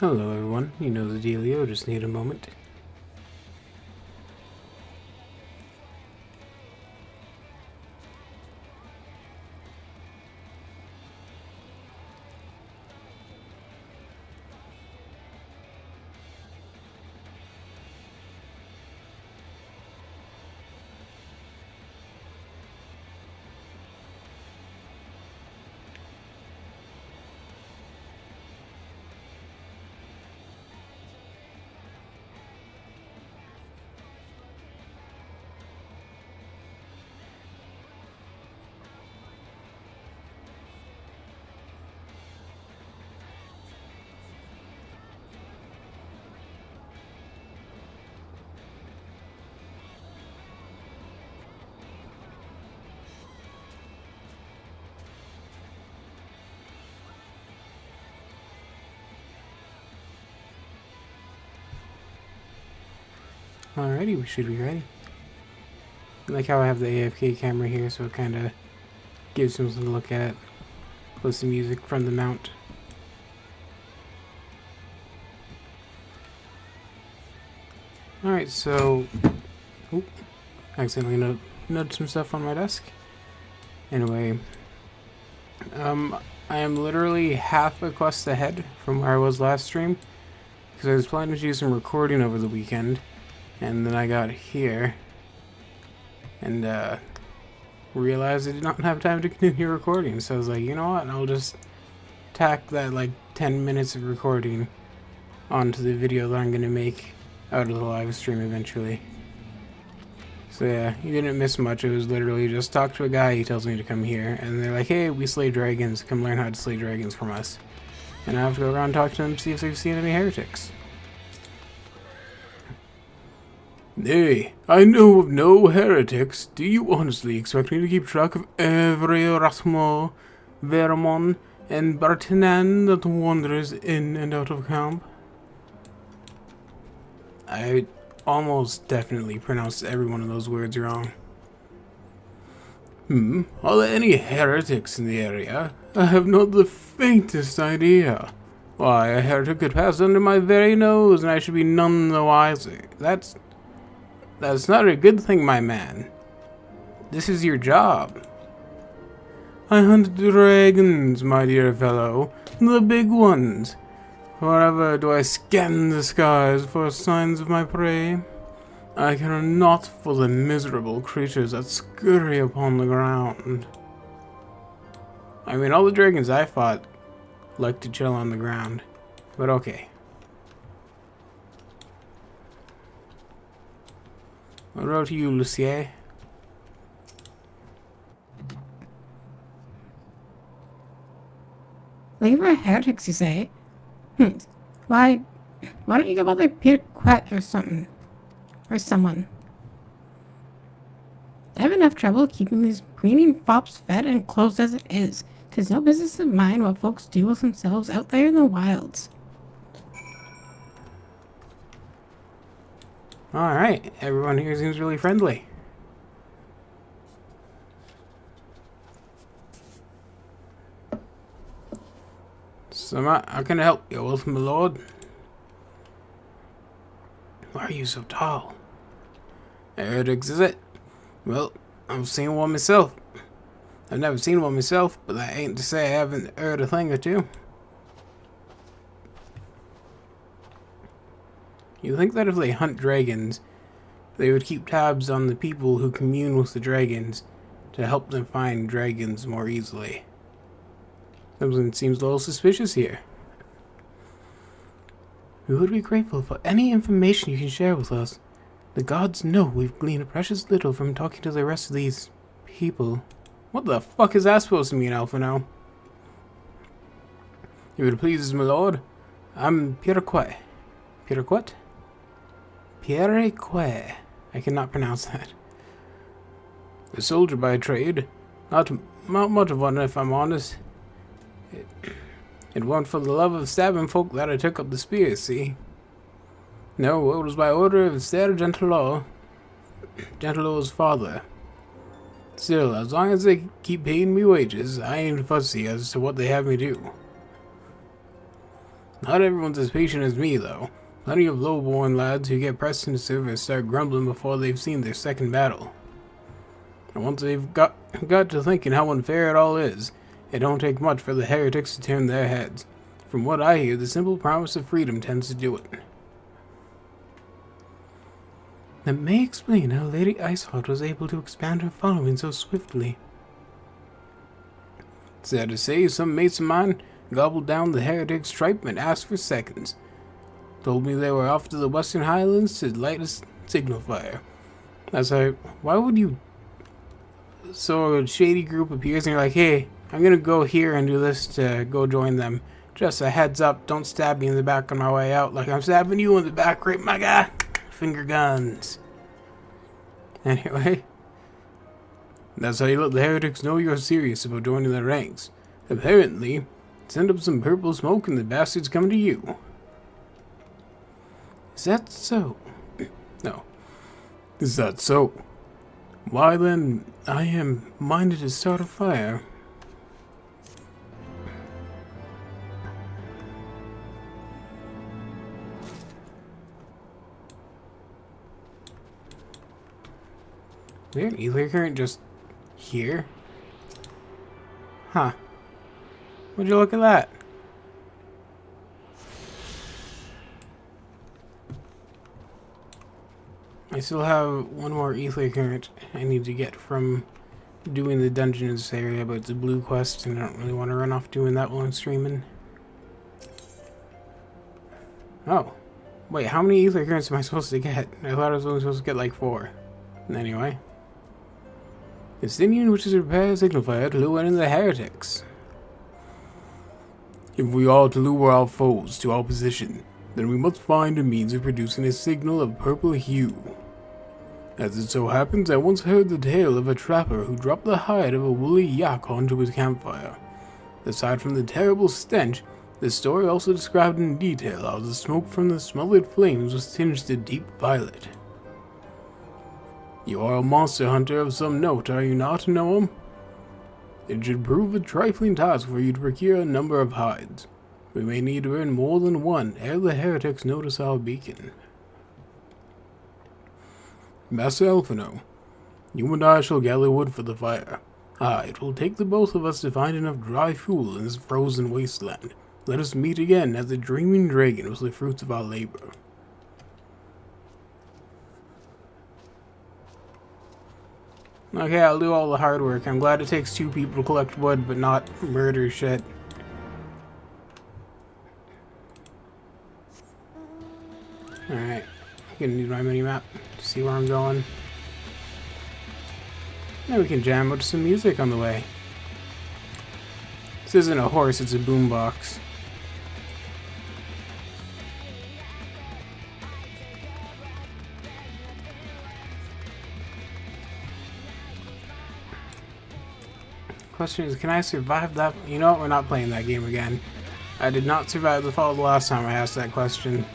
Hello everyone, you know the dealio, just need a moment. Alrighty, we should be ready. I like how I have the AFK camera here, so it kind of gives something to look at. Plus the music from the mount. Alright, so... Oop, accidentally noted some stuff on my desk. Anyway, I am literally half a quest ahead from where I was last stream. Because I was planning to do some recording over the weekend. And then I got here and realized I did not have time to continue recording. So I was like, you know what? I'll just tack that like 10 minutes of recording onto the video that I'm going to make out of the live stream eventually. So yeah, you didn't miss much. It was literally just talk to a guy, he tells me to come here. And they're like, hey, we slay dragons. Come learn how to slay dragons from us. And I have to go around and talk to them to see if they've seen any heretics. Nay, I know of no heretics. Do you honestly expect me to keep track of every Rasmo, Vermon, and Bartinan that wanders in and out of camp? I almost definitely pronounced every one of those words wrong. Are there any heretics in the area? I have not the faintest idea. Why, a heretic could pass under my very nose and I should be none the wiser. That's not a good thing, my man. This is your job. I hunt dragons, my dear fellow. The big ones. Forever do I scan the skies for signs of my prey. I care not for the miserable creatures that scurry upon the ground. I mean, all the dragons I fought like to chill on the ground. But okay. What about you, Lucier? They were heretics, you say? Why don't you go bother Peter Quet or something? Or someone? I have enough trouble keeping these preening fops fed and clothed as it is. 'Tis no business of mine what folks do with themselves out there in the wilds. Alright, everyone here seems really friendly. So, how can I help you, Wolf, my lord? Why are you so tall? Heretics, is it? Well, I've seen one myself. I've never seen one myself, but that ain't to say I haven't heard a thing or two. You think that if they hunt dragons, they would keep tabs on the people who commune with the dragons to help them find dragons more easily. Something seems a little suspicious here. We would be grateful for any information you can share with us. The gods know we've gleaned precious little from talking to the rest of these people. What the fuck is that supposed to mean, Alphino? If it pleases, my lord, I'm Pierrequet. Pierrequet? Pierrequet. I cannot pronounce that. A soldier by trade. Not much of one, if I'm honest. It wasn't for the love of stabbing folk that I took up the spear, see? No, it was by order of Ser Gentilor, Gentilor's father. Still, as long as they keep paying me wages, I ain't fussy as to what they have me do. Not everyone's as patient as me, though. Plenty of low-born lads who get pressed into service start grumbling before they've seen their second battle. And once they've got to thinking how unfair it all is, it don't take much for the heretics to turn their heads. From what I hear, the simple promise of freedom tends to do it. That may explain how Lady Iceheart was able to expand her following so swiftly. Sad to say, some mates of mine gobbled down the heretics' tripe and asked for seconds. Told me they were off to the Western Highlands to light a signal fire. Why would you... So a shady group appears and you're like, hey, I'm gonna go here and do this to go join them. Just a heads up, don't stab me in the back on my way out like I'm stabbing you in the back, right, my guy? Finger guns. Anyway, that's how you let the heretics know you're serious about joining their ranks. Apparently, send up some purple smoke and the bastards come to you. Is that so? No. Is that so? Why then, I am minded to start a fire. Is there an ether current just here? Huh. Would you look at that? I still have one more ether current I need to get from doing the dungeon in this area, but it's a blue quest and I don't really want to run off doing that while I'm streaming. Oh. Wait, how many ether currents am I supposed to get? I thought I was only supposed to get like 4. Anyway. The Simeon which is to prepare a signal fire to lure in the heretics. If we are to lure our foes to our position, then we must find a means of producing a signal of purple hue. As it so happens, I once heard the tale of a trapper who dropped the hide of a woolly yak onto his campfire. Aside from the terrible stench, the story also described in detail how the smoke from the smothered flames was tinged a deep violet. You are a monster hunter of some note, are you not, Noam? It should prove a trifling task for you to procure a number of hides. We may need to earn more than one ere the heretics notice our beacon. Master Elfino, you and I shall gather wood for the fire. It will take the both of us to find enough dry fuel in this frozen wasteland. Let us meet again at the Dreaming Dragon with the fruits of our labor. Okay, I'll do all the hard work. I'm glad it takes 2 people to collect wood, but not murder shit. Alright, I'm gonna need my mini-map to see where I'm going. Now we can jam out to some music on the way. This isn't a horse, it's a boombox. Question is, can I survive that? You know what, we're not playing that game again. I did not survive the fall the last time I asked that question.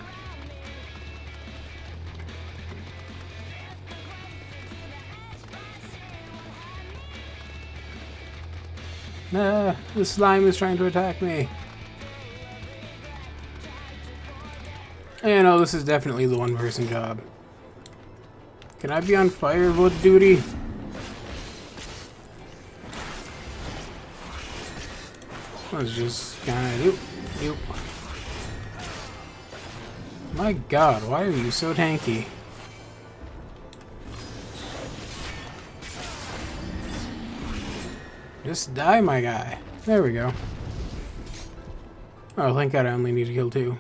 The slime is trying to attack me. Yeah, no, this is definitely the one-person job. Can I be on firewood duty? Let's just kind of doop. My god, why are you so tanky? Just die, my guy. There we go. Oh, thank god I only need to kill 2.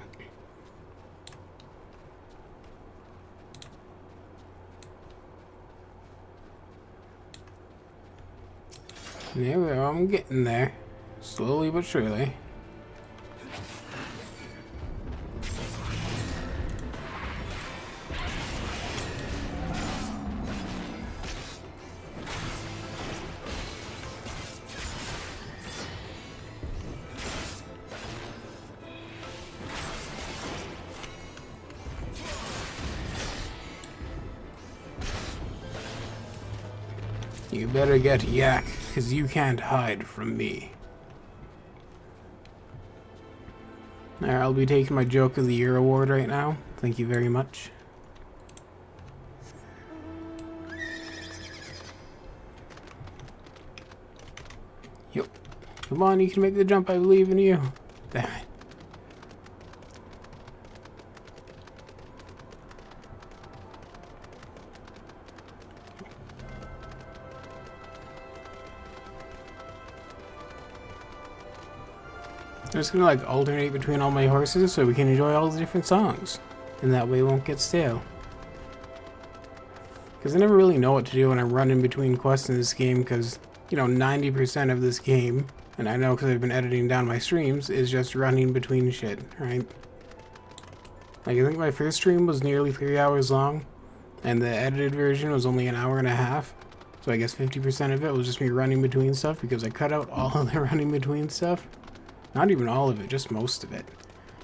There we go, I'm getting there. Slowly but surely. You better get yak, 'cause you can't hide from me. I'll be taking my Joke of the Year award right now. Thank you very much. Yep. Come on, you can make the jump. I believe in you. Damn it. I'm just gonna like alternate between all my horses so we can enjoy all the different songs. And that way it won't get stale. Because I never really know what to do when I'm running between quests in this game because, you know, 90% of this game, and I know because I've been editing down my streams, is just running between shit, right? Like, I think my first stream was nearly 3 hours long, and the edited version was only an hour and a half. So I guess 50% of it was just me running between stuff because I cut out all of the running between stuff. Not even all of it, just most of it.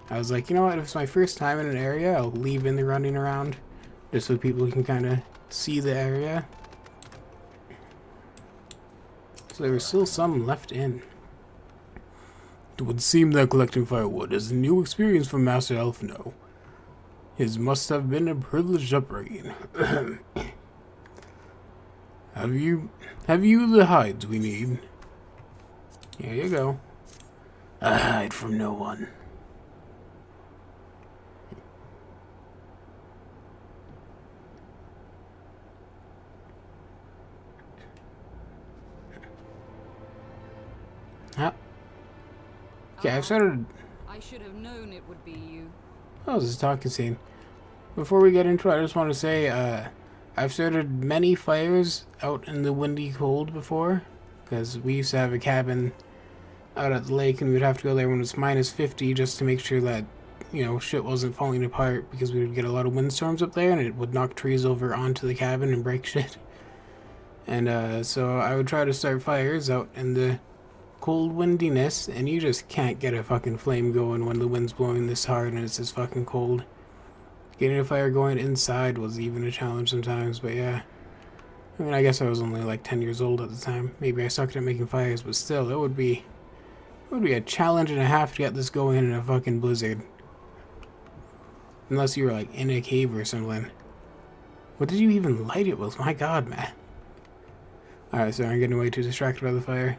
I was like, you know what, if it's my first time in an area, I'll leave in the running around, just so people can kind of see the area. So there was still some left in. It would seem that collecting firewood is a new experience for Master Elf now. His must have been a privileged upbringing. Have you the hides we need? Here you go. I hide from no one. Huh? Okay, I've started. I should have known it would be you. Oh, this is a talking scene. Before we get into it, I just want to say, I've started many fires out in the windy cold before, because we used to have a cabin out at the lake, and we'd have to go there when it's minus 50 just to make sure that, you know, shit wasn't falling apart, because we would get a lot of windstorms up there, and it would knock trees over onto the cabin and break shit. And, so I would try to start fires out in the cold windiness, and you just can't get a fucking flame going when the wind's blowing this hard and it's this fucking cold. Getting a fire going inside was even a challenge sometimes, but yeah. I mean, I guess I was only like 10 years old at the time. Maybe I sucked at making fires, but still, it would be a challenge and a half to get this going in a fucking blizzard. Unless you were like in a cave or something. What did you even light it with? My god, man. Alright, so I'm getting way too distracted by the fire.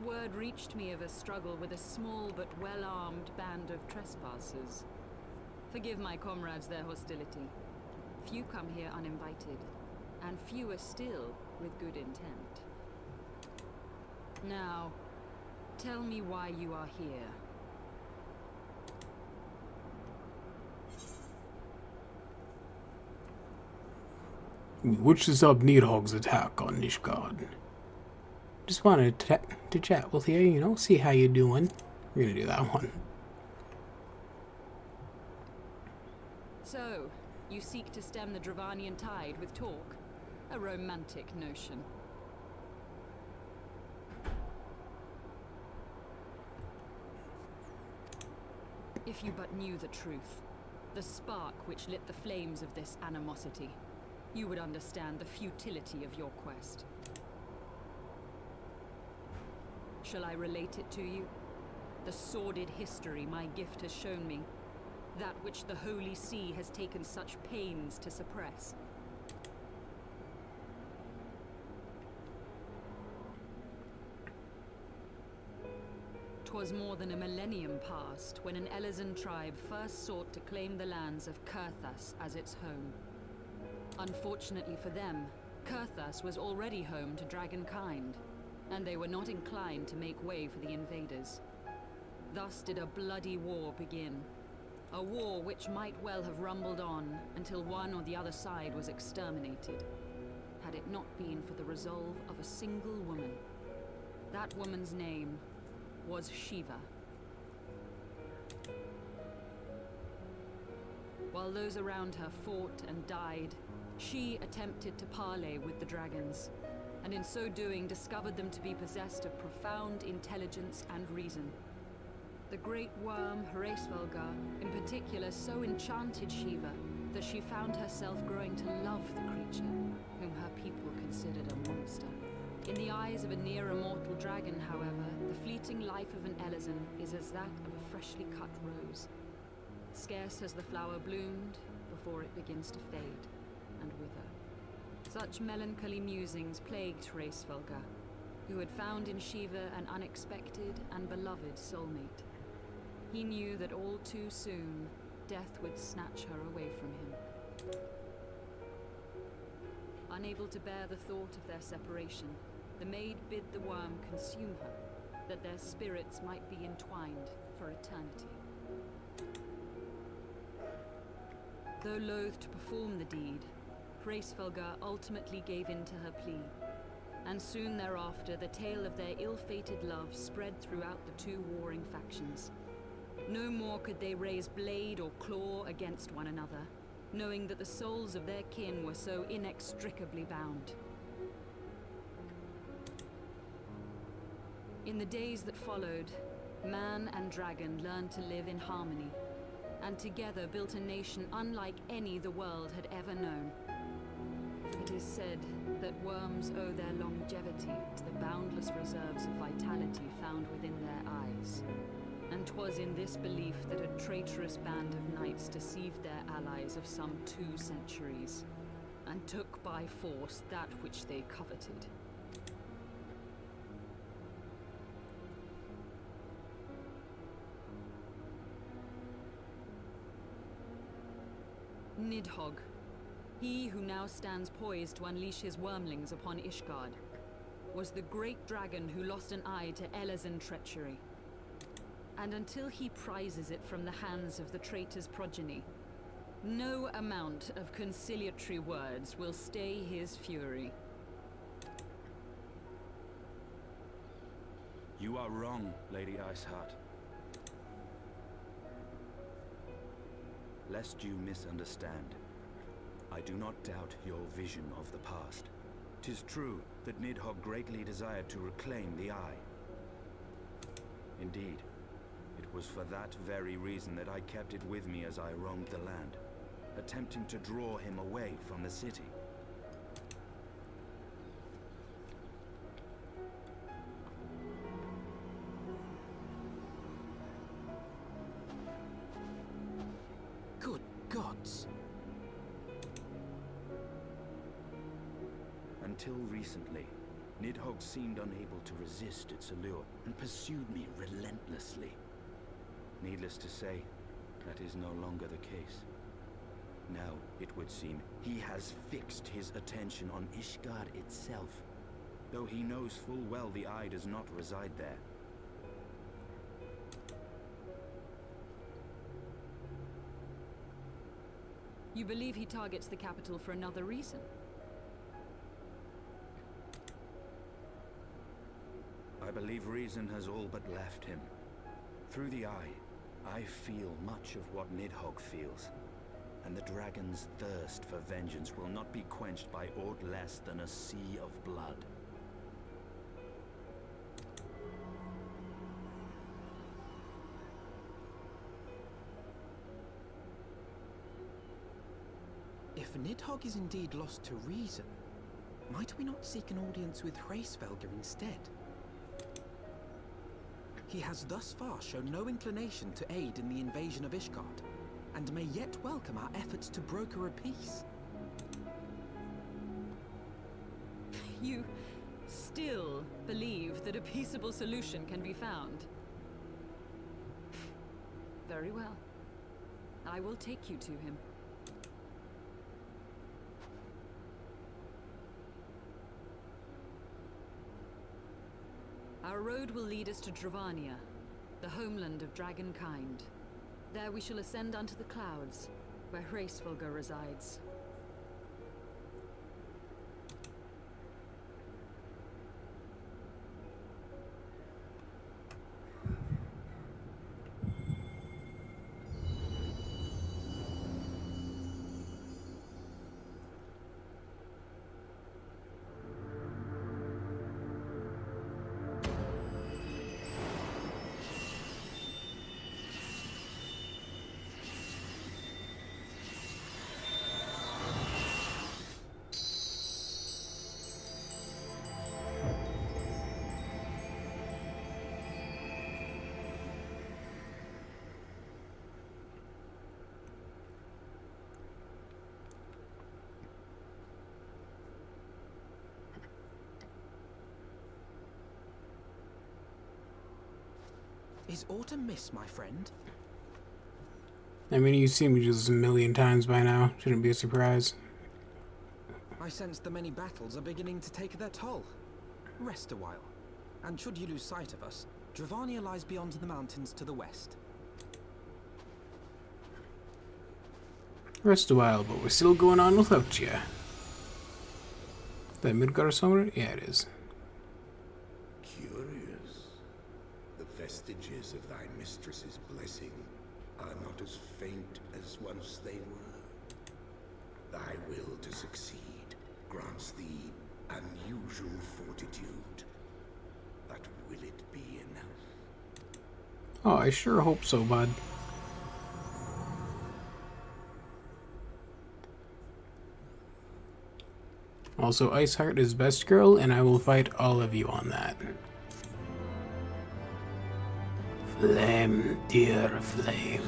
Word reached me of a struggle with a small but well-armed band of trespassers. Forgive my comrades their hostility. Few come here uninvited, and fewer still with good intent. Now, tell me why you are here. We witches up Needhog's attack on Nishgard. Just wanted to chat with you, you know, see how you doing. We're gonna do that one. So, you seek to stem the Dravanian tide with talk? A romantic notion. If you but knew the truth, the spark which lit the flames of this animosity, you would understand the futility of your quest. Shall I relate it to you? The sordid history my gift has shown me. That which the Holy See has taken such pains to suppress. 'Twas more than a millennium past when an Elizan tribe first sought to claim the lands of Kurthas as its home. Unfortunately for them, Kurthas was already home to dragonkind, and they were not inclined to make way for the invaders. Thus did a bloody war begin. A war which might well have rumbled on until one or the other side was exterminated, had it not been for the resolve of a single woman. That woman's name was Shiva. While those around her fought and died, she attempted to parley with the dragons, and in so doing discovered them to be possessed of profound intelligence and reason. The great worm Heavensward in particular so enchanted Shiva that she found herself growing to love the creature, whom her people considered a monster. In the eyes of a near-immortal dragon, however, the fleeting life of an Elezen is as that of a freshly cut rose. Scarce has the flower bloomed before it begins to fade and wither. Such melancholy musings plagued Hraesvelgar, who had found in Shiva an unexpected and beloved soulmate. He knew that all too soon, death would snatch her away from him. Unable to bear the thought of their separation, the maid bid the worm consume her, that their spirits might be entwined for eternity. Though loath to perform the deed, Hraesvelgar ultimately gave in to her plea, and soon thereafter the tale of their ill-fated love spread throughout the two warring factions. No more could they raise blade or claw against one another, knowing that the souls of their kin were so inextricably bound. In the days that followed, man and dragon learned to live in harmony, and together built a nation unlike any the world had ever known. It is said that worms owe their longevity to the boundless reserves of vitality found within their eyes. And 'twas in this belief that a traitorous band of knights deceived their allies of some 2 centuries, and took by force that which they coveted. Nidhogg, he who now stands poised to unleash his wormlings upon Ishgard, was the great dragon who lost an eye to Elezen treachery. And until he prizes it from the hands of the traitor's progeny, no amount of conciliatory words will stay his fury. You are wrong, Lady Iceheart. Lest you misunderstand, I do not doubt your vision of the past. 'Tis true that Nidhogg greatly desired to reclaim the Eye. Indeed, it was for that very reason that I kept it with me as I roamed the land, attempting to draw him away from the city. Good gods! Until recently, Nidhogg seemed unable to resist its allure and pursued me relentlessly. Needless to say, that is no longer the case. Now, it would seem, he has fixed his attention on Ishgard itself, though he knows full well the Eye does not reside there. You believe he targets the capital for another reason? I believe reason has all but left him. Through the Eye, I feel much of what Nidhogg feels, and the dragon's thirst for vengeance will not be quenched by aught less than a sea of blood. If Nidhogg is indeed lost to reason, might we not seek an audience with Hraesvelgar instead? He has thus far shown no inclination to aid in the invasion of Ishgard, and may yet welcome our efforts to broker a peace. You still believe that a peaceable solution can be found? Very well. I will take you to him. Our road will lead us to Dravania, the homeland of dragonkind. There we shall ascend unto the clouds, where Hraesvelgar resides. Is autumn mist, my friend? I mean, you've seen me just a million times by now. Shouldn't be a surprise. I sense the many battles are beginning to take their toll. Rest a while. And should you lose sight of us, Dravania lies beyond the mountains to the west. Rest a while, but we're still going on without you. That Midgar somewhere? Yeah, it is. Curious. The vestiges of thy mistress's blessing are not as faint as once they were. Thy will to succeed grants thee unusual fortitude. But will it be enough? Oh, I sure hope so, bud. Also, Iceheart is best girl, and I will fight all of you on that. Flame, dear flame.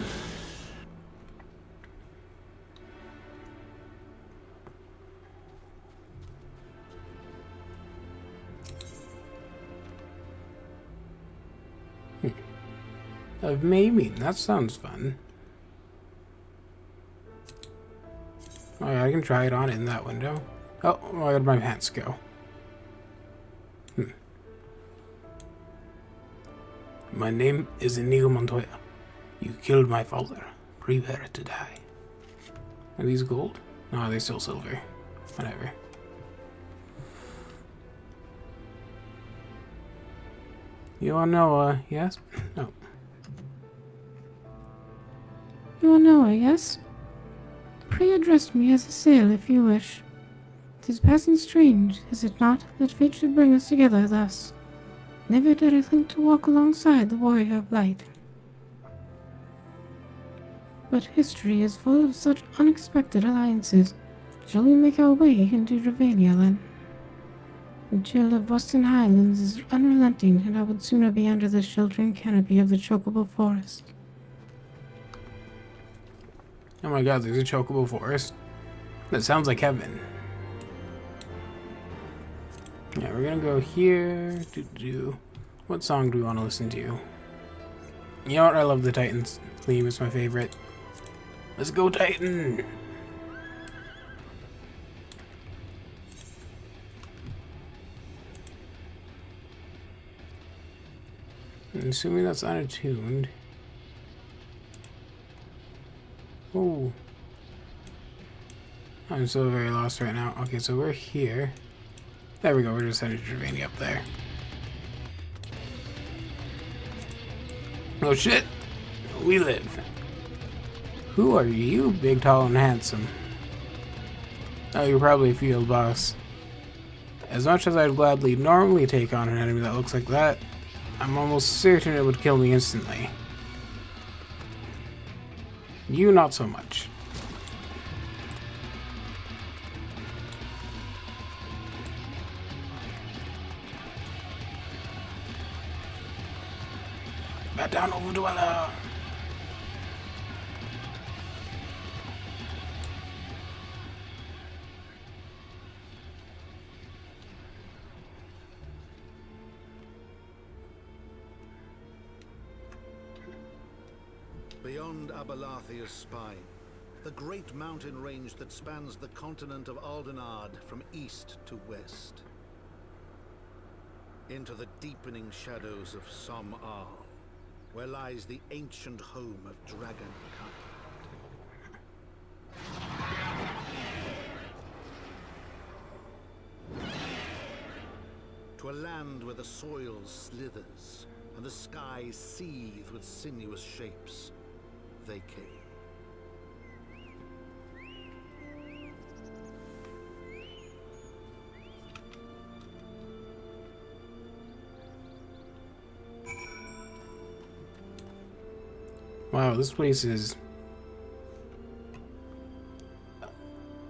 Of maiming, that sounds fun. Oh yeah, I can try it on in that window. Oh, where did my pants go? My name is Inigo Montoya. You killed my father. Prepare to die. Are these gold? No, are they still silver? Whatever. You wanna know, yes? No. You will know, yes? Pray address me as a sail if you wish. 'Tis passing strange, is it not, that fate should bring us together thus? Never did I think to walk alongside the warrior of light. But history is full of such unexpected alliances. Shall we make our way into Dravania then? The chill of Boston Highlands is unrelenting, and I would sooner be under the sheltering canopy of the Chocobo Forest. Oh my god, there's a Chocobo Forest. That sounds like heaven. Yeah, we're gonna go here. What song do we want to listen to? You know what? I love the Titans theme. It's my favorite. Let's go, Titan! I'm assuming that's unattuned. Oh. I'm so very lost right now. Okay, so we're here. There we go, we're just headed to Dravania up there. Oh shit! We live. Who are you, big, tall, and handsome? Oh, you're probably a field boss. As much as I'd gladly normally take on an enemy that looks like that, I'm almost certain it would kill me instantly. You, not so much. Bat down, Overdweller! Beyond Abalathia's spine, the great mountain range that spans the continent of Aldenard from east to west. Into the deepening shadows of Som-Ar, where lies the ancient home of Dragonkind. To a land where the soil slithers and the skies seethe with sinuous shapes, they came. Wow, this place is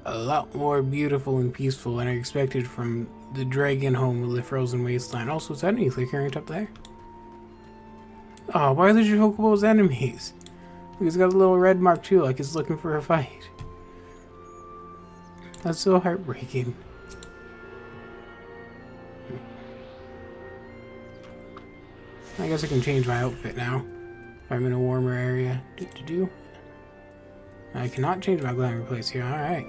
a lot more beautiful and peaceful than I expected from the dragon home of the frozen wasteland. Also, is that any current up there? Oh, why are the Chocobos enemies? He's got a little red mark too, like he's looking for a fight. That's so heartbreaking. I guess I can change my outfit now. If I'm in a warmer area. I cannot change my glamour place here. Alright.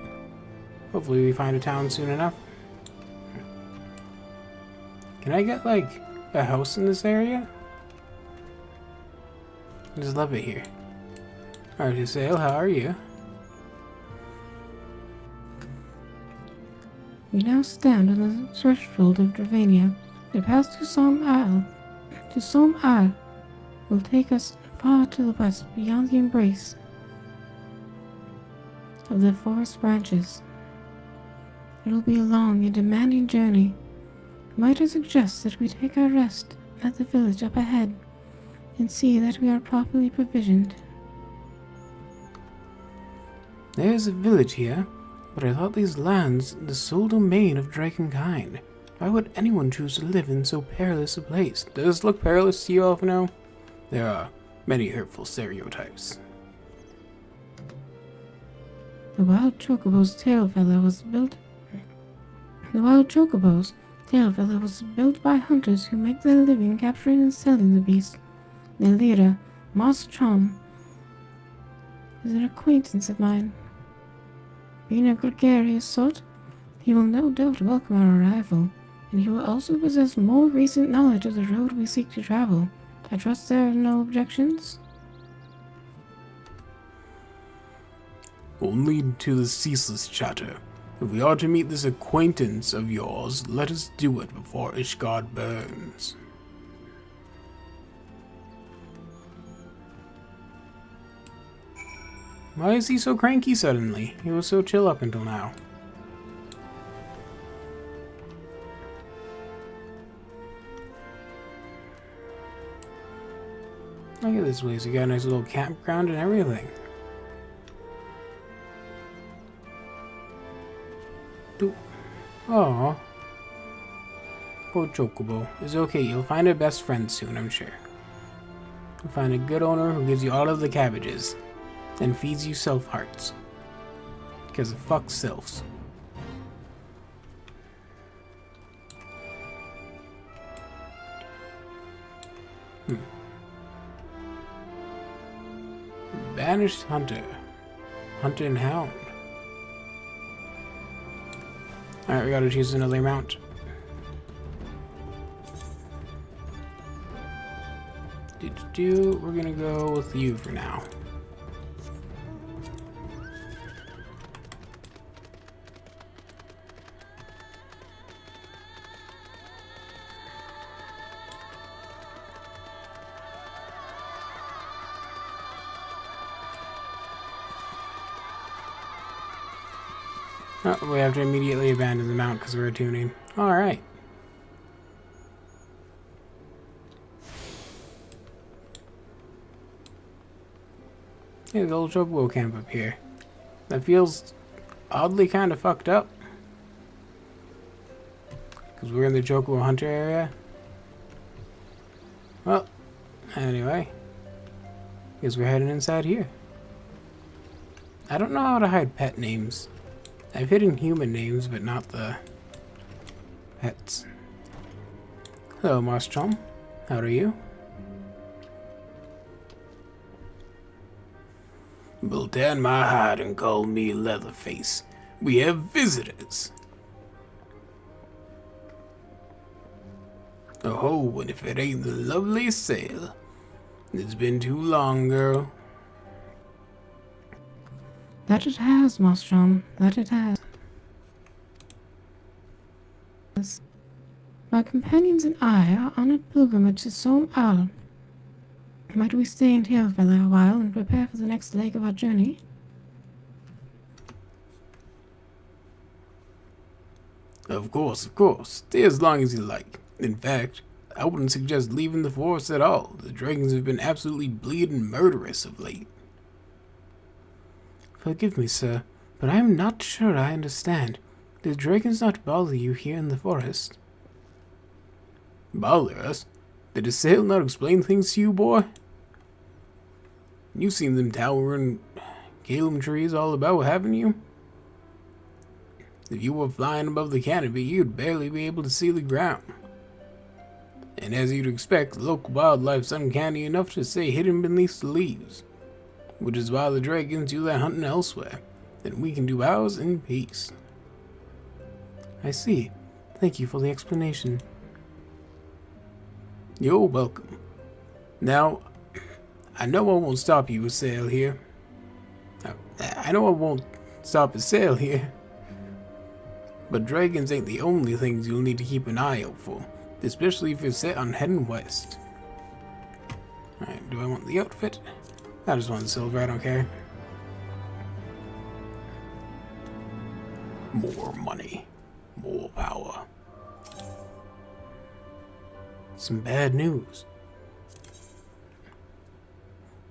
Hopefully we find a town soon enough. Can I get, like, a house in this area? I just love it here. Alright, Sale, how are you? We now stand on the threshold of Dravania. The path to Somme Isle will take us far to the west, beyond the embrace of the forest branches. It will be a long and demanding journey. Might I suggest that we take our rest at the village up ahead and see that we are properly provisioned? There's a village here, but I thought these lands the sole domain of Drakenkind. Why would anyone choose to live in so perilous a place? Does this look perilous to you all for now? There are many hurtful stereotypes. The wild chocobo's tail feather was built by hunters who make their living capturing and selling the beast. Their leader, Moss Chom, is an acquaintance of mine. Being a gregarious sort, he will no doubt welcome our arrival, and he will also possess more recent knowledge of the road we seek to travel. I trust there are no objections? Only to the ceaseless chatter. If we are to meet this acquaintance of yours, let us do it before Ishgard burns. Why is he so cranky suddenly? He was so chill up until now. Look at this place. You got a nice little campground and everything. Aww. Poor Chocobo. It's okay, you'll find a best friend soon, I'm sure. You'll find a good owner who gives you all of the cabbages and feeds you self hearts. Because fuck selves. Banished Hunter. Hunter and Hound. Alright, we gotta choose another mount. We're gonna go with you for now. Oh, we have to immediately abandon the mount because we're attuning. Alright. Hey, the old Chocobo camp up here. That feels oddly kind of fucked up. Because we're in the Chocobo Hunter area. Well, anyway. Guess we're heading inside here. I don't know how to hide pet names. I've hidden human names, but not the pets. Hello, Moschom. How are you? Will tan my hide and call me Leatherface. We have visitors. Oh, and if it ain't the lovely Sail. It's been too long, girl. That it has, Moschom. That it has. My companions and I are on a pilgrimage to Somme Isle. Might we stay in Tailfeather a while and prepare for the next leg of our journey? Of course, of course. Stay as long as you like. In fact, I wouldn't suggest leaving the forest at all. The dragons have been absolutely bleeding murderous of late. Forgive me, sir, but I am not sure I understand. Did dragons not bother you here in the forest? Bother us? Did the sail not explain things to you, boy? You've seen them towering Calum trees all about, haven't you? If you were flying above the canopy, you'd barely be able to see the ground. And as you'd expect, the local wildlife's uncanny enough to stay hidden beneath the leaves. Which is why the dragons do their hunting elsewhere. Then we can do ours in peace. I see. Thank you for the explanation. You're welcome. Now, I know I won't stop you with sail here. I know I won't stop at sail here. But dragons ain't the only things you'll need to keep an eye out for. Especially if you're set on heading west. Alright, do I want the outfit? I just want the silver, I don't care. More money. More power. Some bad news.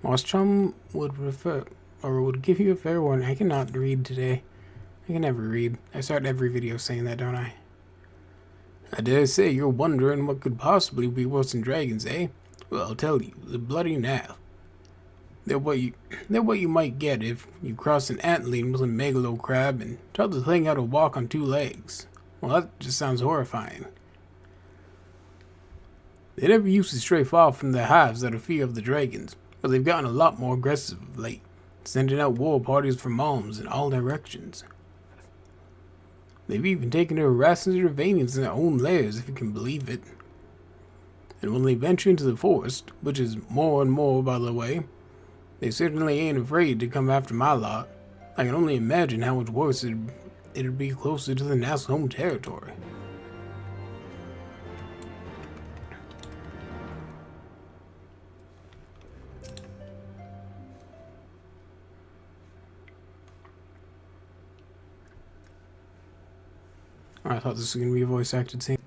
Moss-Chum would would give you a fair warning. I cannot read today. I can never read. I start every video saying that, don't I? I dare say you're wondering what could possibly be worse than dragons, eh? Well, I'll tell you, the bloody Nath. They're what you might get if you cross an antling with a megalo crab and taught the thing how to walk on 2 legs. Well, that just sounds horrifying. They never used to stray far from their hives out of fear of the dragons, but they've gotten a lot more aggressive of late, sending out war parties from alms in all directions. They've even taken to harassing the Ravanians in their own lairs, if you can believe it. And when they venture into the forest, which is more and more, by the way, they certainly ain't afraid to come after my lot. I can only imagine how much worse it'd be closer to the Nath's home territory. I thought this was going to be a voice acted scene.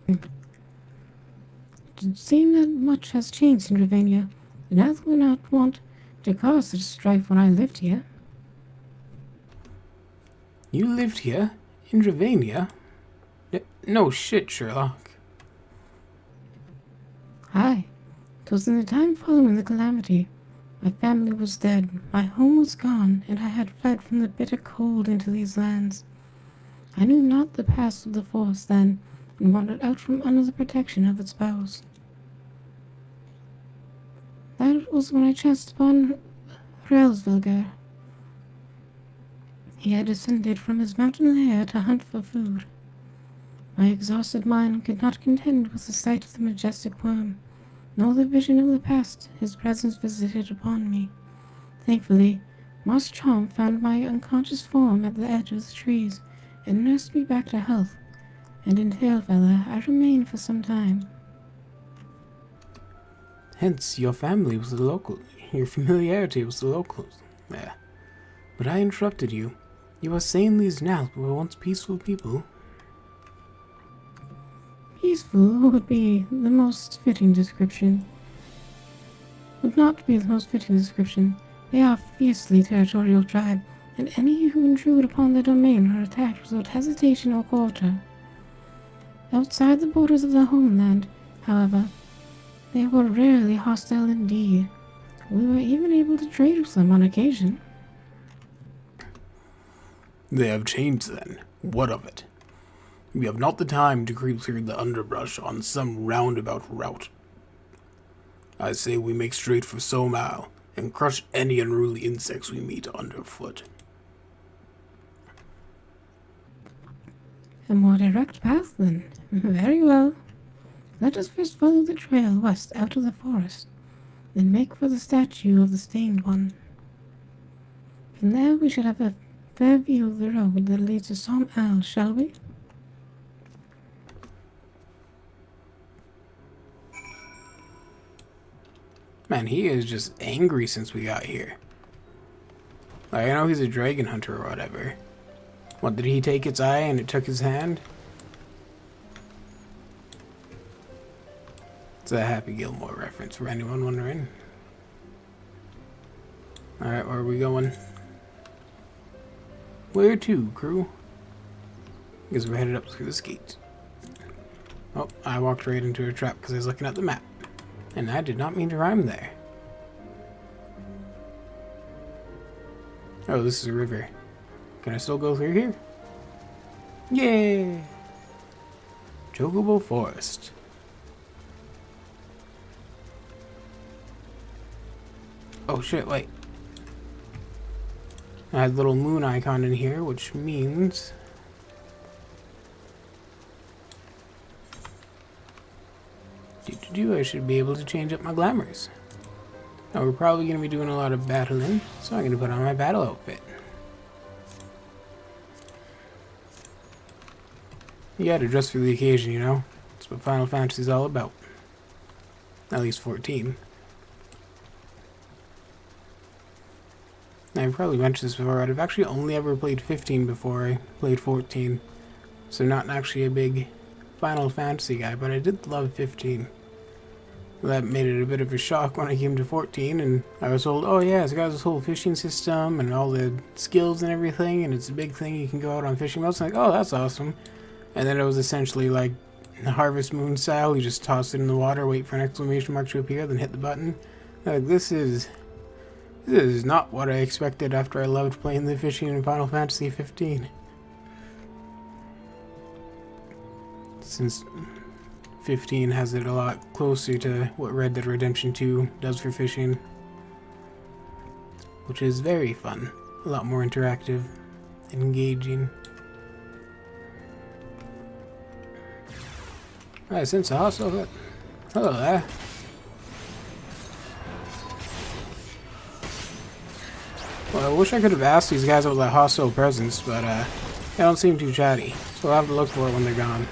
Seeing that much has changed in Ravania, the Nath would not want to cause such strife when I lived here. You lived here? In Ravania? No shit, Sherlock. Aye. 'Twas in the time following the calamity. My family was dead, my home was gone, and I had fled from the bitter cold into these lands. I knew not the past of the forest then, and wandered out from under the protection of its boughs. That was when I chanced upon Hrelsvilger. He had descended from his mountain lair to hunt for food. My exhausted mind could not contend with the sight of the majestic worm, nor the vision of the past his presence visited upon me. Thankfully, Moss-Chum found my unconscious form at the edge of the trees, and nursed me back to health, and in Tailfeather I remained for some time. Hence, your family was the local. Your familiarity was the locals. Yeah. But I interrupted you. You are saying these Nath were once peaceful people? Peaceful would be the most fitting description. Would not be the most fitting description. They are a fiercely territorial tribe, and any who intrude upon their domain are attacked without hesitation or quarter. Outside the borders of their homeland, however, they were rarely hostile indeed. We were even able to trade with them on occasion. They have changed then. What of it? We have not the time to creep through the underbrush on some roundabout route. I say we make straight for Somal and crush any unruly insects we meet underfoot. A more direct path, then. Very well. Let us first follow the trail west out of the forest, then make for the statue of the Stained One. From there we should have a fair view of the road that leads to Som Al, shall we? Man, he is just angry since we got here. Like, I know he's a dragon hunter or whatever. What, did he take its eye and it took his hand? It's a Happy Gilmore reference for anyone wondering. Alright, where are we going? Where to, crew? Because we're headed up through this gate. Oh, I walked right into a trap because I was looking at the map. And I did not mean to rhyme there. Oh, this is a river. Can I still go through here? Yay! Chocobo Forest. Oh shit, wait. I had a little moon icon in here, which means... I should be able to change up my glamours. Now we're probably going to be doing a lot of battling, so I'm going to put on my battle outfit. You gotta dress for the occasion, you know? That's what Final Fantasy is all about. At least 14. Now, I've probably mentioned this before, but I've actually only ever played 15 before I played 14. So not actually a big Final Fantasy guy, but I did love 15. That made it a bit of a shock when I came to 14, and I was told, oh yeah, it's got this whole fishing system and all the skills and everything, and it's a big thing, you can go out on fishing boats. I'm like, oh, that's awesome. And then it was essentially like Harvest Moon style, you just toss it in the water, wait for an exclamation mark to appear, then hit the button. Like, this is not what I expected after I loved playing the fishing in Final Fantasy XV. Since 15 has it a lot closer to what Red Dead Redemption 2 does for fishing, which is very fun, a lot more interactive and engaging. Alright, since the hostile, hello there. Well, I wish I could have asked these guys about that hostile presence, but they don't seem too chatty, so I'll have to look for it when they're gone.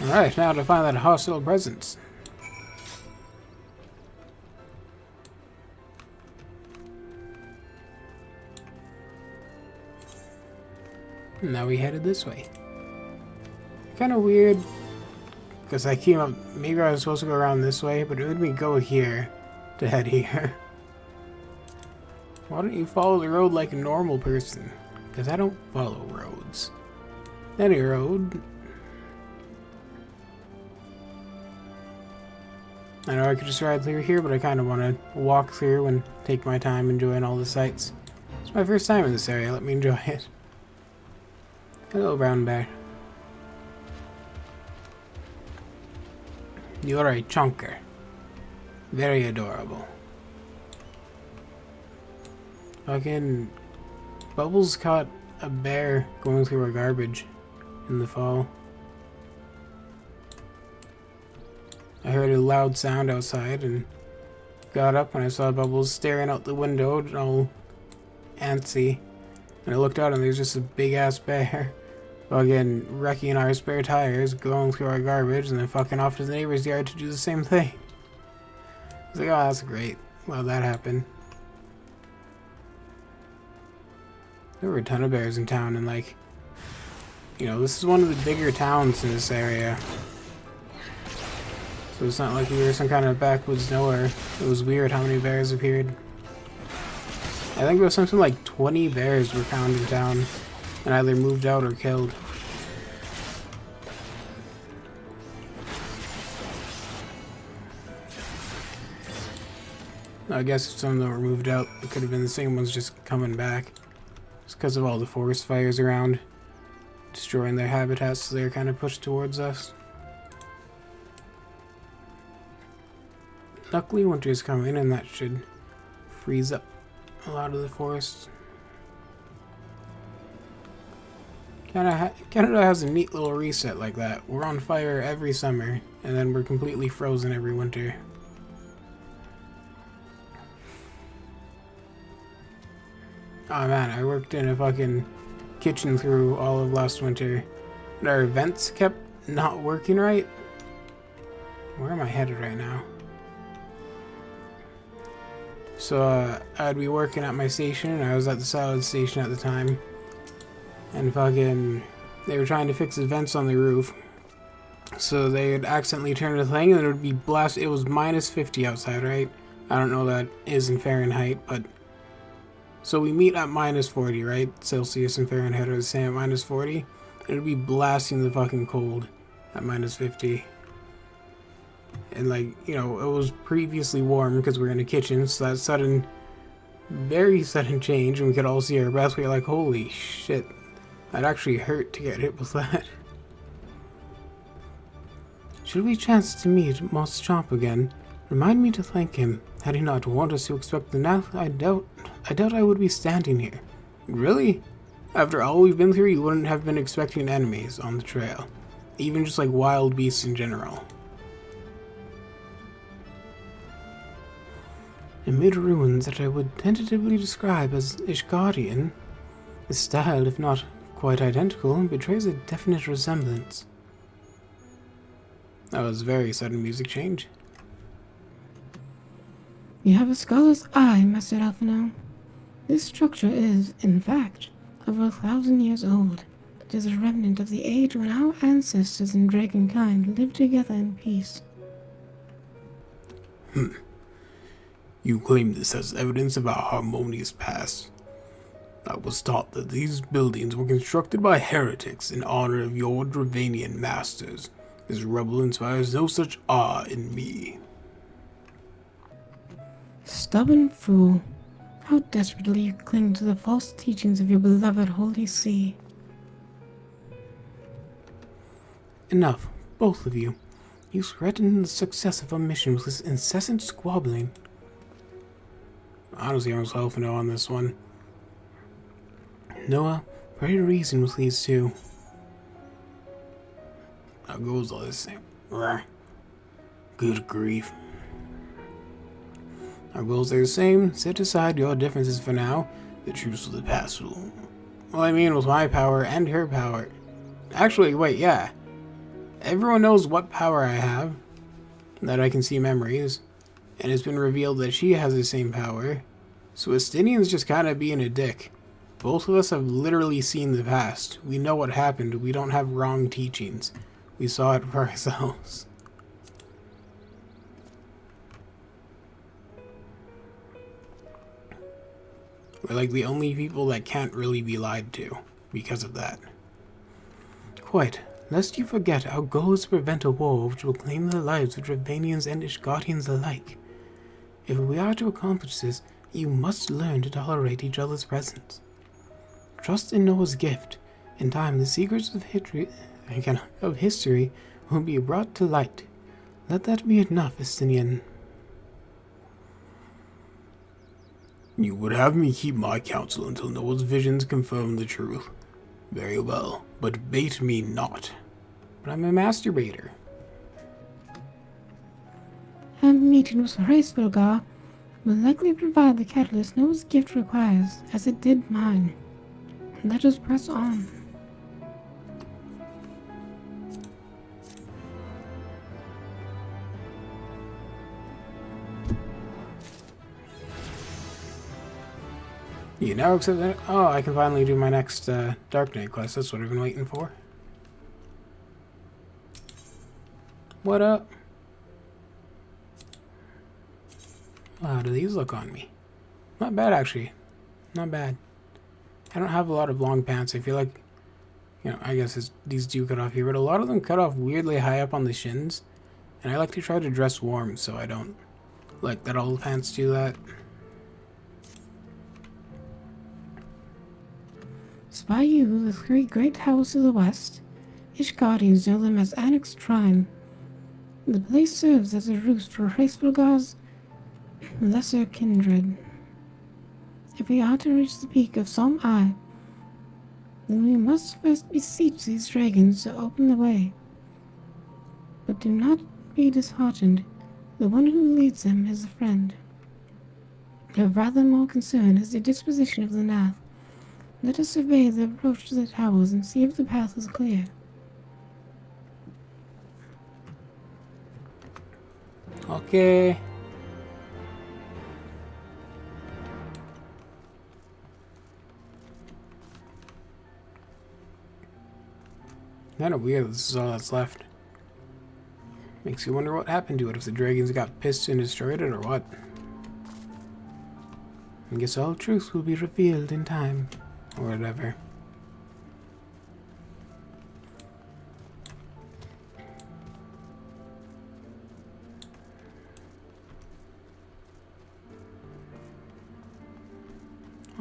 Alright, now to find that hostile presence. Now we headed this way. Kind of weird, because I came up, maybe I was supposed to go around this way, but it made me go here to head here. Why don't you follow the road like a normal person? Because I don't follow roads. Any road. I know I could just ride through here, but I kind of want to walk through and take my time enjoying all the sights. It's my first time in this area, let me enjoy it. Hello, brown bear. You're a chunker. Very adorable. Fucking Bubbles caught a bear going through our garbage in the fall. I heard a loud sound outside and got up and I saw Bubbles staring out the window all antsy. And I looked out and there's just a big ass bear fucking wrecking our spare tires, going through our garbage, and then fucking off to the neighbor's yard to do the same thing. I was like, oh, that's great. Well, that happened. There were a ton of bears in town, and like, you know, this is one of the bigger towns in this area. So it's not like we were some kind of backwoods nowhere. It was weird how many bears appeared. I think there was something like 20 bears were found in town and either moved out or killed. I guess if some of them were moved out, it could have been the same ones just coming back. It's because of all the forest fires around, destroying their habitats, so they're kind of pushed towards us. Luckily, winter's coming, and that should freeze up a lot of the forests. Canada has a neat little reset like that. We're on fire every summer, and then we're completely frozen every winter. Oh man, I worked in a fucking kitchen through all of last winter, and our vents kept not working right. Where am I headed right now? So I'd be working at my station, and I was at the salad station at the time. And fucking, they were trying to fix the vents on the roof. So they would accidentally turn the thing and it would be it was minus 50 outside, right? I don't know what that is in Fahrenheit, but... So we meet at minus 40, right? Celsius and Fahrenheit are the same at minus 40. It would be blasting the fucking cold at minus 50. And like, you know, it was previously warm because we were in a kitchen, so that sudden very sudden change, and we could all see our breath. We were like, holy shit. That actually hurt to get hit with that. Should we chance to meet Moss Chomp again, remind me to thank him. Had he not warned us to expect the Nath, I doubt I would be standing here. Really? After all we've been through, you wouldn't have been expecting enemies on the trail. Even just like wild beasts in general. Amid ruins that I would tentatively describe as Ishgardian, the style, if not quite identical, betrays a definite resemblance. That was very sudden music change. You have a scholar's eye, Master Alphino. This structure is, in fact, over 1,000 years old. It is a remnant of the age when our ancestors and dragonkind lived together in peace. You claim this as evidence of our harmonious past. I was taught that these buildings were constructed by heretics in honor of your Dravanian masters. This rebel inspires no such awe in me. Stubborn fool. How desperately you cling to the false teachings of your beloved Holy See. Enough, both of you. You threaten the success of our mission with this incessant squabbling. Honestly, I'm myself no on this one. Noah, pray to reason with these two. Our goals are the same. Good grief. Our goals are the same. Set aside your differences for now. The truths of the past will... Well, I mean, with my power and her power. Actually, wait, yeah. Everyone knows what power I have. That I can see memories. And it's been revealed that she has the same power. So Estinian's just kind of being a dick. Both of us have literally seen the past. We know what happened. We don't have wrong teachings. We saw it for ourselves. We're like the only people that can't really be lied to because of that. Quite. Lest you forget, our goal is to prevent a war which will claim the lives of Dravanians and Ishgardians alike. If we are to accomplish this, you must learn to tolerate each other's presence. Trust in Noah's gift. In time, the secrets of history will be brought to light. Let that be enough, Estinian. You would have me keep my counsel until Noah's visions confirm the truth. Very well, but bait me not. But I'm a masturbator. A meeting with Hraesvelgar will likely provide the catalyst Noah's gift requires, as it did mine. Let us press on. You now accept that? Oh, I can finally do my next Dark Knight quest. That's what I've been waiting for. What up? Well, how do these look on me? Not bad, actually. Not bad. I don't have a lot of long pants. I feel like, you know, I guess these do cut off here, but a lot of them cut off weirdly high up on the shins. And I like to try to dress warm, so I don't like that all the pants do that. Spy you, the three great towers to the west. Ishgardians know them as Annexed Shrine. The place serves as a roost for Hraesvelgar's lesser kindred. If we are to reach the peak of some eye, then we must first beseech these dragons to open the way. But do not be disheartened. The one who leads them is a friend. Of rather more concern is the disposition of the Nath. Let us survey the approach to the towers and see if the path is clear. Okay. Kind of weird this is all that's left. Makes you wonder what happened to it, if the dragons got pissed and destroyed it or what. I guess all truth will be revealed in time. Or whatever.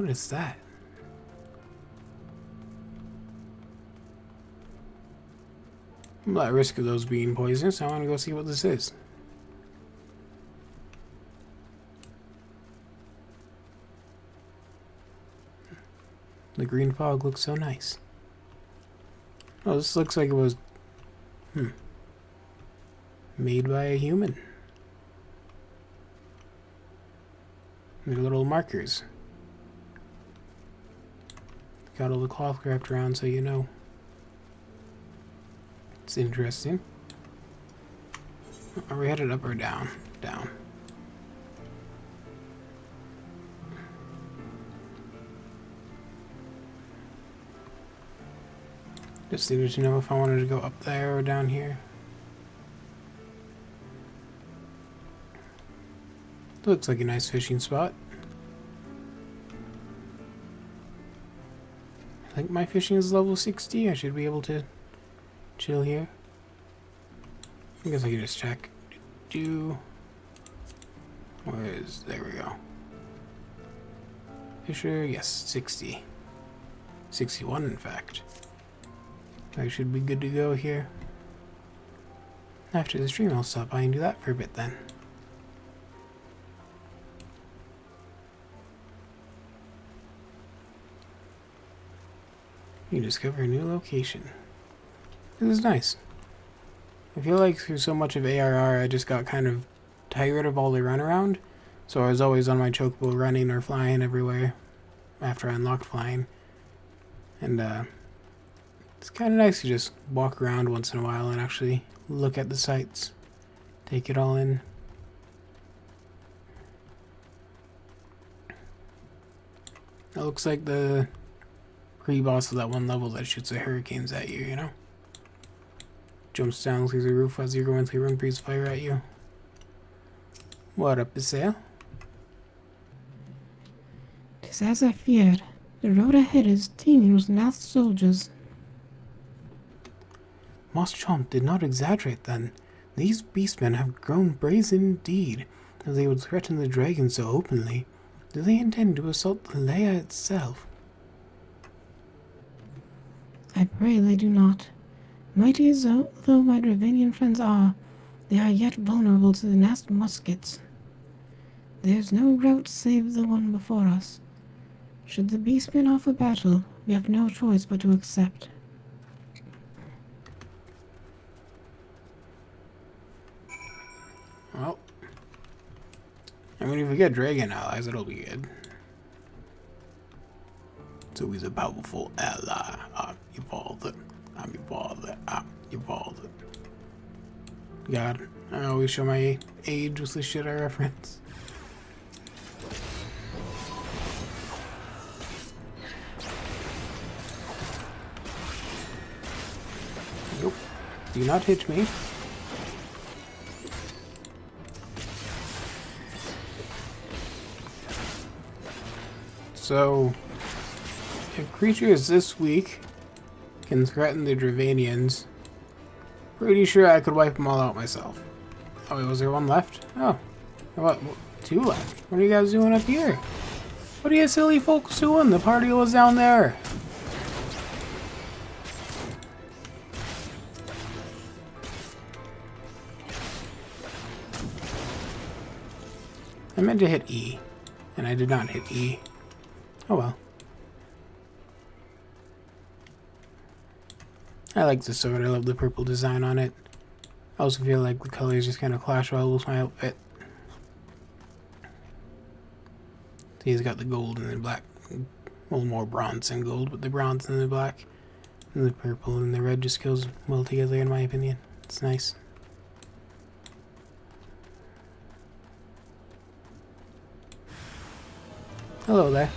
What is that? I'm not at risk of those being poisonous, so I want to go see what this is. The green fog looks so nice. Oh, this looks like it was... made by a human. They're little markers. Got all the cloth wrapped around so you know. It's interesting. Are we headed up or down? Down. Just needed to know if I wanted to go up there or down here. Looks like a nice fishing spot. I think my fishing is level 60. I should be able to chill here. I guess I can just check. There we go. Fisher, yes, 60. 61 in fact. I should be good to go here. After the stream I'll stop by and do that for a bit then. You discover a new location. This is nice. I feel like through so much of ARR I just got kind of tired of all the runaround, so I was always on my chocobo running or flying everywhere after I unlocked flying. And it's kind of nice to just walk around once in a while and actually look at the sights, take it all in. It looks like the pre-boss of that one level that shoots the hurricanes at you, you know? Jumps down through the roof as you're going through and breathes fire at you. What up, Isaiah? Tis as I feared. The road ahead is teeming with Nath soldiers. Moss Chomp did not exaggerate then. These beastmen have grown brazen indeed, as they would threaten the dragon so openly. Do they intend to assault the Leia itself? I pray they do not. Mighty as though my Dravanian friends are, they are yet vulnerable to the Nast muskets. There's no route save the one before us. Should the beastmen offer battle, we have no choice but to accept. Well, I mean, if we get dragon allies, it'll be good. So he's a powerful ally. I'm your father. I'm your father. I'm your father. God, I always show my age with the shit I reference. Nope. Do not hit me. So, if creatures this week can threaten the Dravanians, pretty sure I could wipe them all out myself. Oh, wait, was there one left? Oh, what? Two left. What are you guys doing up here? What are you silly folks doing? The party was down there. I meant to hit E, and I did not hit E. Oh well. I like this sword. I love the purple design on it. I also feel like the colors just kind of clash well with my outfit. See, he's got the gold and the black. Well, more bronze than gold, but the bronze and the black. And the purple and the red just goes well together in my opinion. It's nice. Hello there.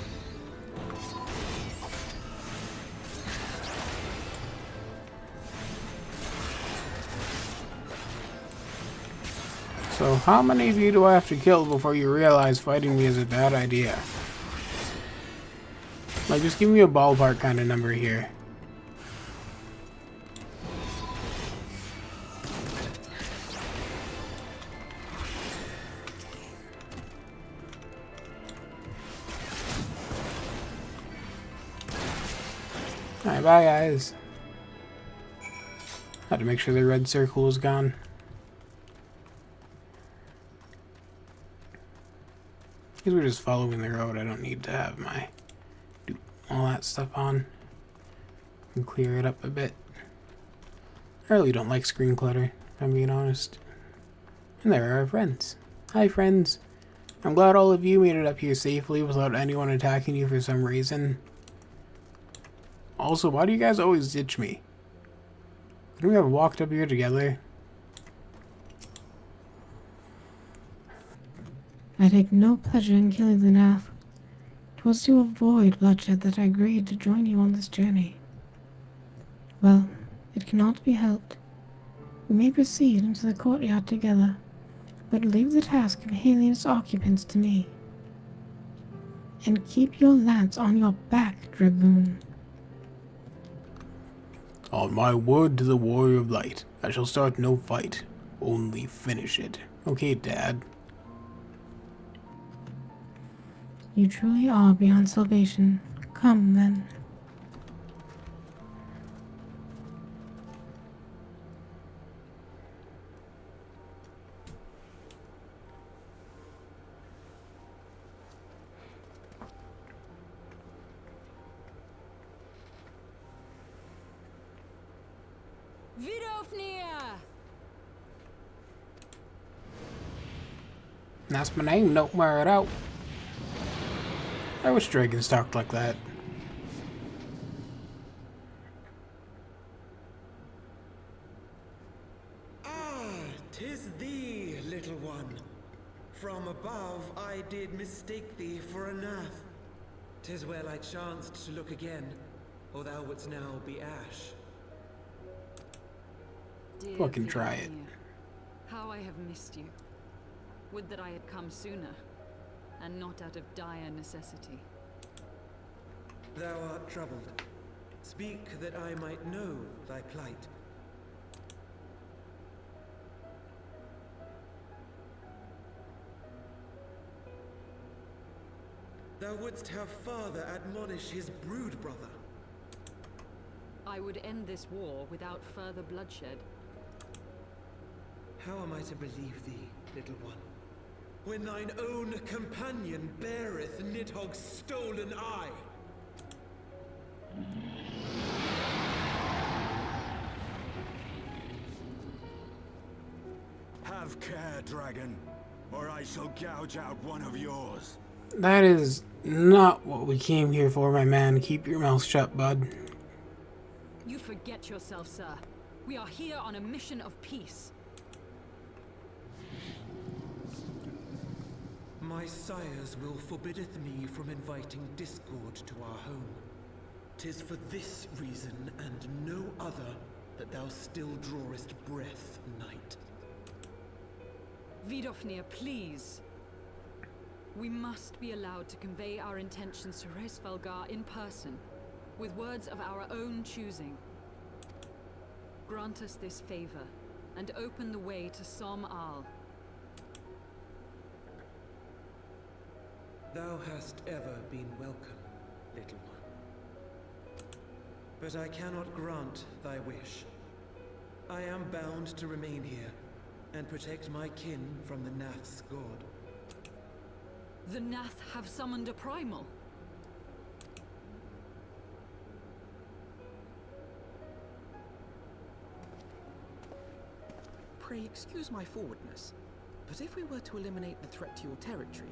So how many of you do I have to kill before you realize fighting me is a bad idea? Like, just give me a ballpark kind of number here. Alright, bye guys. Had to make sure the red circle was gone. Because we're just following the road, I don't need to have my do all that stuff on. And clear it up a bit. I really don't like screen clutter, if I'm being honest. And there are our friends. Hi friends. I'm glad all of you made it up here safely without anyone attacking you for some reason. Also, why do you guys always ditch me? Couldn't we have walked up here together? I take no pleasure in killing the Nath. It was to avoid bloodshed that I agreed to join you on this journey. Well, it cannot be helped. We may proceed into the courtyard together, but leave the task of hailing its occupants to me. And keep your lance on your back, Dragoon. On my word to the Warrior of Light, I shall start no fight, only finish it. Okay, Dad. You truly are beyond salvation. Come, then. Vidofnir! That's my name, don't wear it out. I wish dragons talked like that. Ah, 'tis thee, little one. From above I did mistake thee for a Nath. 'Tis well I chanced to look again, or thou wouldst now be ash. Dear Fucking try it. Vidofnir, how I have missed you. Would that I had come sooner, and not out of dire necessity. Thou art troubled. Speak that I might know thy plight. Thou wouldst have father admonish his brood brother. I would end this war without further bloodshed. How am I to believe thee, little one, when thine own companion beareth Nidhogg's stolen eye? Have care, dragon, or I shall gouge out one of yours. That is not what we came here for, my man. Keep your mouth shut, bud. You forget yourself, sir. We are here on a mission of peace. My sires will forbiddeth me from inviting discord to our home. 'Tis for this reason and no other that thou still drawest breath, knight. Vidofnir, please. We must be allowed to convey our intentions to Resvelgar in person, with words of our own choosing. Grant us this favor, and open the way to Som Al. Thou hast ever been welcome, little one. But I cannot grant thy wish. I am bound to remain here, and protect my kin from the Nath's god. The Nath have summoned a primal. Pray excuse my forwardness, but if we were to eliminate the threat to your territory,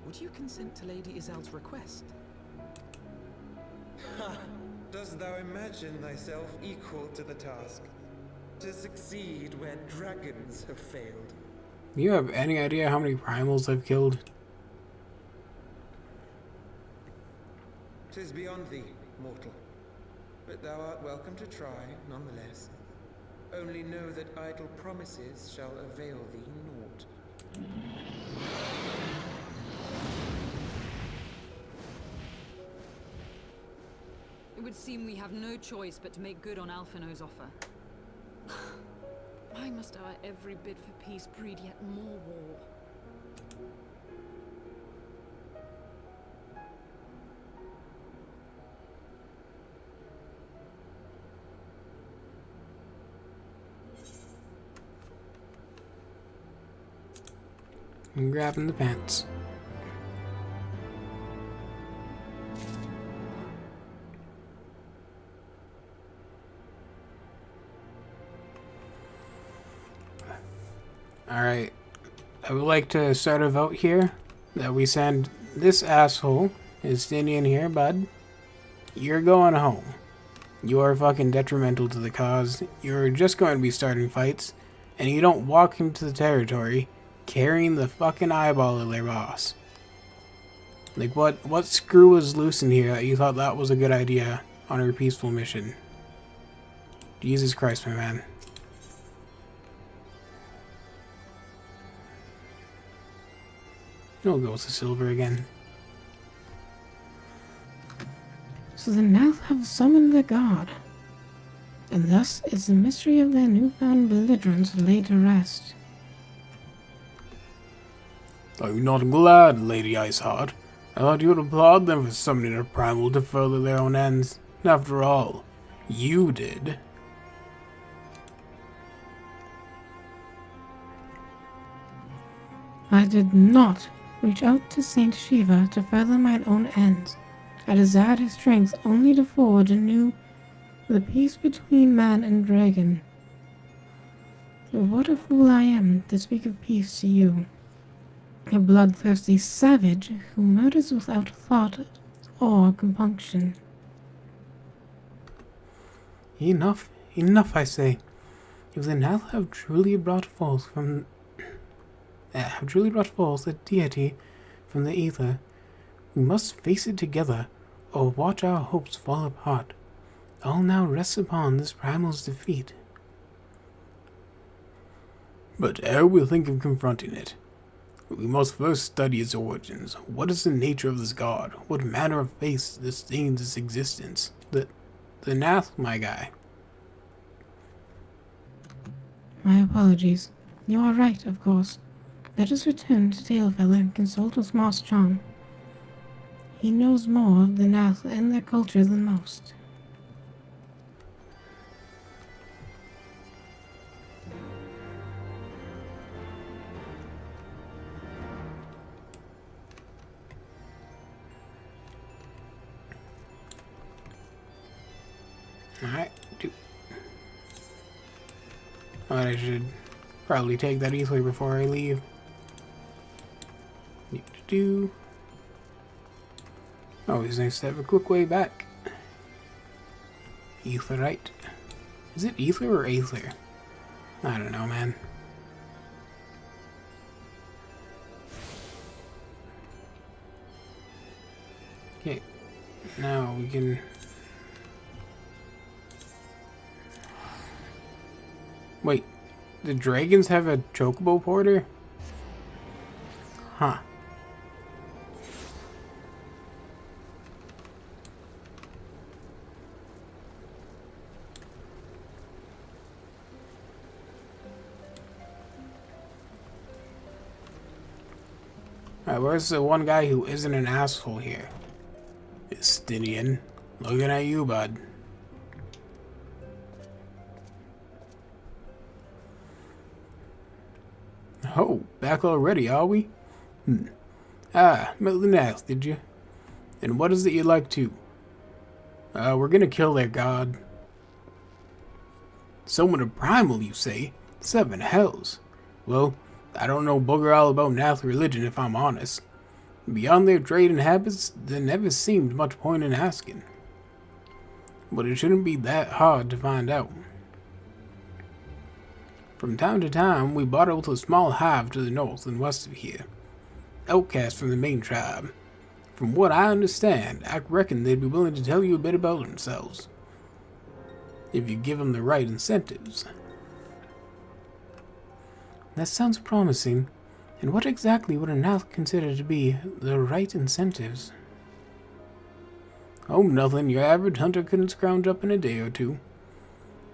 would you consent to Lady Izel's request? Ha! Dost thou imagine thyself equal to the task? To succeed where dragons have failed? Do you have any idea how many primals I've killed? 'Tis beyond thee, mortal. But thou art welcome to try, nonetheless. Only know that idle promises shall avail thee naught. It would seem we have no choice but to make good on Alphino's offer. Why must our every bid for peace breed yet more war? and grabbing the pants. Alright, I would like to start a vote here that we send this asshole, Estinian here, bud. You're going home. You are fucking detrimental to the cause. You're just going to be starting fights, and you don't walk into the territory carrying the fucking eyeball of their boss. Like, what screw was loose in here that you thought that was a good idea on your peaceful mission? Jesus Christ, my man. No goes to silver again. So the Nath have summoned the god, and thus is the mystery of their newfound belligerence laid to rest. Are you not glad, Lady Iceheart? I thought you would applaud them for summoning a primal to further their own ends. After all, you did. I did not reach out to Saint Shiva to further my own ends. I desired his strength only to forge anew the peace between man and dragon. But what a fool I am to speak of peace to you, a bloodthirsty savage who murders without thought or compunction. Enough, enough, I say. If the Nath have truly brought forth a deity from the ether, we must face it together, or watch our hopes fall apart. All now rests upon this primal's defeat. But ere we think of confronting it, we must first study its origins. What is the nature of this god? What manner of face sustains its existence? The Nath, my guy. My apologies. You are right, of course. Let us return to Tailfell and consult with Moss Chong. He knows more of the Nath and their culture than most. Alright, I should probably take that ether before I leave. Always nice to have a quick way back. Etherite. Is it ether or aether? I don't know, man. Okay, now we can... Wait, the dragons have a chocobo porter? Huh. Alright, where's the one guy who isn't an asshole here? Estinian. Looking at you, bud. Oh, back already, are we? Ah, met the Nath, did you? And what is it you'd like to? We're gonna kill their god. Summon a primal, you say? 7 hells. Well, I don't know bugger all about Nath religion, if I'm honest. Beyond their trade and habits, there never seemed much point in asking. But it shouldn't be that hard to find out. From time to time, we battle with a small hive to the north and west of here. Outcasts from the main tribe. From what I understand, I reckon they'd be willing to tell you a bit about themselves. If you give them the right incentives. That sounds promising. And what exactly would a Nath consider to be the right incentives? Oh, nothing your average hunter couldn't scrounge up in a day or two.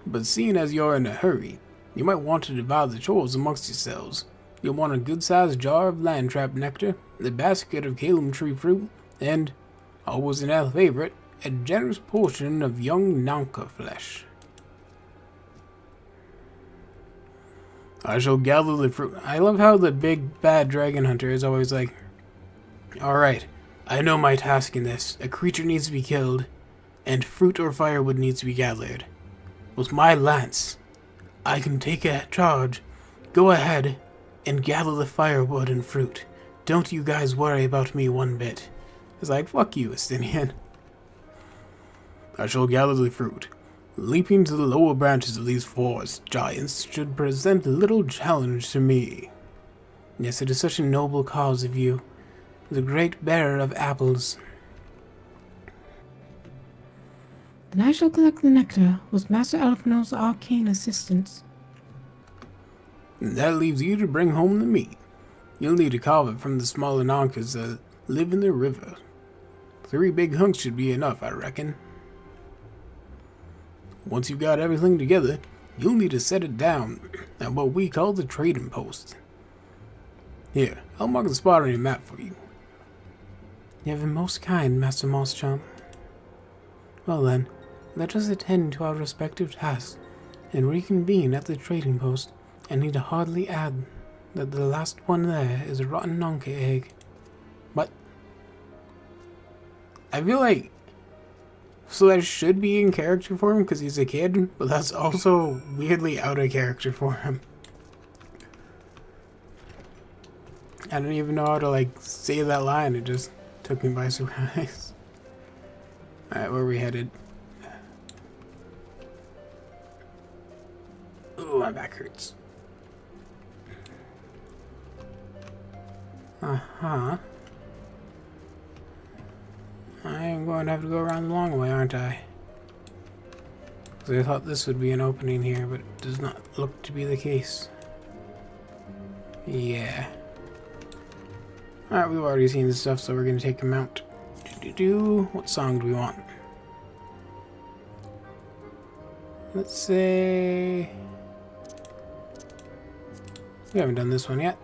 But seeing as you're in a hurry, you might want to divide the chores amongst yourselves. You'll want a good-sized jar of land trap nectar, a basket of Calum tree fruit, and, always an Nath favorite, a generous portion of young Nanka flesh. I shall gather the fruit. I love how the big bad dragon hunter is always like, alright, I know my task in this. A creature needs to be killed, and fruit or firewood needs to be gathered. With my lance, I can take a charge. Go ahead and gather the firewood and fruit. Don't you guys worry about me one bit. It's like, fuck you, Estinian. I shall gather the fruit. Leaping to the lower branches of these forest giants should present little challenge to me. Yes, it is such a noble cause of you, the great bearer of apples. Then I shall collect the nectar with Master Elkno's arcane assistance. And that leaves you to bring home the meat. You'll need to carve it from the smaller nonkas that live in the river. 3 big hunks should be enough, I reckon. Once you've got everything together, you'll need to set it down at what we call the trading post. Here, I'll mark the spot on your map for you. You have been most kind, Master Mosschamp. Well then, let us attend to our respective tasks and reconvene at the trading post. I need to hardly add that the last one there is a rotten nonka egg. But I feel like, so that should be in character for him because he's a kid, but that's also weirdly out of character for him. I don't even know how to like say that line, it just took me by surprise. Alright, where are we headed? Ooh, my back hurts. Uh-huh. I am going to have to go around the long way, aren't I? Because I thought this would be an opening here, but it does not look to be the case. Yeah. Alright, we've already seen this stuff, so we're going to take him out. What song do we want? Let's say... We haven't done this one yet.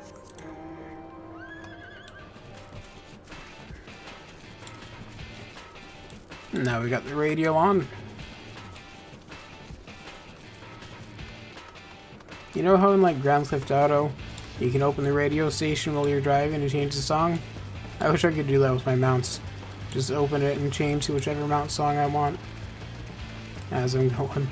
Now we got the radio on. You know how in like Grand Theft Auto, you can open the radio station while you're driving and change the song? I wish I could do that with my mounts. Just open it and change to whichever mount song I want as I'm going.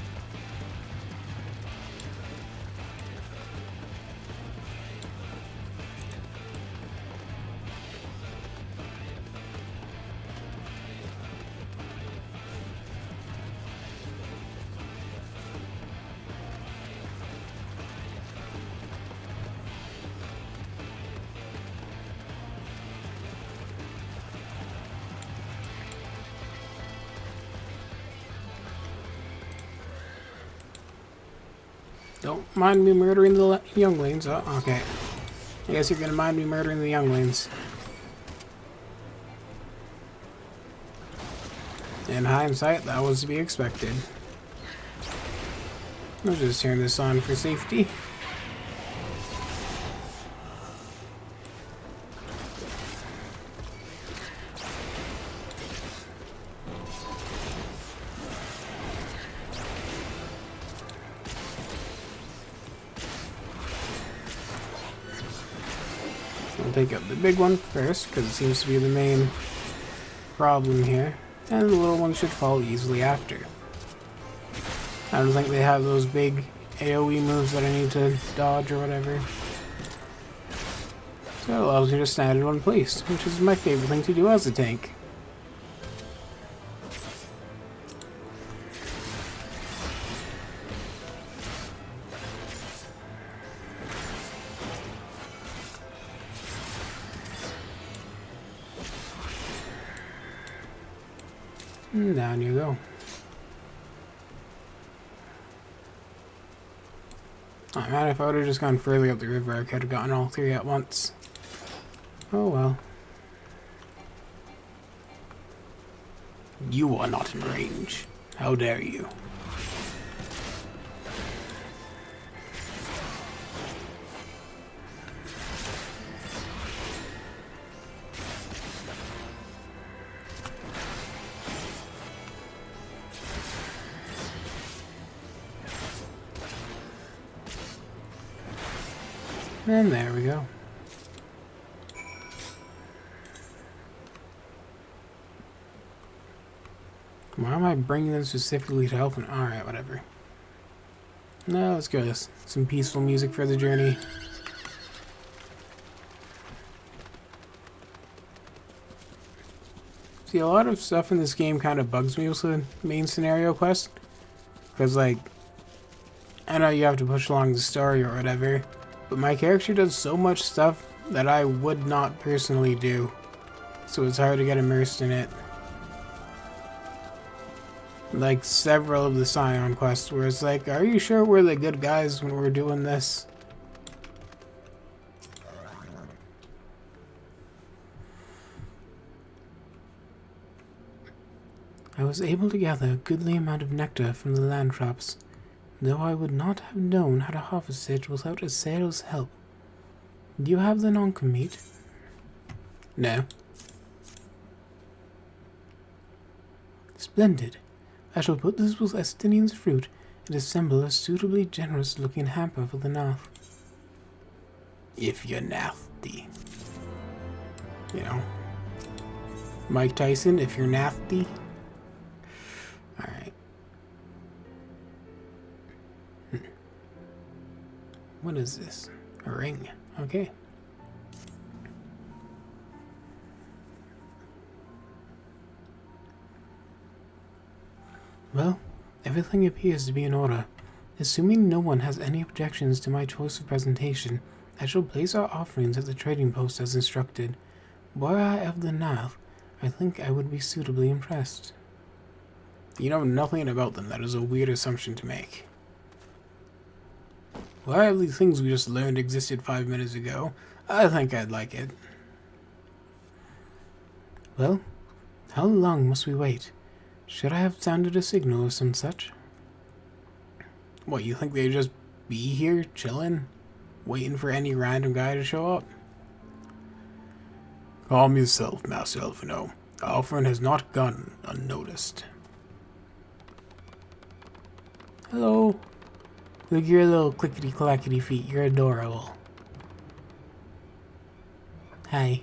Don't mind me murdering the younglings. Oh, okay. I guess you're gonna mind me murdering the younglings. In hindsight, that was to be expected. I'll just turn this on for safety. I'll take up the big one first, because it seems to be the main problem here. And the little one should fall easily after. I don't think they have those big AoE moves that I need to dodge or whatever. So it allows me to stand in one place, which is my favorite thing to do as a tank. And down you go. Oh man, if I would have just gone further up the river, I could have gotten all 3 at once. Oh well. You are not in range. How dare you? And there we go. Why am I bringing them specifically to help? Alright, whatever. No, let's go with some peaceful music for the journey. See, a lot of stuff in this game kind of bugs me with the main scenario quest. Because, like, I know you have to push along the story or whatever, but my character does so much stuff that I would not personally do. So it's hard to get immersed in it. Like several of the Scion quests where it's like, are you sure we're the good guys when we're doing this? I was able to gather a goodly amount of nectar from the land traps, though I would not have known how to harvest it without a sailor's help. Do you have the non-commit? No. Splendid. I shall put this with Estinian's fruit and assemble a suitably generous-looking hamper for the Nath. If you're nasty. You know. Mike Tyson, if you're nasty. Alright. What is this? A ring. Okay. Well, everything appears to be in order. Assuming no one has any objections to my choice of presentation, I shall place our offerings at the trading post as instructed. Were I of the Nath, I think I would be suitably impressed. You know nothing about them. That is a weird assumption to make. Why have these things we just learned existed 5 minutes ago? I think I'd like it. Well, how long must we wait? Should I have sounded a signal or some such? What, you think they'd just be here, chilling? Waiting for any random guy to show up? Calm yourself, Master Elfino. Our friend has not gone unnoticed. Hello. Look at your little clickety-clackety feet. You're adorable. Hi.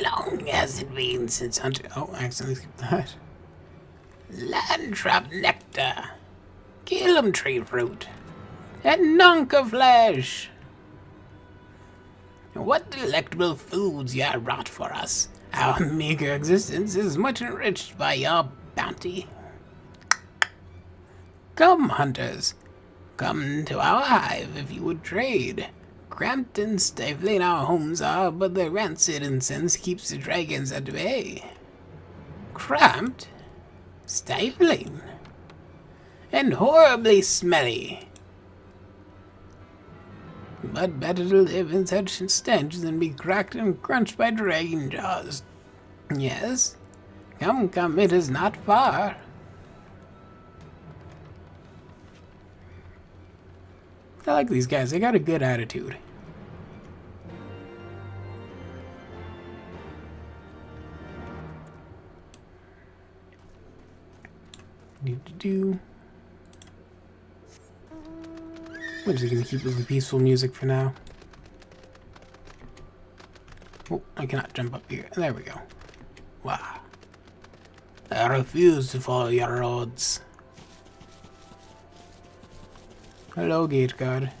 Long has it been since hunter... Oh, I accidentally skipped that. Land trap nectar. Gillum tree fruit. And nunca flesh. What delectable foods you have wrought for us. Our meager existence is much enriched by your bounty. Come, hunters. Come to our hive if you would trade. Cramped and stifling our homes are, but the rancid incense keeps the dragons at bay. Cramped? Stifling? And horribly smelly. But better to live in such stench than be cracked and crunched by dragon jaws. Yes? Come, come, it is not far. I like these guys, they got a good attitude. We're just gonna keep with the peaceful music for now. Oh, I cannot jump up here. There we go. Wow. I refuse to follow your roads. Hello, gate guard.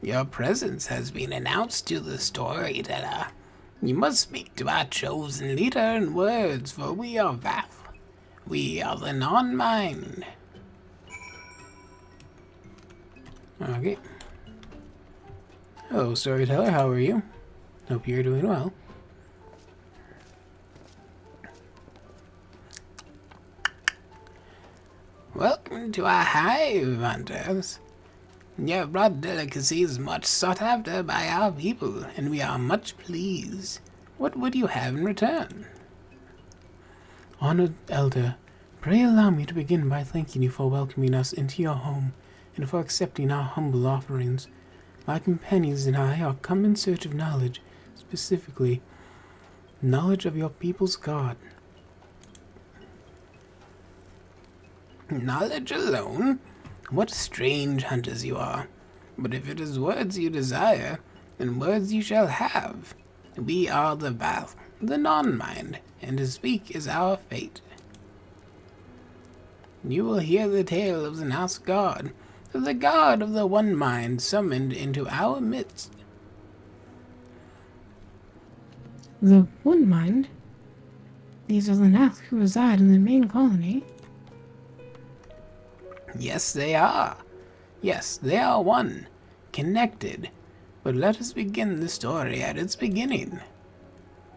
Your presence has been announced to the storyteller. You must speak to our chosen leader in words, for we are Vath. We are the non-mind. Okay. Hello, storyteller. How are you? Hope you're doing well. Welcome to our hive, hunters. Your blood delicacy is much sought after by our people, and we are much pleased. What would you have in return? Honored Elder, pray allow me to begin by thanking you for welcoming us into your home, and for accepting our humble offerings. My companions and I are come in search of knowledge, specifically, knowledge of your people's God. Knowledge alone? What strange hunters you are. But if it is words you desire, then words you shall have. We are the Val, the non-mind, and to speak is our fate. You will hear the tale of the Nath god, of the god of the one mind summoned into our midst. The One Mind? These are the Nath who reside in the main colony. Yes, they are. Yes, they are one, connected. But let us begin the story at its beginning.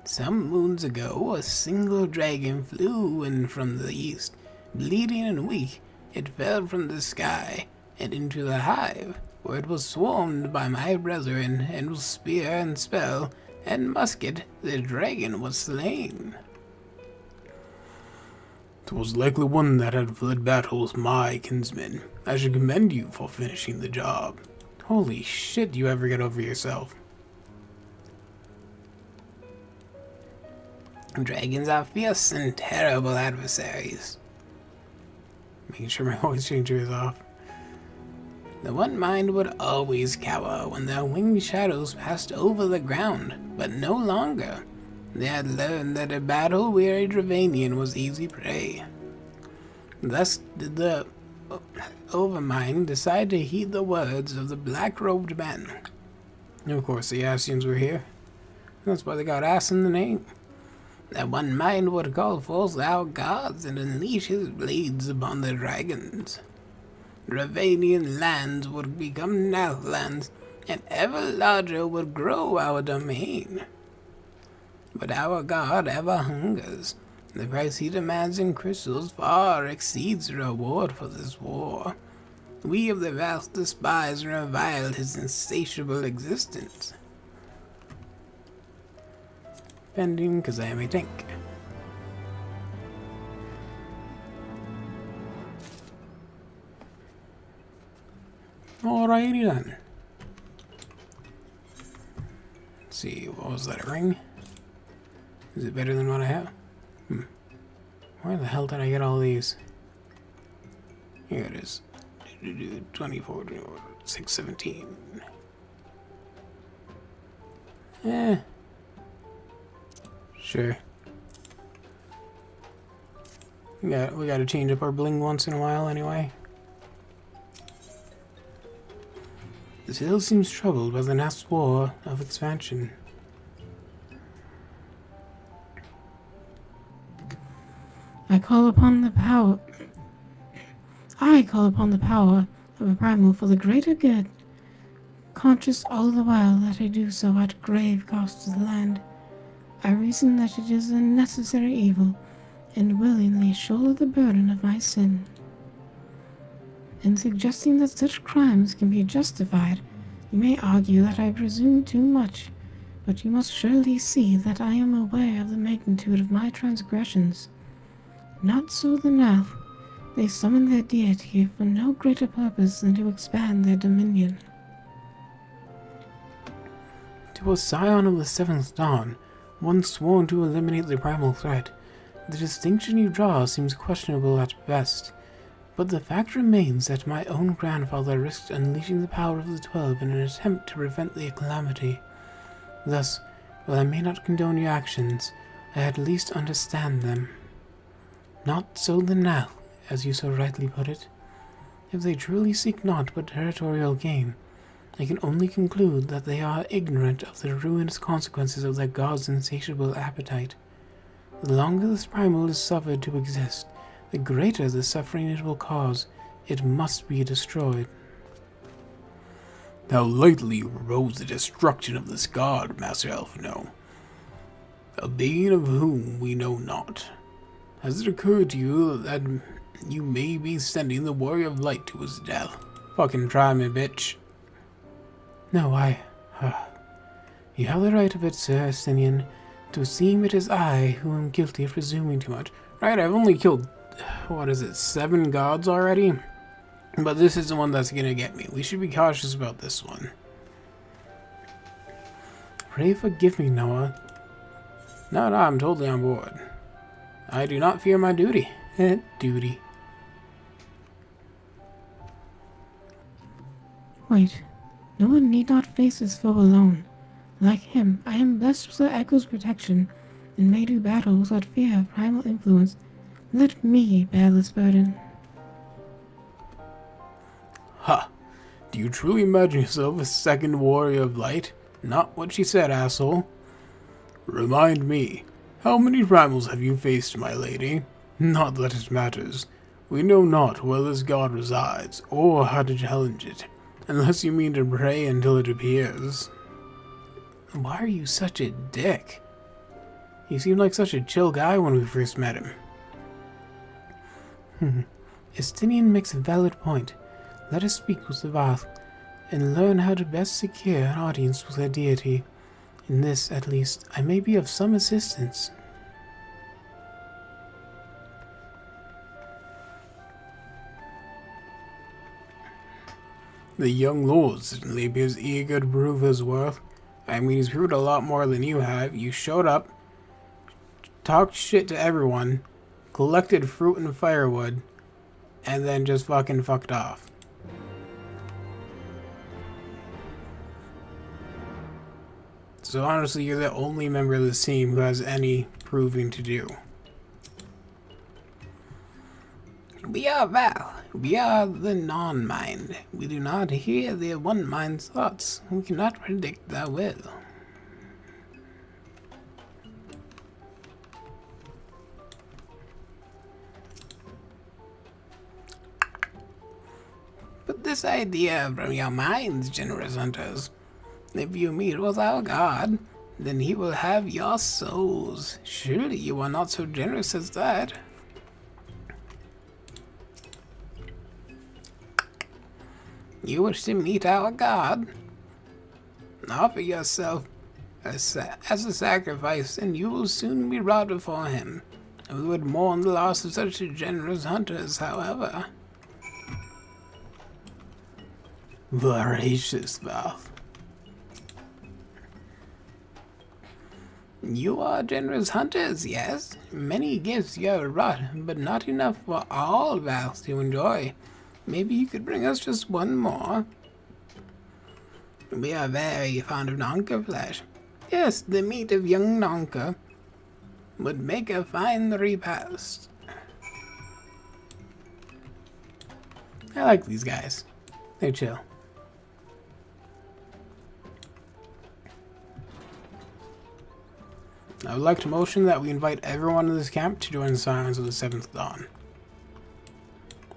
Some moons ago, a single dragon flew in from the east. Bleeding and weak, it fell from the sky and into the hive, where it was swarmed by my brethren, and with spear and spell and musket the dragon was slain. 'Twas likely one that had fled battle with my kinsmen. I should commend you for finishing the job. Holy shit, you ever get over yourself. Dragons are fierce and terrible adversaries. Making sure my voice changer is off. The One Mind would always cower when their winged shadows passed over the ground, but no longer. They had learned that a battle-weary Dravanian was easy prey. Thus did the Overmind decide to heed the words of the black-robed men. And of course, the Ascians were here. That's why they got ass in the name. That One Mind would call forth our gods and unleash his blades upon the dragons. Dravanian lands would become Nathlands, and ever larger would grow our domain. But our god ever hungers. The price he demands in crystals far exceeds the reward for this war. We of the vast despise and revile his insatiable existence. Pending, because I am a tank. Alrighty then. Let's see, what was that, a ring? Is it better than what I have? Where the hell did I get all these? Here it is. 24, 617. Sure. We gotta change up our bling once in a while anyway. The hill seems troubled by the last war of expansion. I call upon the power of a primal for the greater good, conscious all the while that I do so at grave cost to the land. I reason that it is a necessary evil, and willingly shoulder the burden of my sin. In suggesting that such crimes can be justified, you may argue that I presume too much, but you must surely see that I am aware of the magnitude of my transgressions. Not so the Nath. They summon their deity for no greater purpose than to expand their dominion. To a scion of the Seventh Dawn, one sworn to eliminate the primal threat, the distinction you draw seems questionable at best. But the fact remains that my own grandfather risked unleashing the power of the 12 in an attempt to prevent the calamity. Thus, while I may not condone your actions, I at least understand them. Not so the Nath, as you so rightly put it. If they truly seek naught but territorial gain, I can only conclude that they are ignorant of the ruinous consequences of their god's insatiable appetite. The longer this primal is suffered to exist, the greater the suffering it will cause. It must be destroyed. How lightly rose the destruction of this god, Master Elfino, a being of whom we know not. Has it occurred to you that you may be sending the Warrior of Light to his death? Fucking try me, bitch. No, you have the right of it, Sir Estinian. To seem it is I who am guilty of presuming too much. Right, I've only killed, 7 gods already? But this is the one that's gonna get me. We should be cautious about this one. Pray forgive me, Noah. No, I'm totally on board. I do not fear my duty. Duty. Quite. No one need not face his foe alone. Like him, I am blessed with the Echo's protection, and may do battle without fear of primal influence. Let me bear this burden. Ha! Do you truly imagine yourself a second warrior of light? Not what she said, asshole. Remind me, how many primals have you faced, my lady? Not that it matters. We know not where this god resides, or how to challenge it, unless you mean to pray until it appears. Why are you such a dick? You seemed like such a chill guy when we first met him. Estinian makes a valid point. Let us speak with the Vath, and learn how to best secure an audience with their deity. In this, at least, I may be of some assistance. The young lord certainly appears eager to prove his worth. I mean, he's proved a lot more than you have. You showed up, talked shit to everyone, collected fruit and firewood, and then just fucking fucked off. So honestly, you're the only member of this team who has any proving to do. We are Val. We are the non-mind. We do not hear the one-mind's thoughts. We cannot predict their will. Put this idea from your minds, generous hunters. If you meet with our god, then he will have your souls. Surely you are not so generous as that. You wish to meet our god? Offer yourself as a sacrifice, and you will soon be brought before him. We would mourn the loss of such generous hunters, however. Voracious mouth. You are generous hunters, yes. Many gifts you have brought, but not enough for all Vals to enjoy. Maybe you could bring us just one more. We are very fond of Nonka flesh. Yes, the meat of young Nonka would make a fine repast. I like these guys. They're chill. I would like to motion that we invite everyone in this camp to join the Silence of the Seventh Dawn.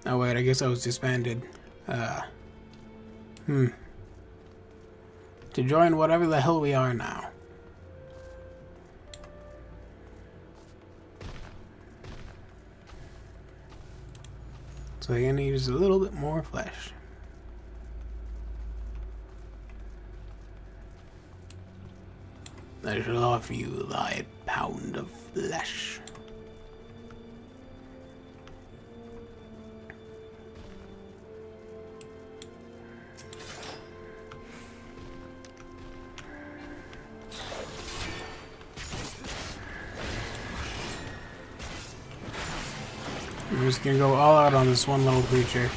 Oh wait, I guess I was disbanded. To join whatever the hell we are now. So I need just a little bit more flesh. I shall offer you thy pound of flesh. I'm just gonna go all out on this one little creature.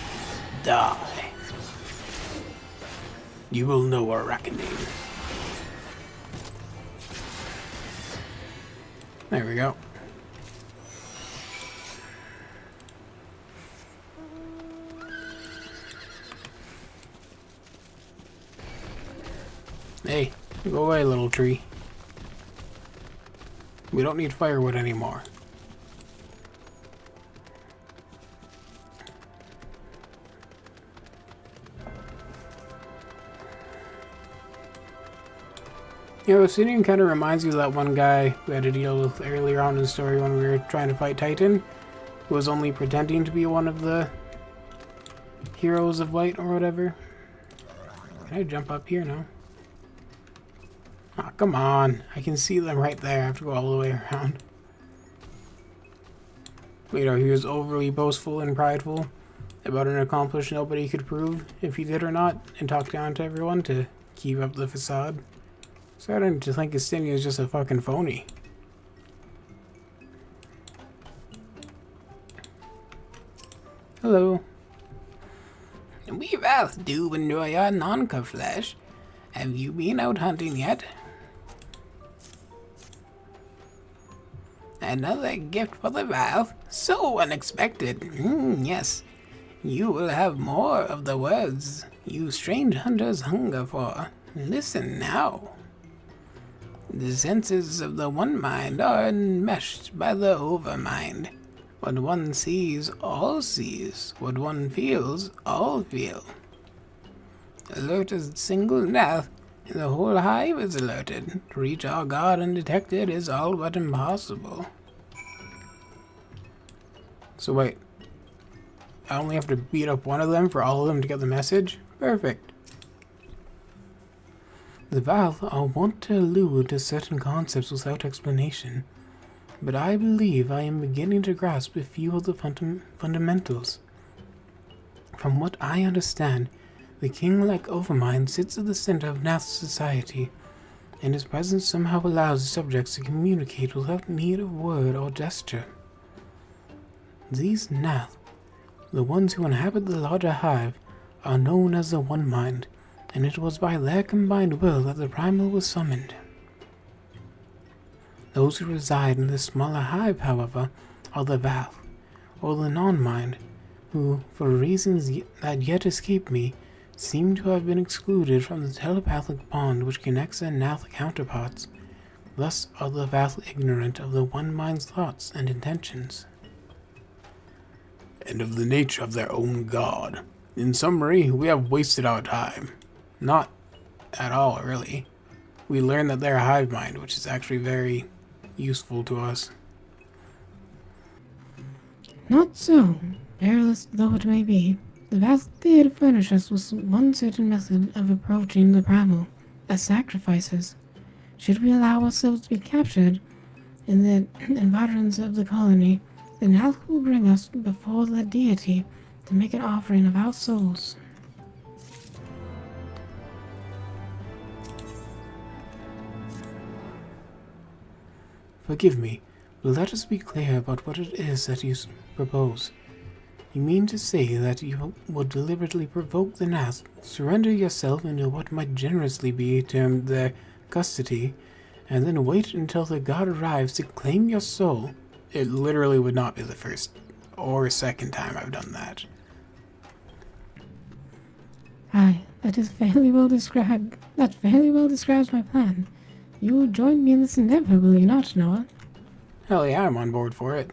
Die. You will know a reckoning. There we go. Hey, go away, little tree. We don't need firewood anymore. You know, Obsidian kind of reminds me of that one guy we had to deal with earlier on in the story when we were trying to fight Titan, who was only pretending to be one of the heroes of light or whatever. Can I jump up here now? Ah, come on. I can see them right there. I have to go all the way around. You know, he was overly boastful and prideful about an accomplishment nobody could prove if he did or not, and talked down to everyone to keep up the facade. Starting to think Estinian is just a fucking phony. Hello. We both do enjoy our Nonka flesh. Have you been out hunting yet? Another gift for the Val. So unexpected. Yes. You will have more of the words you strange hunters hunger for. Listen now. The senses of the one mind are enmeshed by the overmind. What one sees, all sees. What one feels, all feel. Alert as a single gnat, and the whole hive is alerted. To reach our guard undetected is all but impossible. So wait, I only have to beat up one of them for all of them to get the message? Perfect. The Val are wont to allude to certain concepts without explanation, but I believe I am beginning to grasp a few of the fundamentals. From what I understand, the king-like Overmind sits at the center of Nath's society, and his presence somehow allows the subjects to communicate without need of word or gesture. These Nath, the ones who inhabit the larger hive, are known as the One Mind, and it was by their combined will that the Primal was summoned. Those who reside in the smaller hive, however, are the Val, or the Non-Mind, who, for reasons that yet escape me, seem to have been excluded from the telepathic bond which connects their Nath counterparts. Thus are the Val ignorant of the One Mind's thoughts and intentions, and of the nature of their own god. In summary, we have wasted our time. Not at all, really. We learned that they're a hive mind, which is actually very useful to us. Not so. Perilous though it may be, the Val did furnish us with one certain method of approaching the Primal, as sacrifices. Should we allow ourselves to be captured in the environs of the colony, then Nalth will bring us before the deity to make an offering of our souls. Forgive me, but let us be clear about what it is that you propose. You mean to say that you would deliberately provoke the Nath, surrender yourself into what might generously be termed their custody, and then wait until the god arrives to claim your soul? It literally would not be the first or second time I've done that. Aye, that fairly well describes my plan. You will join me in this endeavor, will you not, Noah? Hell yeah, I'm on board for it.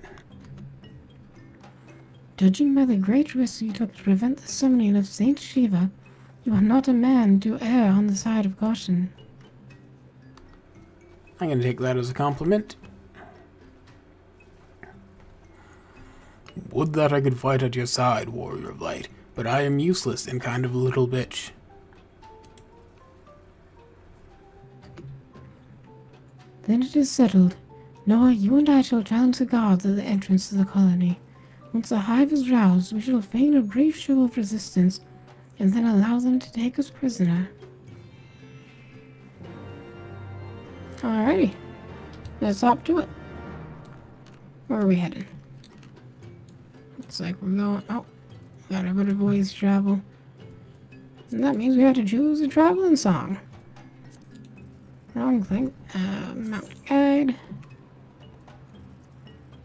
Judging by the great risks you took to prevent the summoning of Saint Shiva, you are not a man to err on the side of caution. I'm gonna take that as a compliment. Would that I could fight at your side, warrior of light, but I am useless and kind of a little bitch. Then it is settled. Noah, you and I shall challenge the guards at the entrance to the colony. Once the hive is roused, we shall feign a brief show of resistance, and then allow them to take us prisoner. Alrighty. Let's hop to it. Where are we heading? Looks like we're going... Oh, got a bit of voice travel. And that means we have to choose a traveling song. Wrong thing. Mount Guide.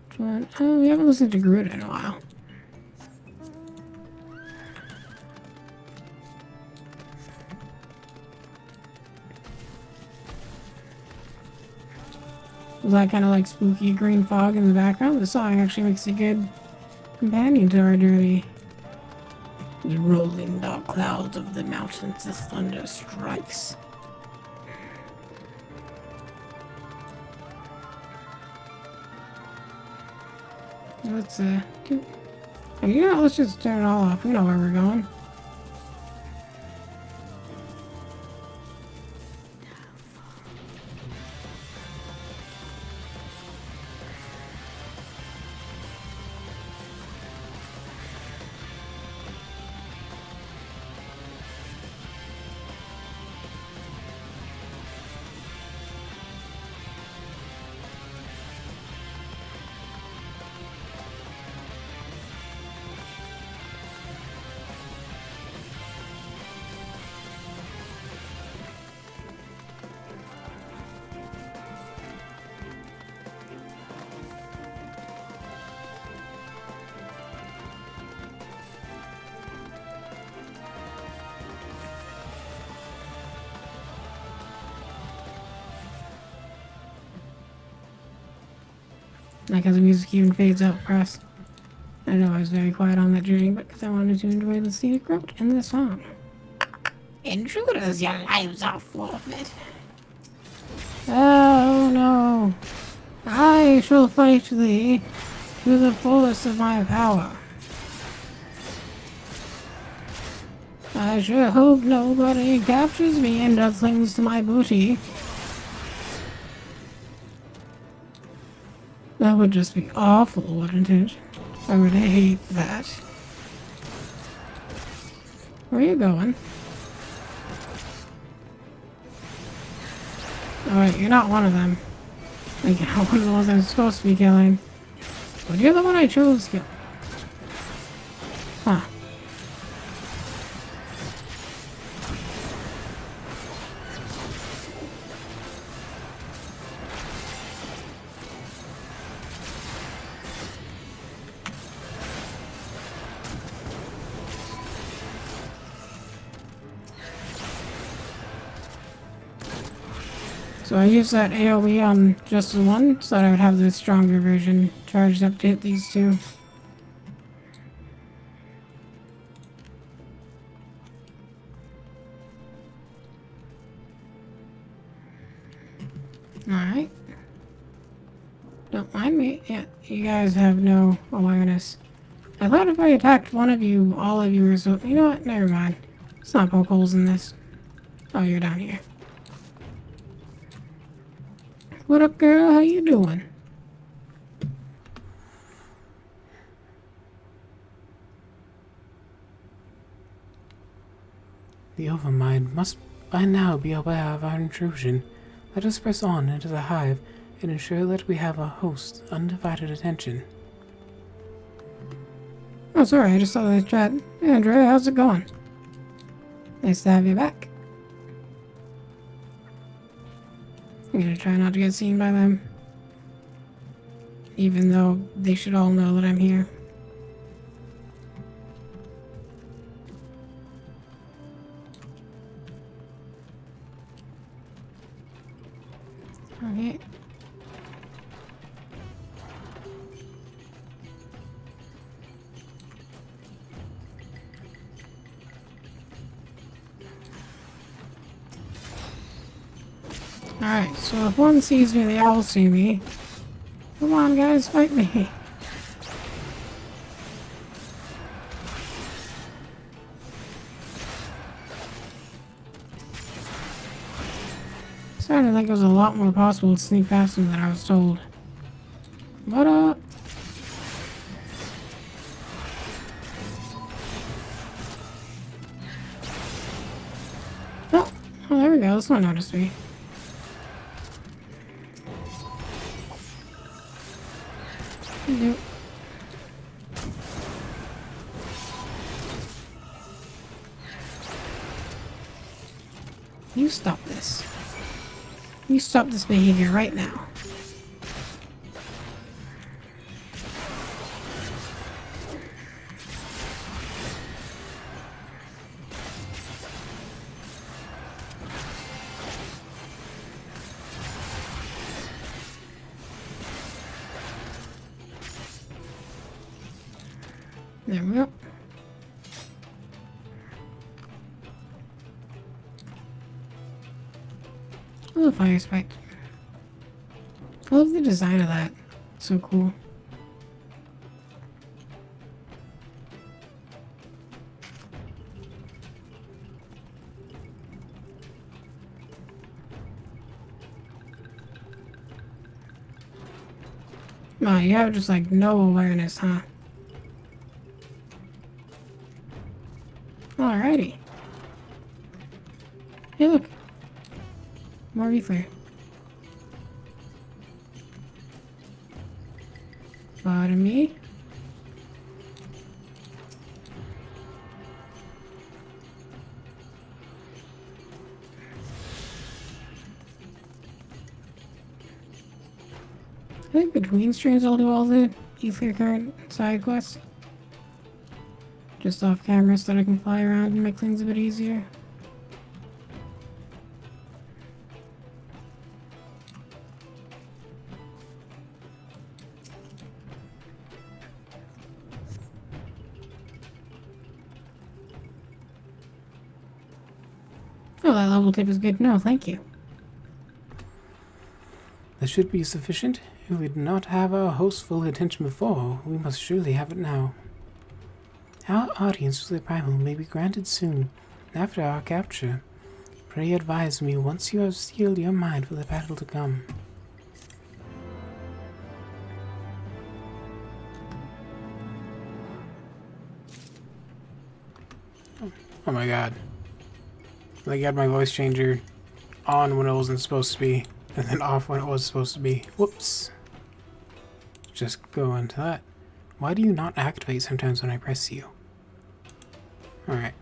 Which one? Oh, we haven't listened to Garuda in a while. Was that kind of like spooky green fog in the background? The song actually makes a good companion to our journey. The rolling dark clouds of the mountains, the thunder strikes. Let's let's just turn it all off. We know where we're going. Like how the music even fades out across. I know I was very quiet on that journey, but because I wanted to enjoy the scenic route in the song. Intruders, your lives are forfeit. Oh no. I shall fight thee to the fullest of my power. I sure hope nobody captures me and does things to my booty. That would just be awful, wouldn't it? I would hate that. Where are you going? Alright, you're not one of them. Like, you're not one of the ones I'm supposed to be killing. But you're the one I chose to kill. Huh. So I used that AoE on just the one, so that I would have the stronger version charged up to hit these two. Alright. Don't mind me. Yeah, you guys have no awareness. I thought if I attacked one of you, all of you were so... You know what? Never mind. Let's not poke holes in this. Oh, you're down here. What up, girl? How you doing? The Overmind must by now be aware of our intrusion. Let us press on into the hive and ensure that we have a host's undivided attention. Oh, sorry, I just saw the chat. Hey, Andrea, how's it going? Nice to have you back. I'm gonna try not to get seen by them. Even though they should all know that I'm here. Okay. Alright, so if one sees me, they all see me. Come on, guys, fight me. Starting to think it was a lot more possible to sneak past them than I was told. What up? Oh, there we go. This one noticed me. Nope. You stop this. You stop this behavior right now. There we go. Oh, fire spike. I love the design of that. It's so cool. Wow, you have just like no awareness, huh? Alrighty. Hey, look. More reefer. Pardon me. I think between streams I'll do all the ether card side quests. Just off camera so that I can fly around and make things a bit easier. Oh, that level tip is good. No, thank you. That should be sufficient. If we did not have our host's full attention before, we must surely have it now. Our audience with the primal may be granted soon, after our capture. Pray advise me once you have steeled your mind for the battle to come. Oh my god. I got my voice changer on when it wasn't supposed to be, and then off when it was supposed to be. Whoops. Just go into that. Why do you not activate sometimes when I press you? Alright.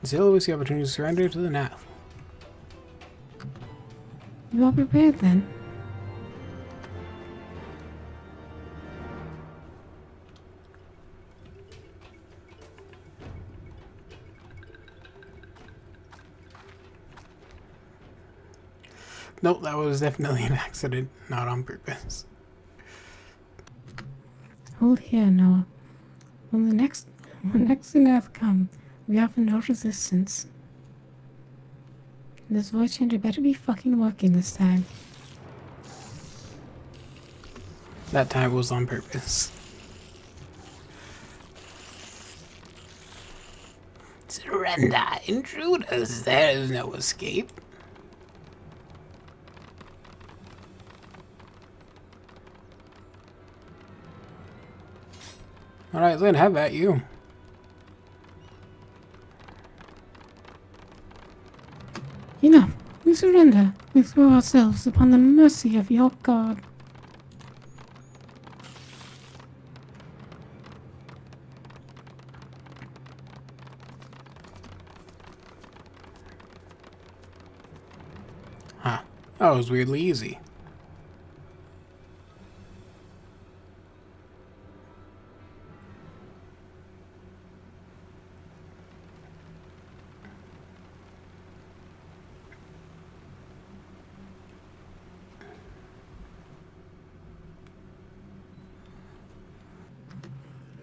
Zilla was the opportunity to surrender to the Nath. You are prepared then? Nope, that was definitely an accident, not on purpose. Hold here, Noah. When next the Nath come, we offer no resistance. This voice changer better be fucking working this time. That time was on purpose. Surrender, intruders. There is no escape. Alright then, have at you. Enough. We surrender. We throw ourselves upon the mercy of your God. Huh. That was weirdly easy.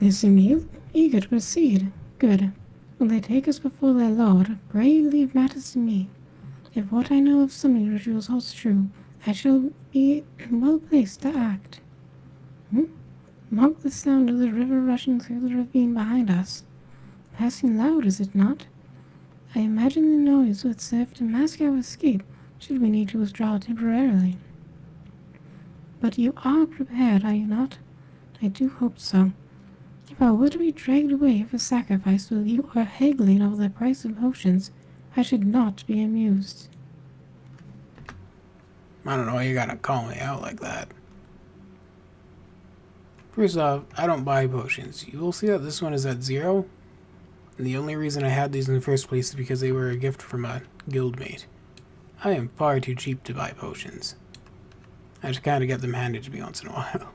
They seem eager to proceed. Good. When they take us before their lord, pray leave matters to me. If what I know of summoning rituals holds true, I shall be well placed to act. Mark the sound of the river rushing through the ravine behind us. Passing loud, is it not? I imagine the noise would serve to mask our escape, should we need to withdraw temporarily. But you are prepared, are you not? I do hope so. If I were to be dragged away for sacrifice while you are haggling over the price of potions, I should not be amused. I don't know why you gotta call me out like that. First off, I don't buy potions. You will see that this one is at 0. And the only reason I had these in the first place is because they were a gift from a guildmate. I am far too cheap to buy potions. I just kinda get them handed to me once in a while.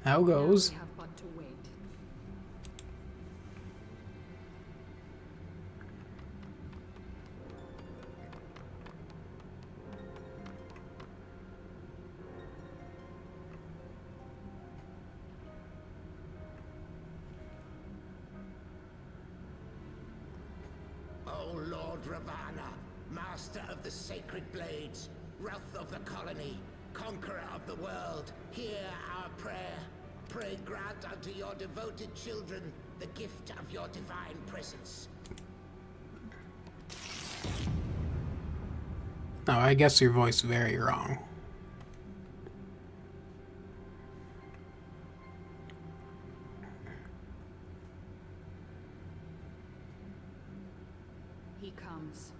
How goes? We have but to wait. O Lord Ravana, master of the sacred blades, wrath of the colony, conqueror of the world, hear our prayer. Pray grant unto your devoted children the gift of your divine presence. No, I guess your voice very wrong. He comes.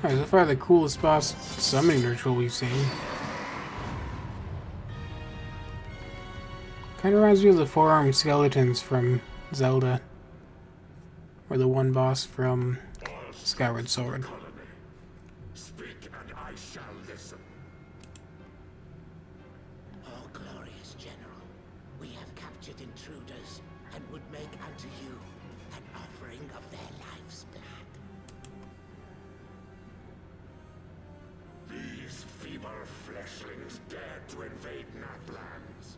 Alright, so far the coolest boss summoning ritual we've seen. Kind of reminds me of the four-armed skeletons from Zelda. Or the one boss from Skyward Sword. Speak and I shall listen. Oh, glorious General, we have captured intruders and would make unto you an offering of their life's blood. These feeble fleshlings dared to invade Natlands.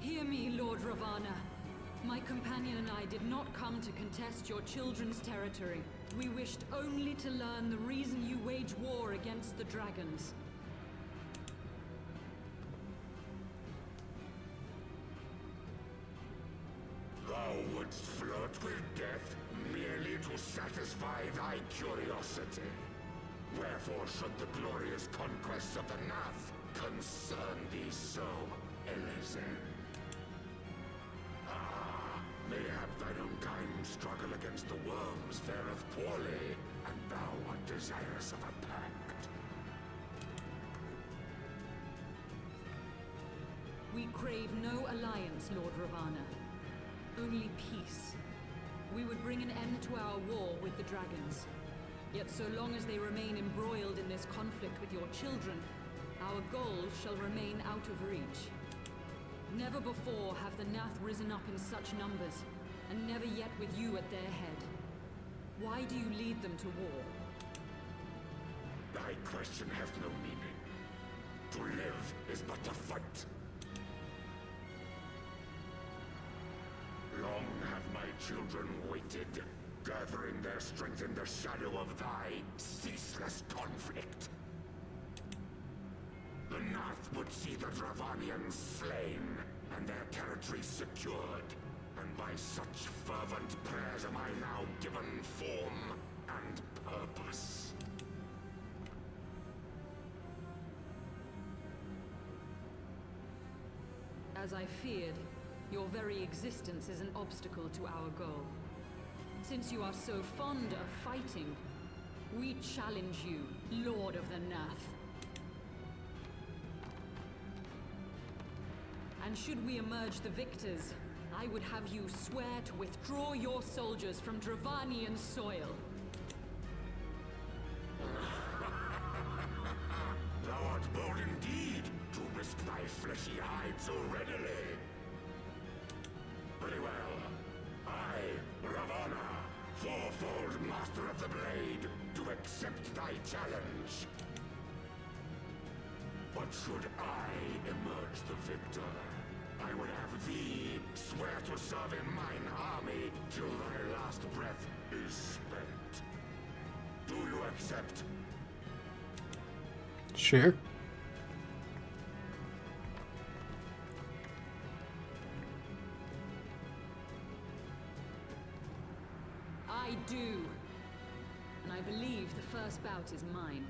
Hear me, Lord Ravana. My companion and I did not come to contest your children's territory. We wished only to learn the reason you wage war against the dragons. Thou wouldst flirt with death merely to satisfy thy curiosity. Wherefore should the glorious conquests of the Nath concern thee so, Elezen? Mayhap thine own kind struggle against the worms fareth poorly, and thou art desirous of a pact. We crave no alliance, Lord Ravana. Only peace. We would bring an end to our war with the dragons. Yet so long as they remain embroiled in this conflict with your children, our goal shall remain out of reach. Never before have the Nath risen up in such numbers, and never yet with you at their head. Why do you lead them to war? Thy question hath no meaning. To live is but to fight. Long have my children waited, gathering their strength in the shadow of thy ceaseless conflict. The Nath would see the Dravanians slain, and their territory secured. And by such fervent prayers am I now given form and purpose. As I feared, your very existence is an obstacle to our goal. Since you are so fond of fighting, we challenge you, Lord of the Nath. And should we emerge the victors, I would have you swear to withdraw your soldiers from Dravanian soil. Thou art bold indeed to risk thy fleshy hide so readily. Very well. I, Ravana, fourfold master of the blade, do accept thy challenge. But should I emerge the victor, I would have thee swear to serve in mine army till thy last breath is spent. Do you accept? Sure. I do. And I believe the first bout is mine.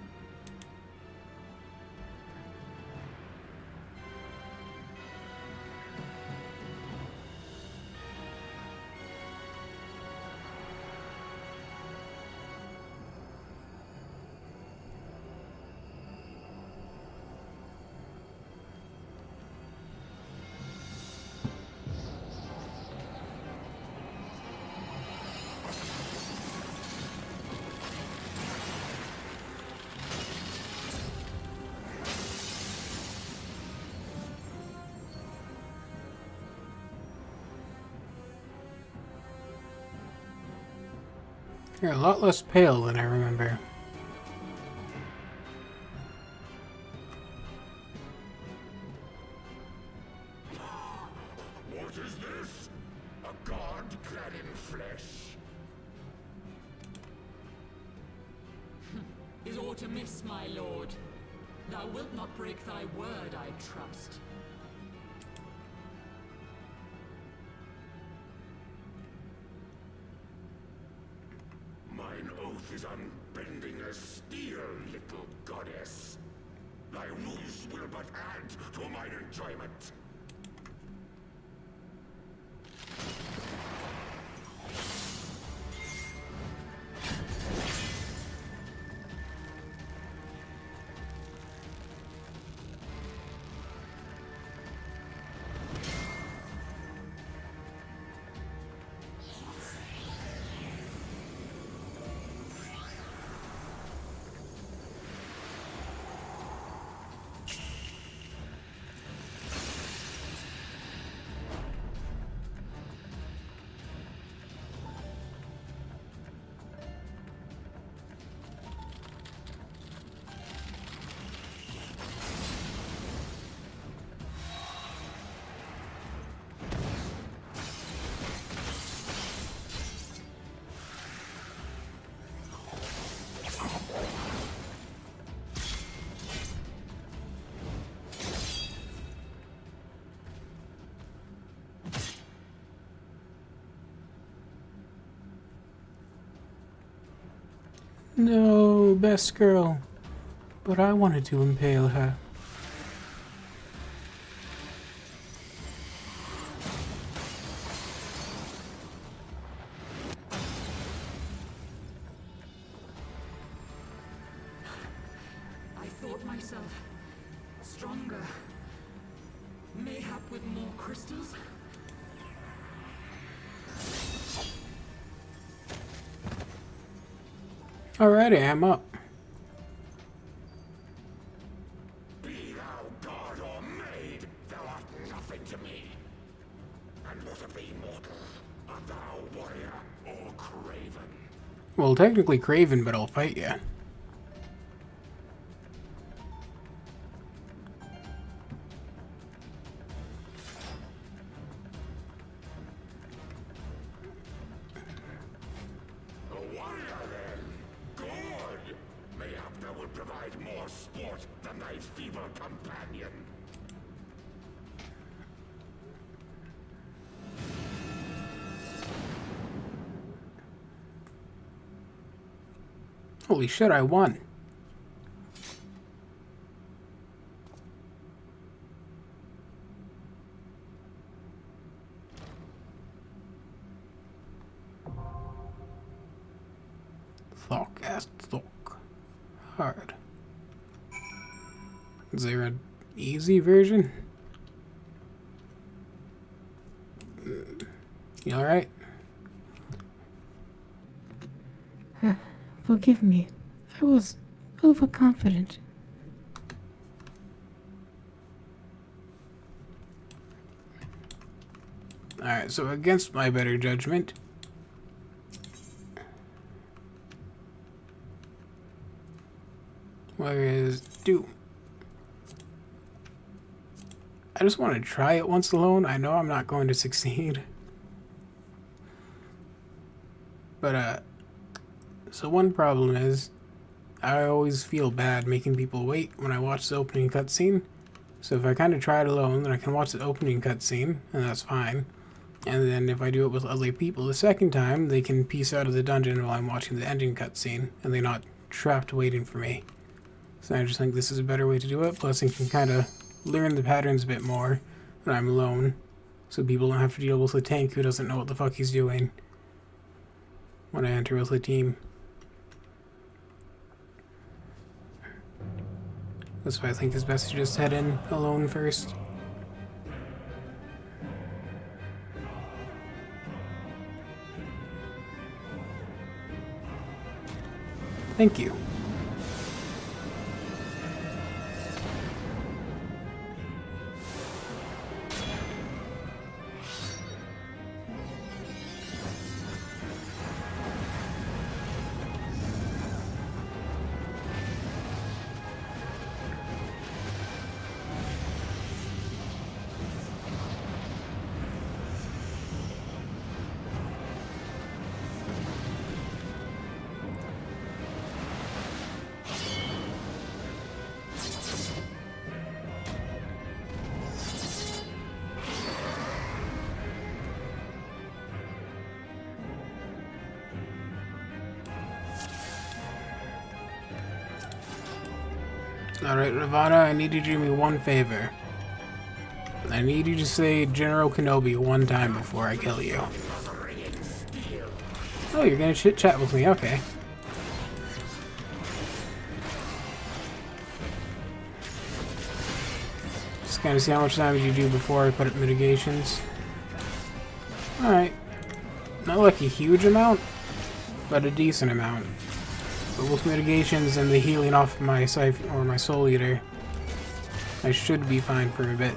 You're a lot less pale than I remember. What is this? A god clad in flesh? Is aught amiss, my lord? Thou wilt not break thy word, I trust. Mine oath is unbending as steel, little goddess. Thy ruse will but add to mine enjoyment. No, best girl. But I wanted to impale her. I thought myself stronger. Mayhap with more crystals? Alrighty, I'm up. Be thou god or maid, thou art nothing to me. And whether be mortal, art thou warrior or craven? Well, technically Craven, but I'll fight ya. A warrior then? Good! Mayhap thou will provide more sport than thy feeble companion. Holy shit, I won. Thok ass thok. Hard. Is there an easy version? You alright? Forgive me. I was overconfident. Alright, so against my better judgment, where is do? I just want to try it once alone. I know I'm not going to succeed. But, so one problem is, I always feel bad making people wait when I watch the opening cutscene. So if I kind of try it alone, then I can watch the opening cutscene, and that's fine. And then if I do it with other people the second time, they can piece out of the dungeon while I'm watching the ending cutscene, and they're not trapped waiting for me. So I just think this is a better way to do it, plus I can kind of learn the patterns a bit more when I'm alone, so people don't have to deal with a tank who doesn't know what the fuck he's doing when I enter with a team. That's why I think it's best to just head in alone first. Thank you. Alright, Ravana, I need you to do me one favor. I need you to say General Kenobi one time before I kill you. Oh, you're gonna chit-chat with me, okay. Just kinda see how much damage you do before I put up mitigations. Alright. Not like a huge amount, but a decent amount. But with mitigations and the healing off my Siphon or my Soul Eater, I should be fine for a bit.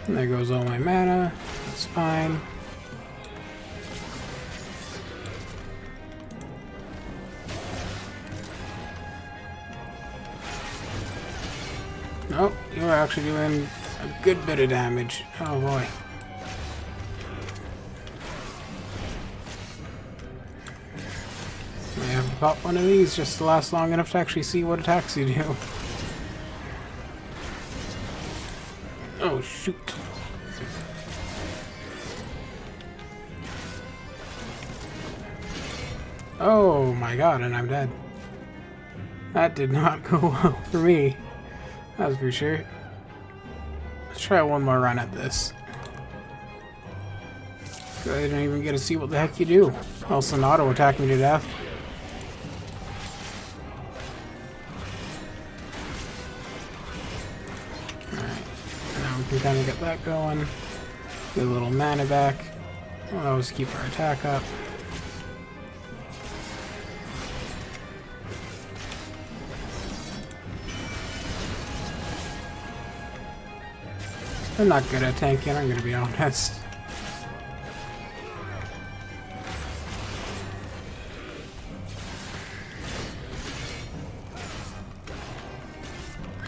And there goes all my mana. That's fine. Oh, you're actually doing a good bit of damage. Oh boy. My pop one of these just to last long enough to actually see what attacks you do. Oh, shoot. Oh my god, and I'm dead. That did not go well for me. That's for sure. Let's try one more run at this. I didn't even get to see what the heck you do. Also, auto attack me to death. Alright, now we can kind of get that going. Get a little mana back. We'll always keep our attack up. I'm not good at tanking, I'm gonna be honest.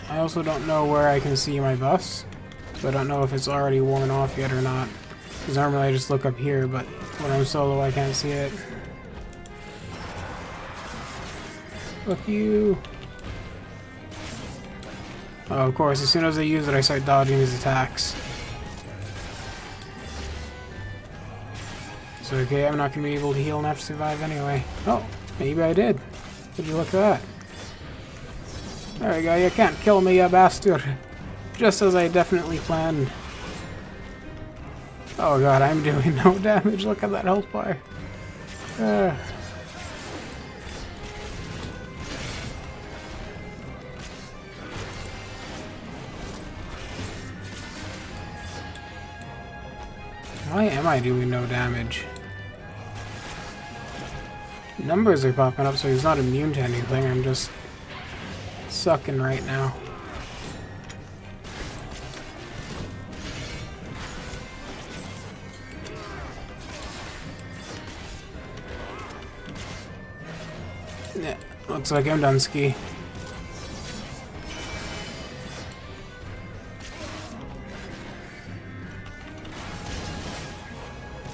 I also don't know where I can see my buffs, so I don't know if it's already worn off yet or not. Because normally I just look up here, but when I'm solo I can't see it. Fuck you. Oh, of course, as soon as I use it I start dodging his attacks. It's okay, I'm not going to be able to heal enough to survive anyway. Oh, maybe I did. Would you look at that? There we go, you can't kill me, you bastard. Just as I definitely planned. Oh god, I'm doing no damage. Look at that health bar. Why am I doing no damage? Numbers are popping up, so he's not immune to anything. I'm just sucking right now. Yeah, looks like I'm done ski.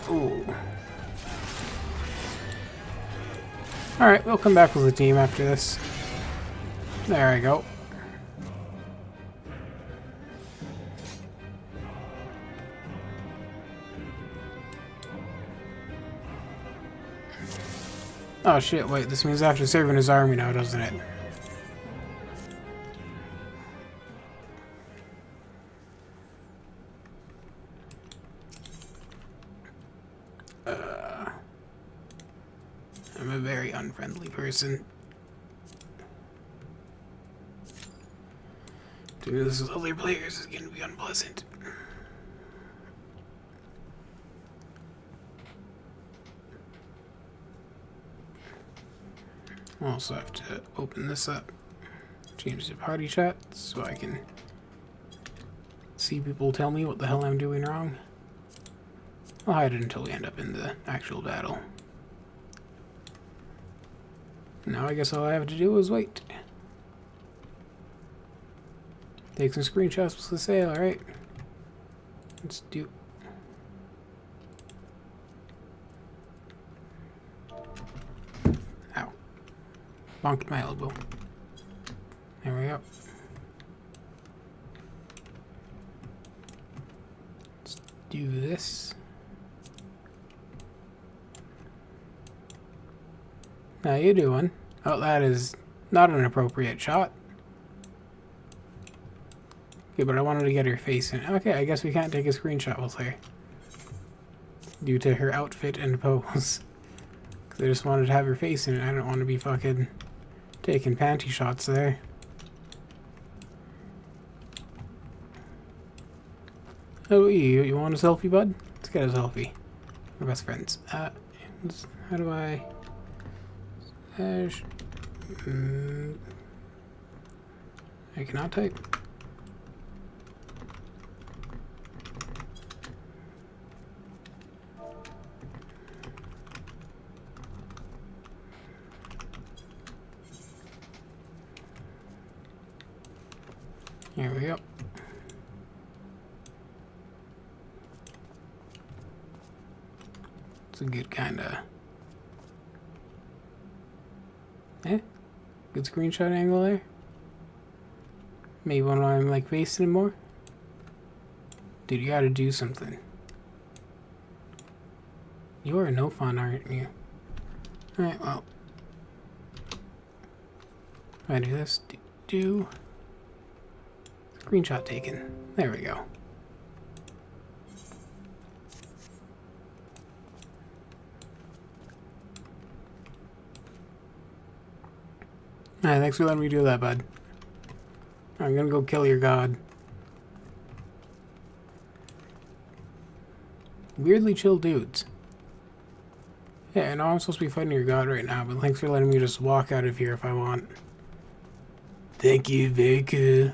Ooh. Alright, we'll come back with the team after this. There we go. Oh shit, wait, this means I have to serve in his army now, doesn't it? I'm a very unfriendly person. Doing this with other players is going to be unpleasant. I also have to open this up, change the party chat so I can see people tell me what the hell I'm doing wrong. I'll hide it until we end up in the actual battle. Now I guess all I have to do is wait. Take some screenshots with the sale, alright? Let's do... Ow. Bonked my elbow. There we go. Let's do this. How you doing? Oh, that is not an appropriate shot. Okay, but I wanted to get her face in. Okay, I guess we can't take a screenshot with her. Due to her outfit and pose. Because I just wanted to have her face in it. I don't want to be fucking taking panty shots there. Oh, you want a selfie, bud? Let's get a selfie. We're best friends. How do I... I cannot type. Here we go. It's a good kind of... Eh? Good screenshot angle there. Maybe when I'm like facing him more. Dude, you gotta do something. You are no fun, aren't you? Alright, well. If I do this, do. Screenshot taken. There we go. Alright, thanks for letting me do that, bud. I'm gonna go kill your god. Weirdly chill dudes. Yeah, I know I'm supposed to be fighting your god right now, but thanks for letting me just walk out of here if I want. Thank you, very cool.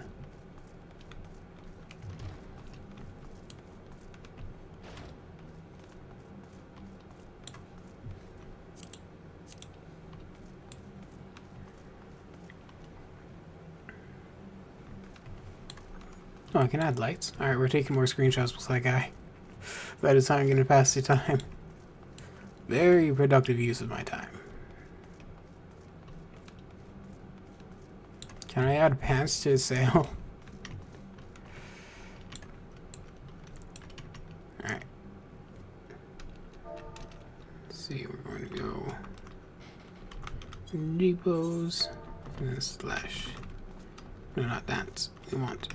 Oh, I can add lights. Alright, we're taking more screenshots with that guy. That is how I'm going to pass the time. Very productive use of my time. Can I add pants to his sale? Alright. Let's see, we're going to go depots and then slash. No, not that. We want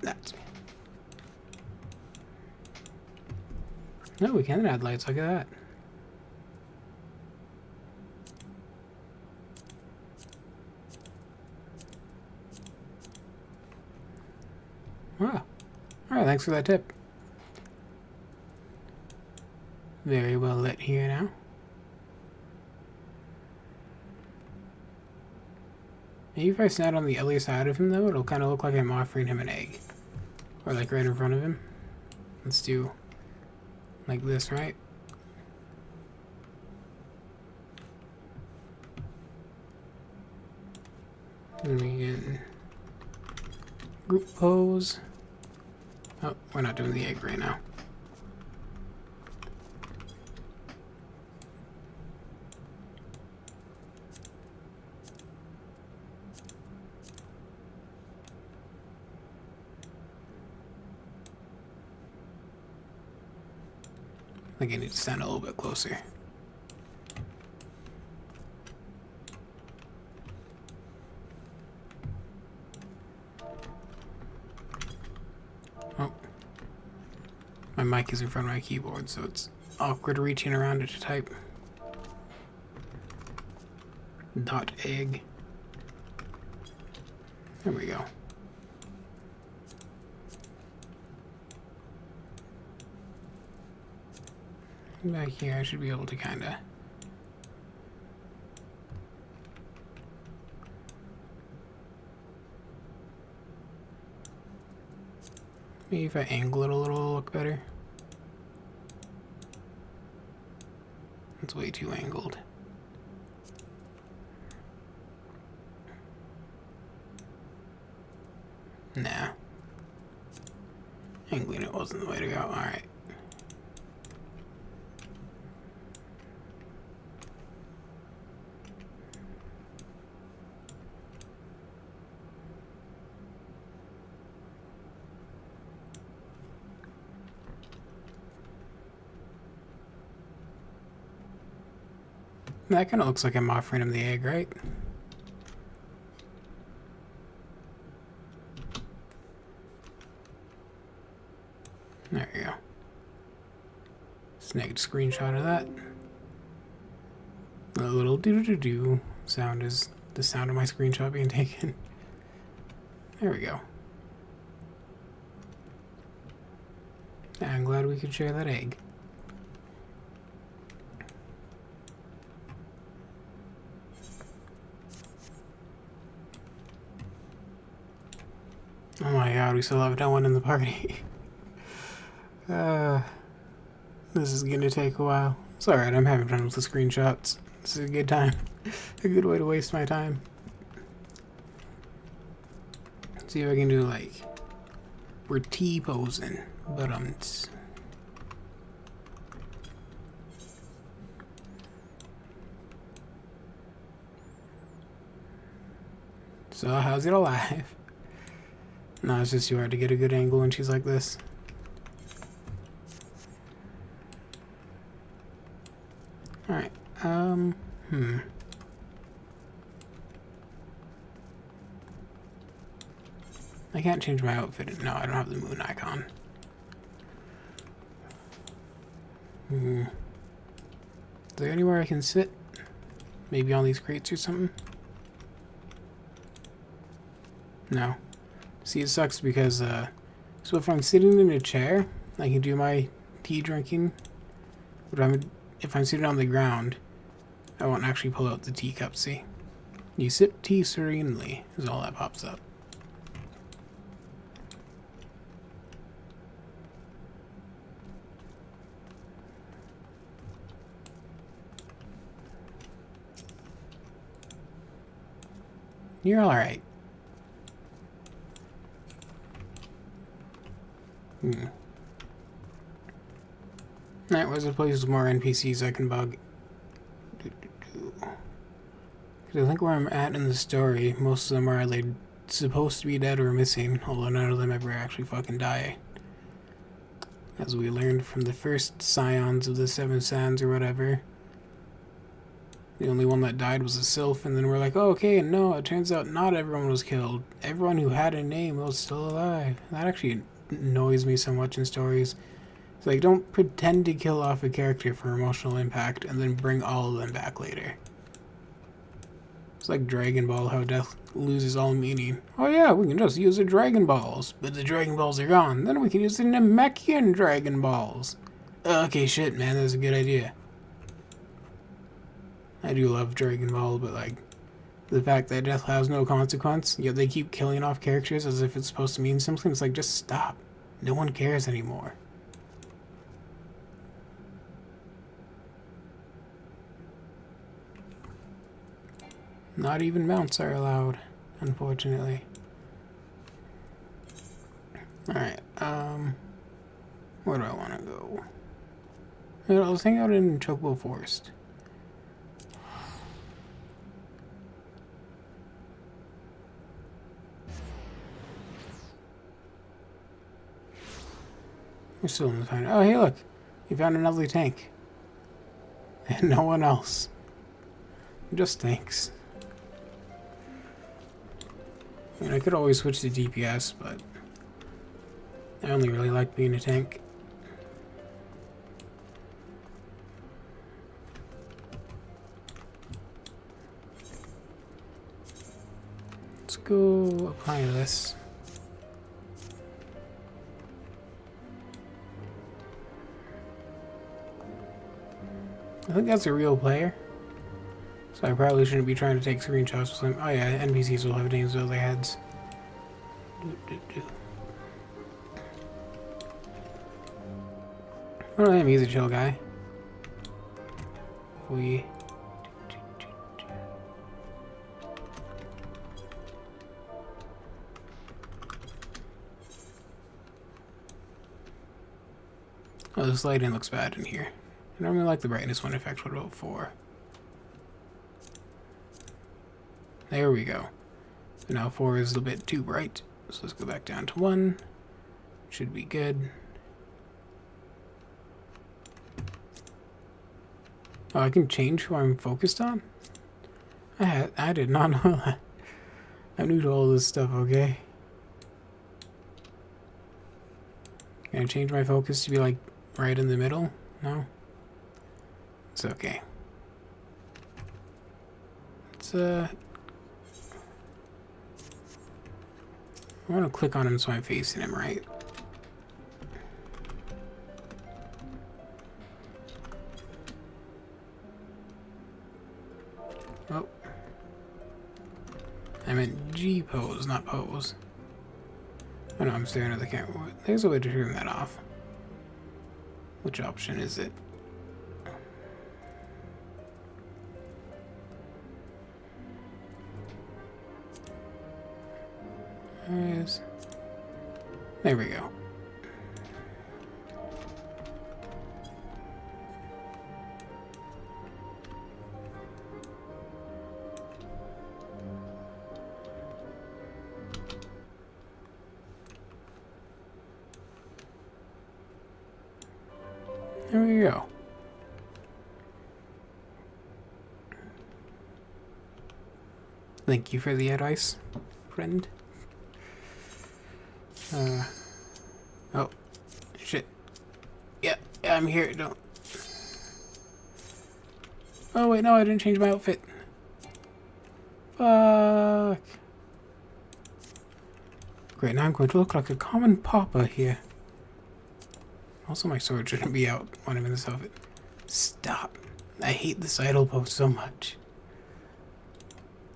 that. No, we can add lights. Look at that. Wow. Alright, thanks for that tip. Very well lit here now. Maybe if I stand on the other side of him, though, it'll kind of look like I'm offering him an egg. Or like right in front of him. Let's do like this, right? Then we get group pose. Oh, we're not doing the egg right now. I think I need to stand a little bit closer. Oh. My mic is in front of my keyboard, so it's awkward reaching around it to type. Dot egg. There we go. Back here, I should be able to kind of... Maybe if I angle it a little, it'll look better. It's way too angled. Nah. Angling it wasn't the way to go. Alright. That kind of looks like I'm offering him the egg, right? There you go. Snagged a screenshot of that. A little doo-doo-doo-doo sound is the sound of my screenshot being taken. There we go. I'm glad we could share that egg. Oh my god, we still have no one in the party. This is gonna take a while. It's alright, I'm having fun with the screenshots. This is a good time. A good way to waste my time. See if I can do like... We're T-posing, but So, how's it alive? No, it's just too hard to get a good angle when she's like this. Alright, I can't change my outfit. No, I don't have the moon icon. Is there anywhere I can sit? Maybe on these crates or something? No. See, it sucks because, so if I'm sitting in a chair, I can do my tea drinking. But if I'm sitting on the ground, I won't actually pull out the teacup, see? You sip tea serenely, is all that pops up. You're alright. Alright, where's the place with more NPCs I can bug? Because I think where I'm at in the story, most of them are either supposed to be dead or missing, although none of them ever actually fucking die. As we learned from the first Scions of the Seven Sands or whatever. The only one that died was a sylph, and then we're like, oh, okay, no, it turns out not everyone was killed. Everyone who had a name was still alive. That actually annoys me so much in stories. It's like, don't pretend to kill off a character for emotional impact and then bring all of them back later. It's like Dragon Ball, how death loses all meaning. Oh yeah, we can just use the Dragon Balls, but the Dragon Balls are gone. Then we can use the Namekian Dragon Balls. Okay, shit, man, that's a good idea. I do love Dragon Ball, but like, the fact that death has no consequence, yet they keep killing off characters as if it's supposed to mean something, it's like, just stop. No one cares anymore. Not even mounts are allowed, unfortunately. Alright, where do I want to go? Let's hang out in Chocobo Forest. We're still in the final. Oh, hey, look. You found another tank. And no one else. Just tanks. I mean, I could always switch to DPS, but I only really like being a tank. Let's go apply this. I think that's a real player. So I probably shouldn't be trying to take screenshots with them. Oh yeah, NPCs will have names of their heads. I don't know him, he's a chill guy. We... Oh, this lighting looks bad in here. I normally like the brightness one effect. What about 4? There we go. So now 4 is a bit too bright. So let's go back down to 1. Should be good. Oh, I can change who I'm focused on? I did not know that. I'm new to all this stuff, okay? Can I change my focus to be like right in the middle? No? It's okay. It's I'm gonna click on him so I'm facing him right. Oh. I meant G pose, not pose. Oh no, I'm staring at the camera. There's a way to turn that off. Which option is it? There we go. There we go. Thank you for the advice, friend. Oh, shit. Yeah, I'm here. Don't. Oh wait, no, I didn't change my outfit. Fuck. Great, now I'm going to look like a common pauper here. Also, my sword shouldn't be out when I'm in this outfit. Stop. I hate this idle post so much.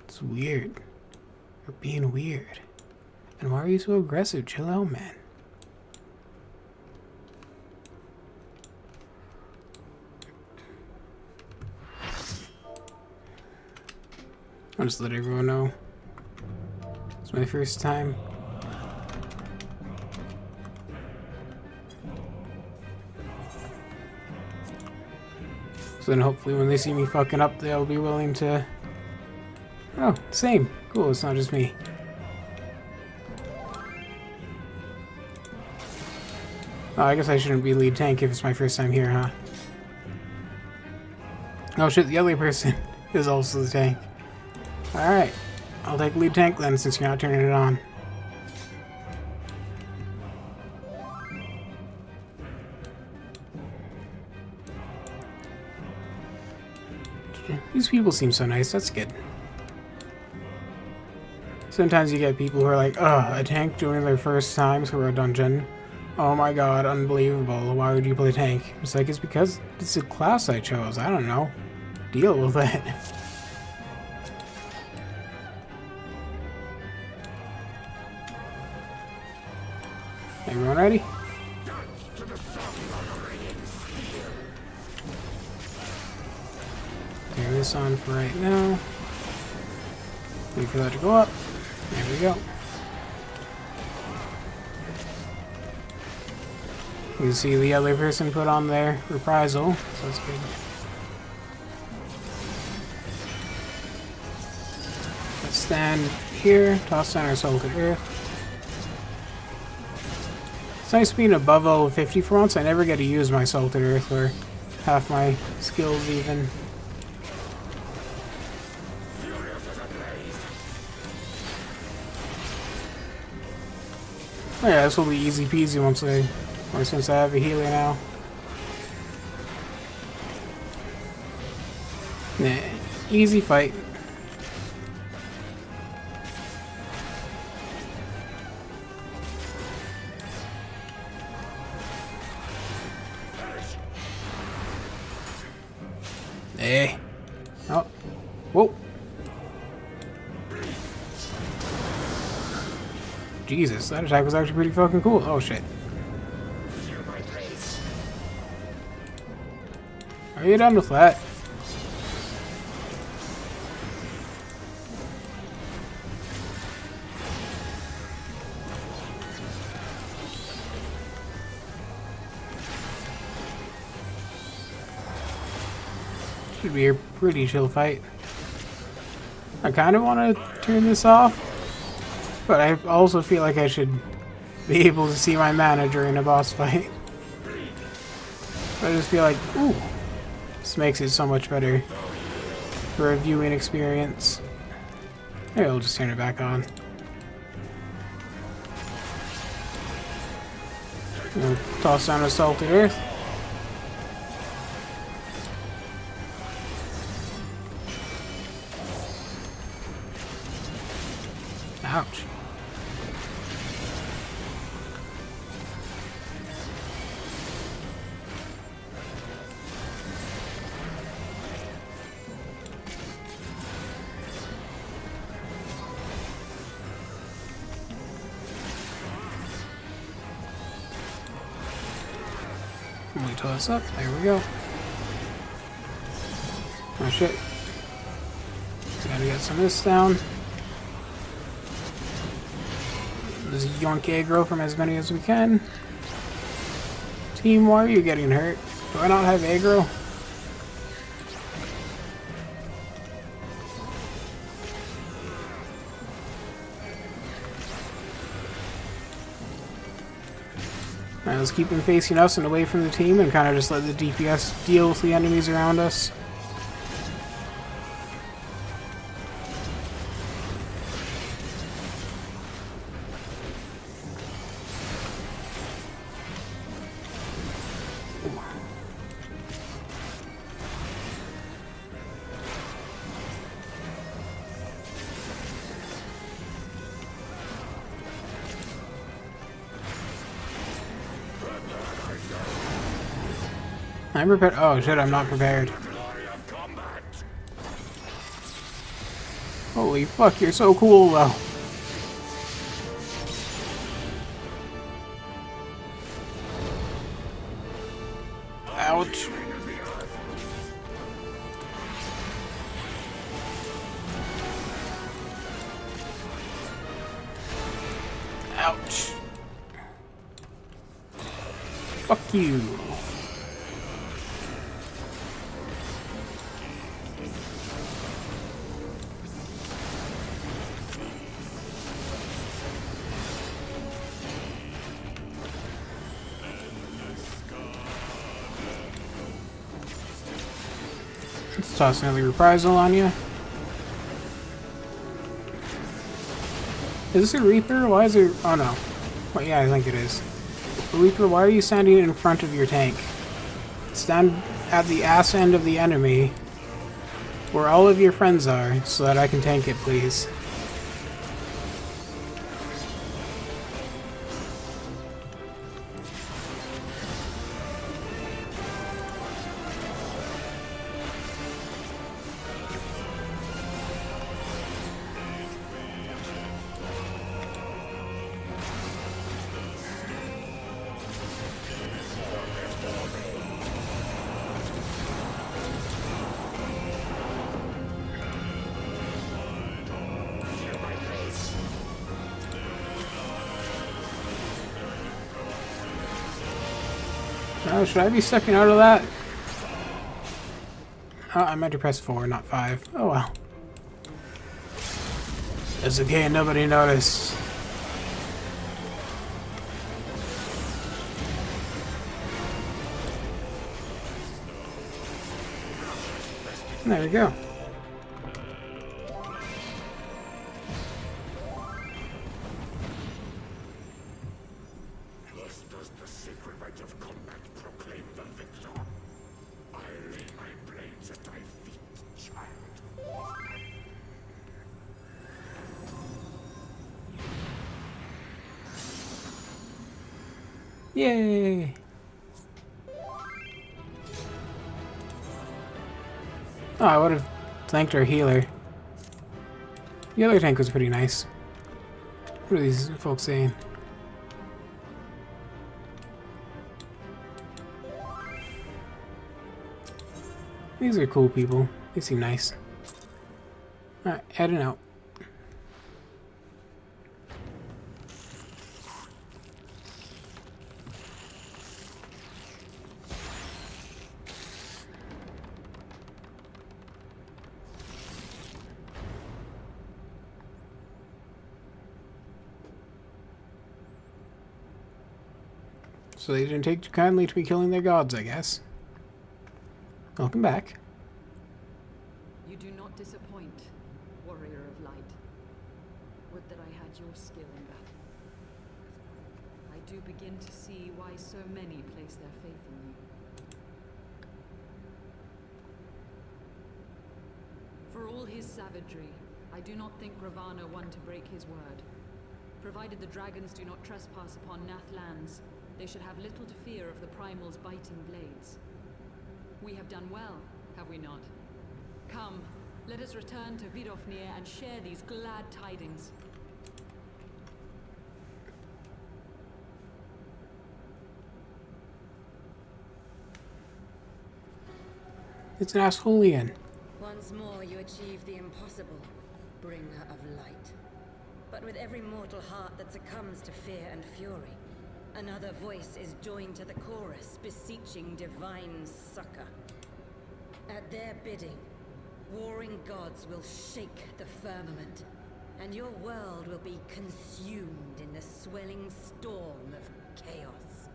It's weird. You're being weird. And why are you so aggressive? Chill out, man. I'll just let everyone know. It's my first time. So then hopefully when they see me fucking up, they'll be willing to... Oh, same. Cool, it's not just me. Oh, I guess I shouldn't be lead tank if it's my first time here, huh? Oh shit, the other person is also the tank. Alright, I'll take lead tank then since you're not turning it on. These people seem so nice, that's good. Sometimes you get people who are like, ugh, a tank doing their first time through a dungeon. Oh my god, unbelievable. Why would you play tank? It's like, it's because it's a class I chose. I don't know. Deal with it. Everyone ready? Turn this on for right now. Wait for that to go up. There we go. You can see the other person put on their reprisal, so that's good. Let's stand here, toss down our soul to earth. It's nice being above level 50 for once. I never get to use my soul to earth or half my skills even. Oh yeah, this will be easy peasy since I have a healer now. Nah, easy fight. Hey. Oh. Whoa. Jesus, that attack was actually pretty fucking cool. Oh shit. Are you done with that? Should be a pretty chill fight. I kind of want to turn this off, but I also feel like I should be able to see my mana during a boss fight. I just feel like, ooh, this makes it so much better for a viewing experience. Maybe I'll just turn it back on. We'll toss down a salted earth. Ouch. Wait till it's up. There we go. Oh shit. Gotta get some of this down. Let's yoink aggro from as many as we can. Team, why are you getting hurt? Do I not have aggro? Alright, Let's keep them facing us and away from the team and kind of just let the DPS deal with the enemies around us. I'm prepared. Oh shit, I'm not prepared. Holy fuck, you're so cool though. Ouch. Ouch. Fuck you. Let's toss another reprisal on you. Is this a Reaper? Why is it... Oh no. Well, yeah, I think it is. Reaper, why are you standing in front of your tank? Stand at the ass end of the enemy, where all of your friends are, so that I can tank it, please. Oh, should I be stepping out of that? Oh, I meant to press 4, not 5. Oh well. It's okay, nobody noticed. There we go. Yay! Oh, I would have thanked our healer. The other tank was pretty nice. What are these folks saying? These are cool people. They seem nice. Alright, heading out. So they didn't take too kindly to be killing their gods, I guess. Welcome back. You do not disappoint, warrior of light. Would that I had your skill in battle. I do begin to see why so many place their faith in you. For all his savagery, I do not think Ravana one to break his word. Provided the dragons do not trespass upon Nath lands, they should have little to fear of the Primal's biting blades. We have done well, have we not? Come, let us return to Vidofnir and share these glad tidings. It's an Assholian. Once more you achieve the impossible, bringer of light. But with every mortal heart that succumbs to fear and fury, another voice is joined to the chorus, beseeching divine succor. At their bidding, warring gods will shake the firmament, and your world will be consumed in the swelling storm of chaos.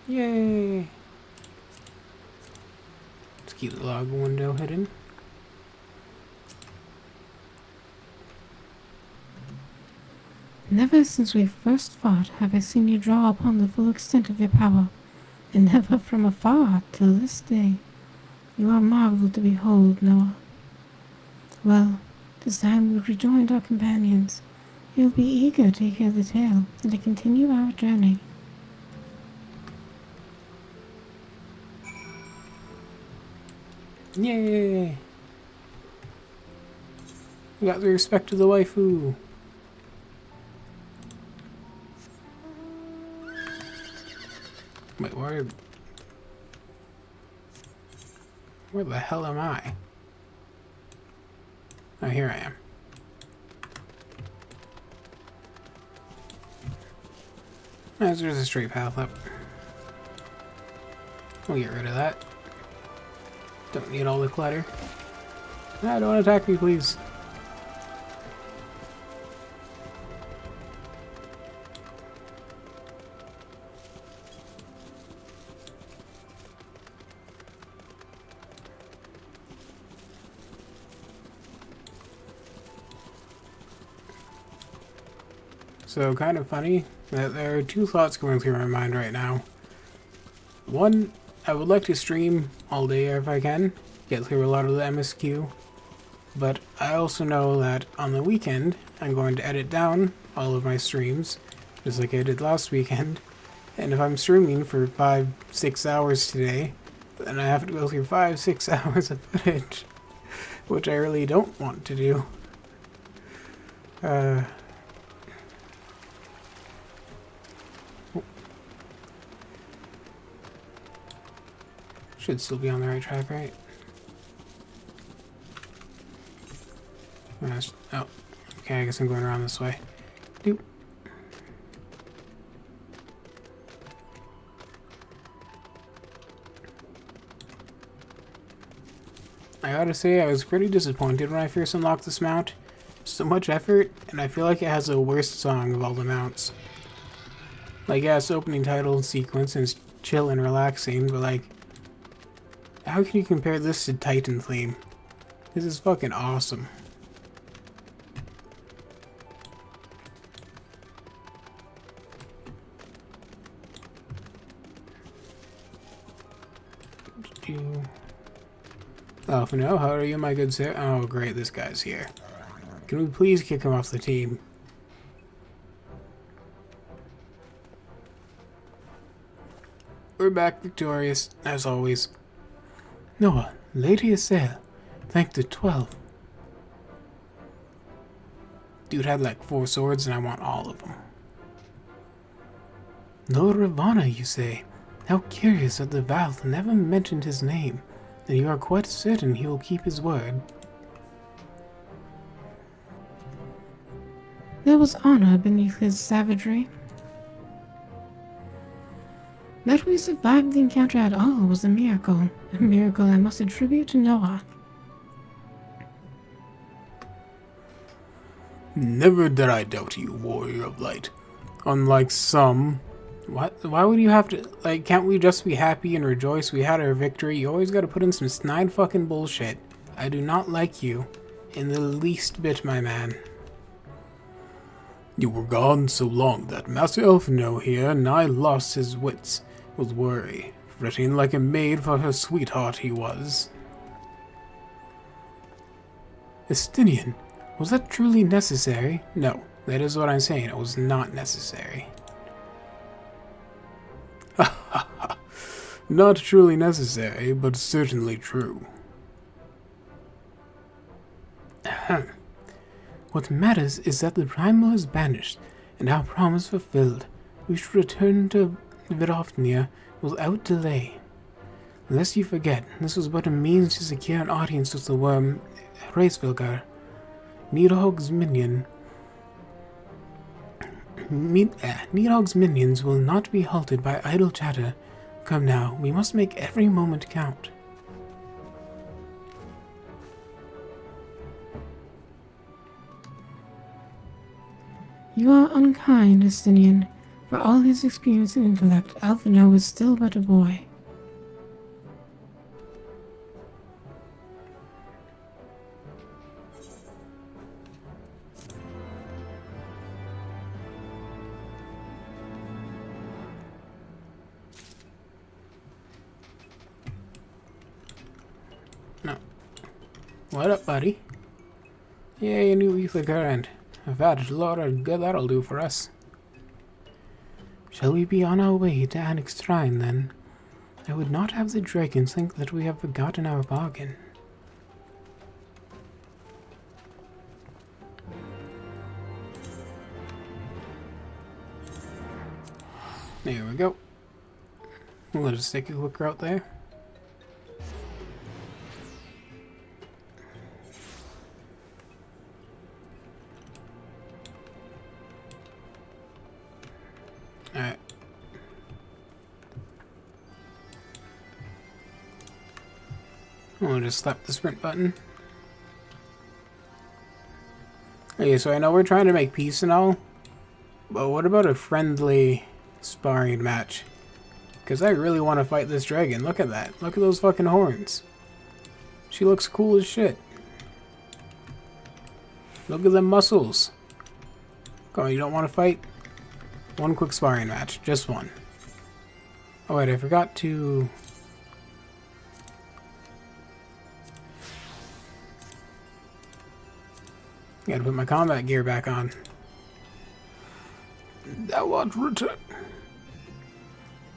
Yay! Let's keep the log window hidden. Never since we first fought have I seen you draw upon the full extent of your power, and never from afar till this day. You are a marvel to behold, Noah. Well, this time we've rejoined our companions. You'll be eager to hear the tale and to continue our journey. Yay! We got the respect of the waifu. Wait, where the hell am I? Oh, here I am. There's a straight path up. We'll get rid of that. Don't need all the clutter. Ah, don't attack me, please. So, kind of funny that there are two thoughts going through my mind right now. One, I would like to stream all day if I can, get through a lot of the MSQ, but I also know that on the weekend I'm going to edit down all of my streams, just like I did last weekend, and if I'm streaming for 5-6 hours today, then I have to go through 5-6 hours of footage, which I really don't want to do. Should still be on the right track, right? Oh, okay, I guess I'm going around this way. Doop. I gotta say, I was pretty disappointed when I first unlocked this mount. So much effort, and I feel like it has the worst song of all the mounts. Like, yeah, it's opening title sequence and it's chill and relaxing, but like, how can you compare this to Titan Theme? This is fucking awesome. Oh, for now, how are you, my good sir? Oh, great, this guy's here. Can we please kick him off the team? We're back victorious, as always. Noah, Lady Assail, thank the 12. Dude had like 4 swords and I want all of them. Lord Ravana, you say? How curious that the Valve never mentioned his name, and you are quite certain he will keep his word. There was honor beneath his savagery. That we survived the encounter at all was a miracle I must attribute to Noah. Never did I doubt you, warrior of light. Unlike some... What? Why would you have to... Like, can't we just be happy and rejoice we had our victory? You always gotta put in some snide fucking bullshit. I do not like you in the least bit, my man. You were gone so long that Master Elfino here nigh lost his wits with worry, fretting like a maid for her sweetheart he was. Estinian, was that truly necessary? No, that is what I'm saying, it was not necessary. Not truly necessary, but certainly true. What matters is that the primal is banished, and our promise fulfilled. We should return to Vidofnia without delay. Lest you forget, this was but a means to secure an audience with the worm Hraesvelgar, Nidhogg's minion. Nidhogg's minions will not be halted by idle chatter. Come now, we must make every moment count. You are unkind, Estinian. For all his experience and intellect, Alphino was still but a boy. No. What up, buddy? Yay, a new weekly current. Fat Lord, good, that'll do for us. Shall we be on our way to Annexed Shrine, then? I would not have the dragons think that we have forgotten our bargain. There we go. We'll just take a quick route there. Alright. We'll just slap the sprint button. Okay, so I know we're trying to make peace and all, but what about a friendly sparring match? Because I really want to fight this dragon. Look at that. Look at those fucking horns. She looks cool as shit. Look at them muscles. Come on, you don't want to fight? One quick sparring match. Just one. Oh wait, I forgot to... Gotta put my combat gear back on. Thou art returned.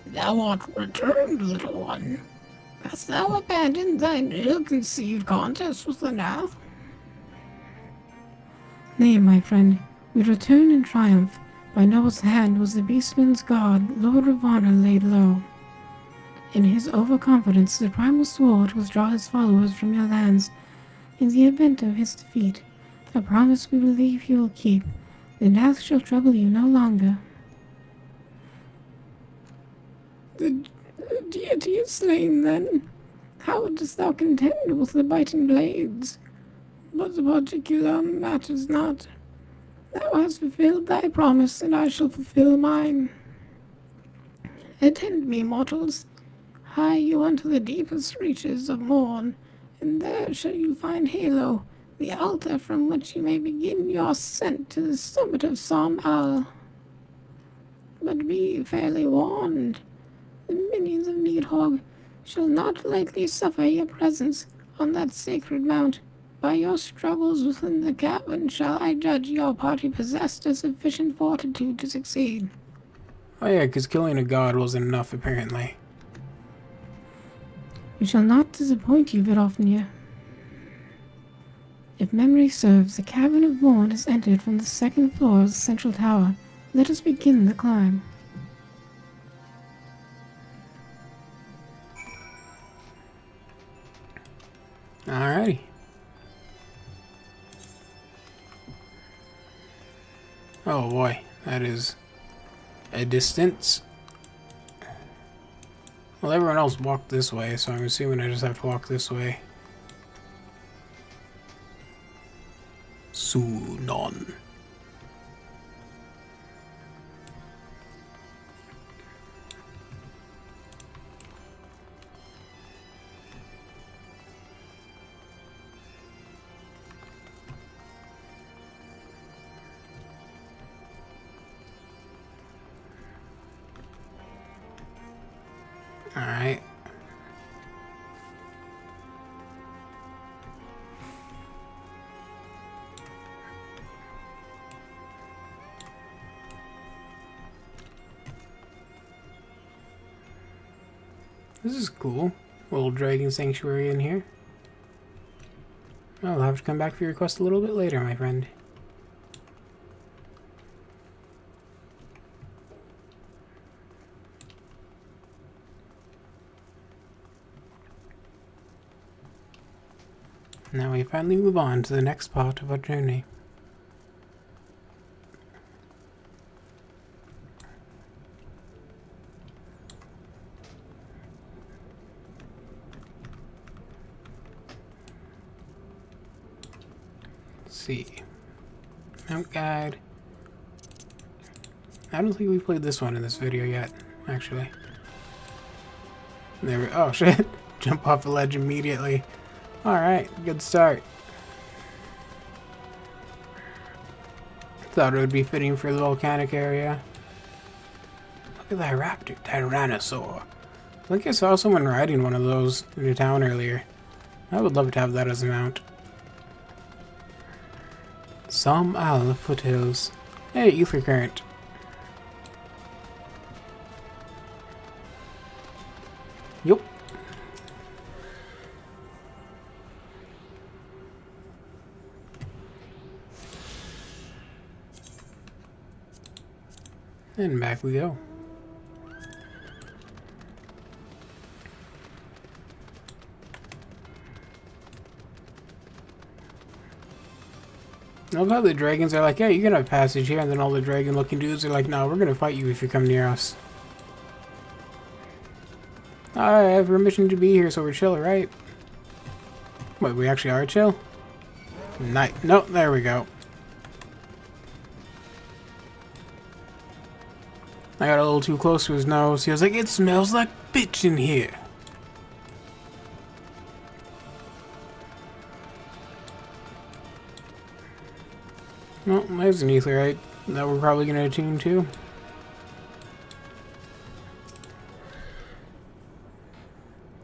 Thou art returned, little one. Hast thou abandoned thine ill-conceived contest with the Nath? Nay, my friend, we return in triumph. By Noel's hand was the beastman's god, Lord Ravana, laid low. In his overconfidence, the primal sword will draw his followers from your lands. In the event of his defeat, a promise we believe he will keep. The Nath shall trouble you no longer. The deity is slain, then. How dost thou contend with the biting blades? But the particular matters not. Thou hast fulfilled thy promise, and I shall fulfill mine. Attend me, mortals. Hie you unto the deepest reaches of morn, and there shall you find Halo, the altar from which you may begin your ascent to the summit of Psalm Al. But be fairly warned. The minions of Needhog shall not lightly suffer your presence on that sacred mount. By your struggles within the cavern shall I judge your party possessed of sufficient fortitude to succeed. Oh yeah, because killing a god wasn't enough, apparently. We shall not disappoint you, Vidofnir. If memory serves, the Cavern of Morn is entered from the second floor of the central tower. Let us begin the climb. Alrighty. Oh boy, that is a distance. Well, everyone else walked this way, so I'm assuming I just have to walk this way. Sunon. Alright. This is cool. Little dragon sanctuary in here. I'll have to come back for your request a little bit later, my friend. Now we finally move on to the next part of our journey. Let's see. Mount guide. I don't think we played this one in this video yet, actually. There we oh shit. Jump off the ledge immediately. Alright, good start. Thought it would be fitting for the volcanic area. Look at that raptor, Tyrannosaur. I think I saw someone riding one of those in the town earlier. I would love to have that as a mount. Some Al foothills. Hey, ether current. Yup. And back we go. I love how the dragons are like, yeah, you can have passage here, and then all the dragon-looking dudes are like, no, we're gonna fight you if you come near us. I have permission to be here, so we're chill, right? Wait, we actually are chill? No, there we go. I got a little too close to his nose. He was like, it smells like bitch in here. Well, there's an aetherite that we're probably going to attune to.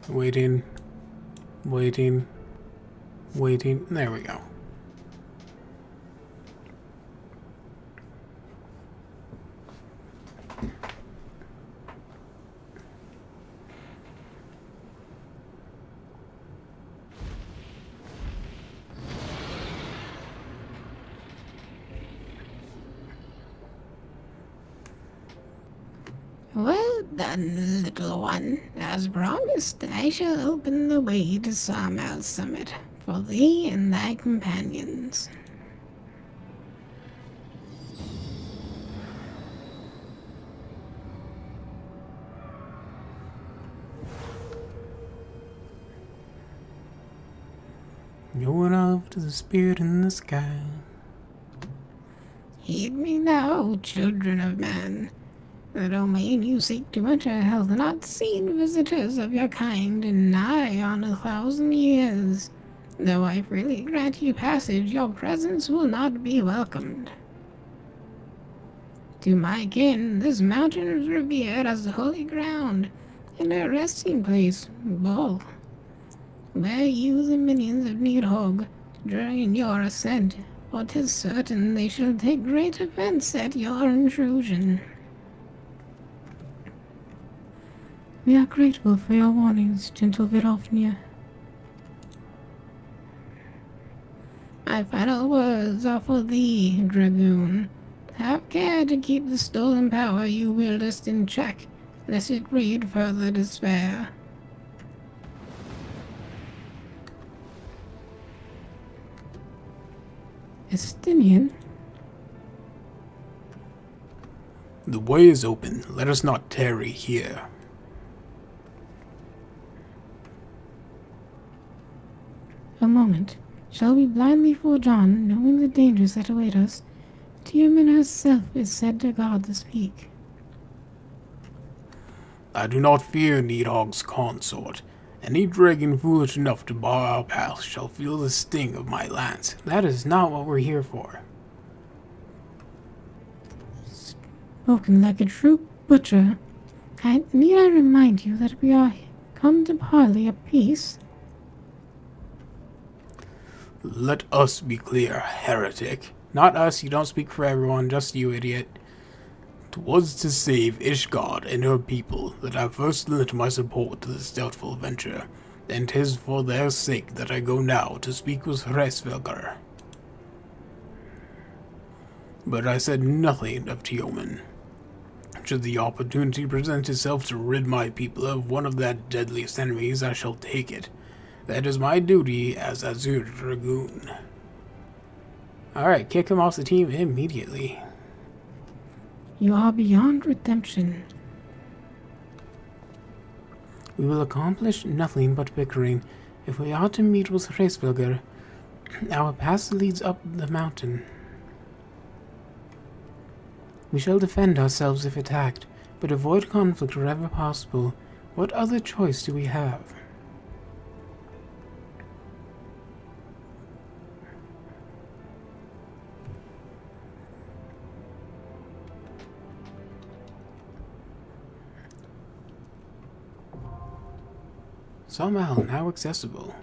Waiting. Waiting. Waiting. There we go. Well done, little one. As promised, I shall open the way to Sawmill Summit for thee and thy companions. Going off to the spirit in the sky. Heed me now, children of man. The domain you seek to enter hath not seen visitors of your kind in nigh on 1,000 years. Though I freely grant you passage, your presence will not be welcomed. To my kin, this mountain is revered as holy ground, and a resting place, both. Where you, the minions of Nidhogg, during your ascent, for 'tis certain they shall take great offense at your intrusion. We are grateful for your warnings, gentle Vidofnir. My final words are for thee, Dragoon. Have care to keep the stolen power you wieldest in check, lest it breed further despair. Estinian? The way is open. Let us not tarry here. A moment. Shall we blindly forge on, knowing the dangers that await us? Tiamat herself is said to guard this peak. I do not fear Nidhogg's consort. Any dragon foolish enough to bar our path shall feel the sting of my lance. That is not what we're here for. Spoken like a true butcher. Need I remind you that we are come to parley of peace? Let us be clear, heretic. Not us, you don't speak for everyone, just you, idiot. 'Twas to save Ishgard and her people that I first lent my support to this doubtful venture, and 'tis for their sake that I go now to speak with Hreisvelgar. But I said nothing of Tioman. Should the opportunity present itself to rid my people of one of their deadliest enemies, I shall take it. That is my duty as Azure Dragoon. Alright, kick him off the team immediately. You are beyond redemption. We will accomplish nothing but bickering. If we are to meet with Hreisvelgar, our path leads up the mountain. We shall defend ourselves if attacked, but avoid conflict wherever possible. What other choice do we have? Somehow now accessible.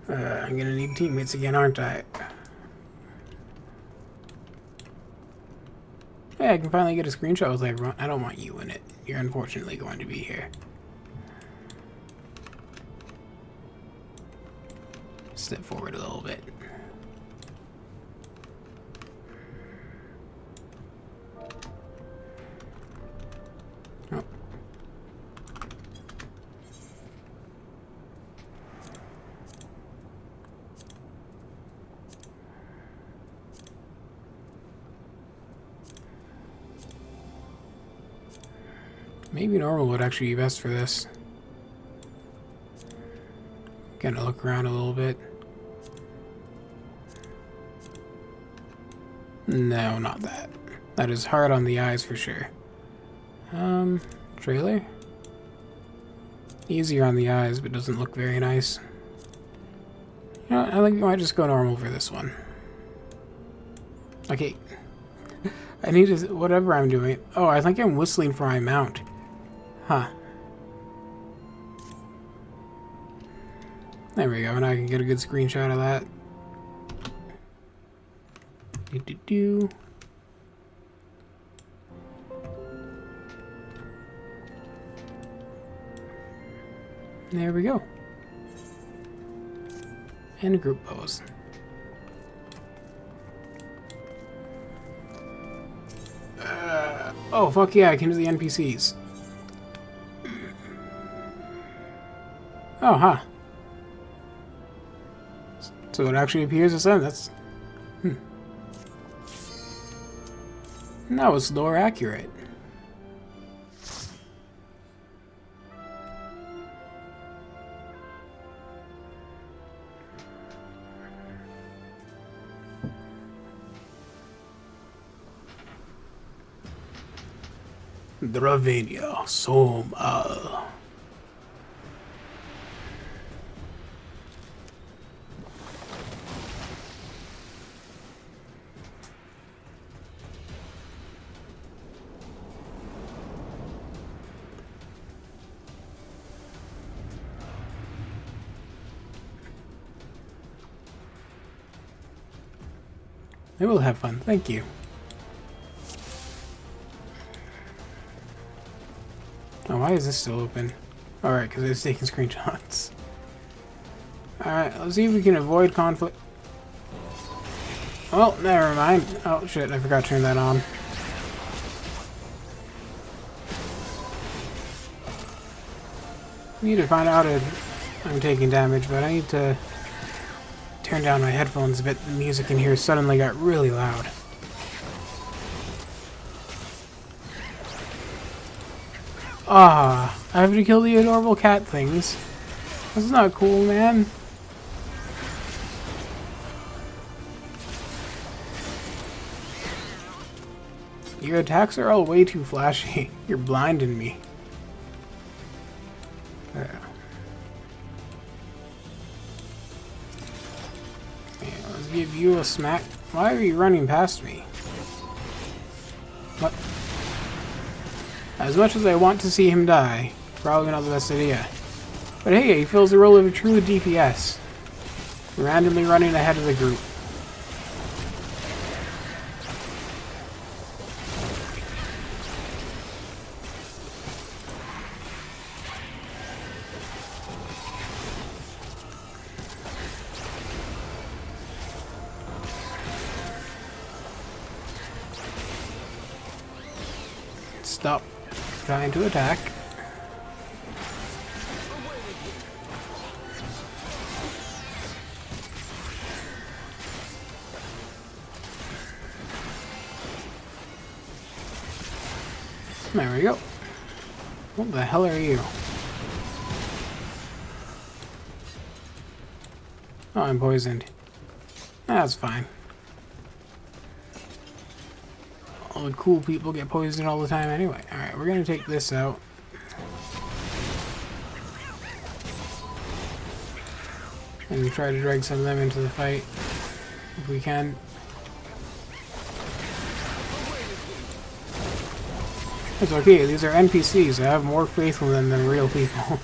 I'm gonna need teammates again, aren't I? Hey, I can finally get a screenshot with everyone. I don't want you in it. You're unfortunately going to be here. Step forward a little bit. Oh. Maybe normal would actually be best for this. Gonna look around a little bit. No, not that. That is hard on the eyes for sure. Trailer? Easier on the eyes, but doesn't look very nice. You know what, I think we might just go normal for this one. Okay. I need to, whatever I'm doing. Oh, I think I'm whistling for my mount. Huh. There we go, and I can get a good screenshot of that. Do-do-do. There we go. And a group pose. Oh, fuck yeah, I can do the NPCs. Oh, huh. So it actually appears as them. That's... That was lore accurate. Dravenia Soma. I will have fun, thank you. Oh, why is this still open? Alright, because it's taking screenshots. Alright, let's see if we can avoid conflict. Oh, never mind. Oh shit, I forgot to turn that on. I need to find out if I'm taking damage, but I need to turn down my headphones a bit. The music in here suddenly got really loud. Ah, I have to kill the adorable cat things. That's not cool, man. Your attacks are all way too flashy. You're blinding me. There. Okay, let's give you a smack. Why are you running past me? What? As much as I want to see him die, probably not the best idea. But hey, he fills the role of a true DPS. Randomly running ahead of the group. Stop trying to attack. There we go. What the hell are you? Oh, I'm poisoned. That's fine. All the cool people get poisoned all the time anyway. Alright, we're gonna take this out. And try to drag some of them into the fight if we can. It's okay, these are NPCs. I have more faith in them than real people.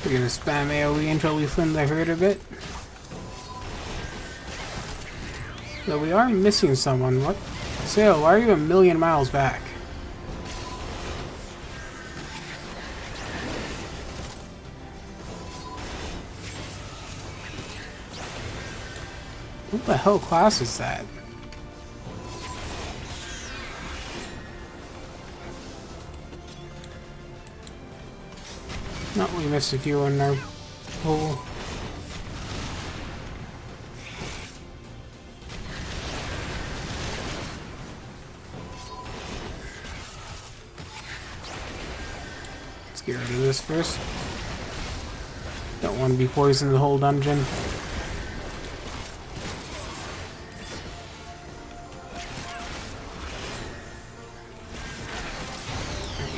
We're gonna spam AoE until we thin the herd a bit. Though we are missing someone. What? Sail, why are you a million miles back? What the hell class is that? No, we missed a few in our pool. Let's get rid of this first. Don't want to be poisoned the whole dungeon.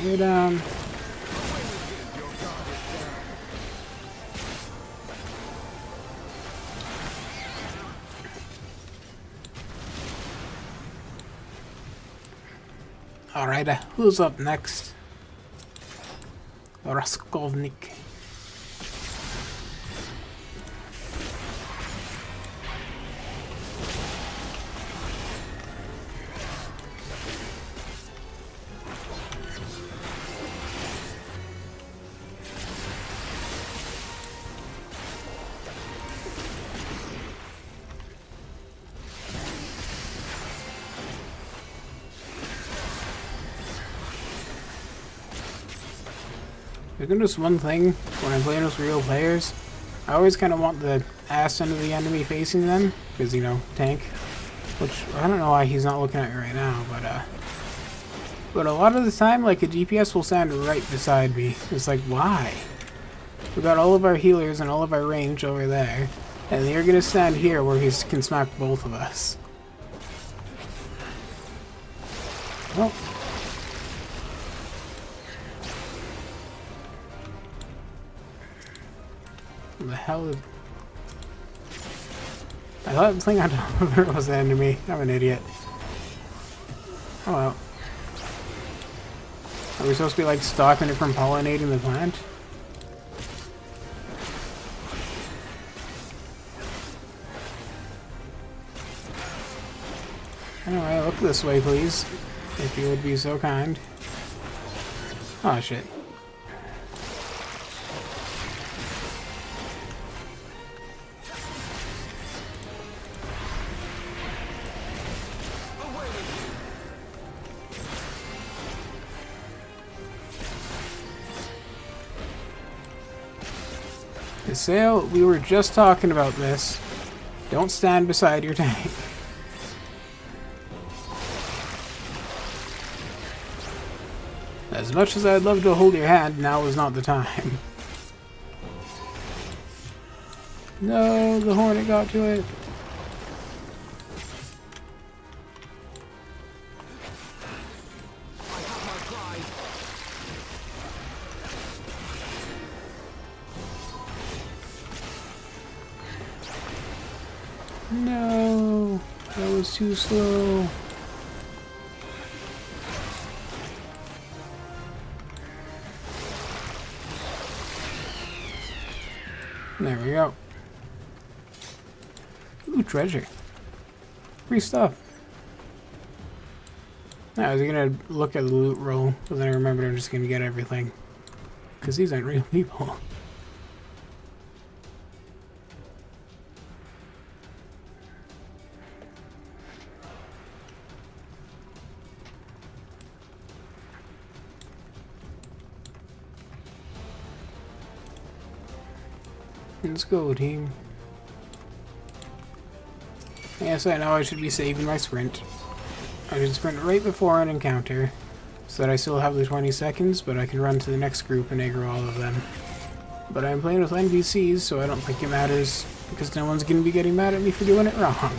You're down. Alright, who's up next? Raskovnik. I can notice one thing when I'm playing with real players. I always kind of want the ass end of the enemy facing them, because, you know, tank. Which, I don't know why he's not looking at me right now, but a lot of the time, like, a DPS will stand right beside me. It's like, why? We got all of our healers and all of our range over there, and they're gonna stand here where he can smack both of us. Well. What the hell is... I thought the thing on top of it was the enemy. I'm an idiot. Oh well. Are we supposed to be like stopping it from pollinating the plant? Anyway, look this way please. If you would be so kind. Oh shit. Sail, we were just talking about this. Don't stand beside your tank. As much as I'd love to hold your hand, now is not the time. No, the hornet got to it. No, that was too slow. There we go. Ooh, treasure. Free stuff. I was gonna look at the loot roll, but then I remembered I'm just gonna get everything. Because these aren't real people. Let's go, team. Yes, I know I should be saving my sprint. I should sprint right before an encounter, so that I still have the 20 seconds, but I can run to the next group and aggro all of them. But I'm playing with NPCs, so I don't think it matters, because no one's going to be getting mad at me for doing it wrong.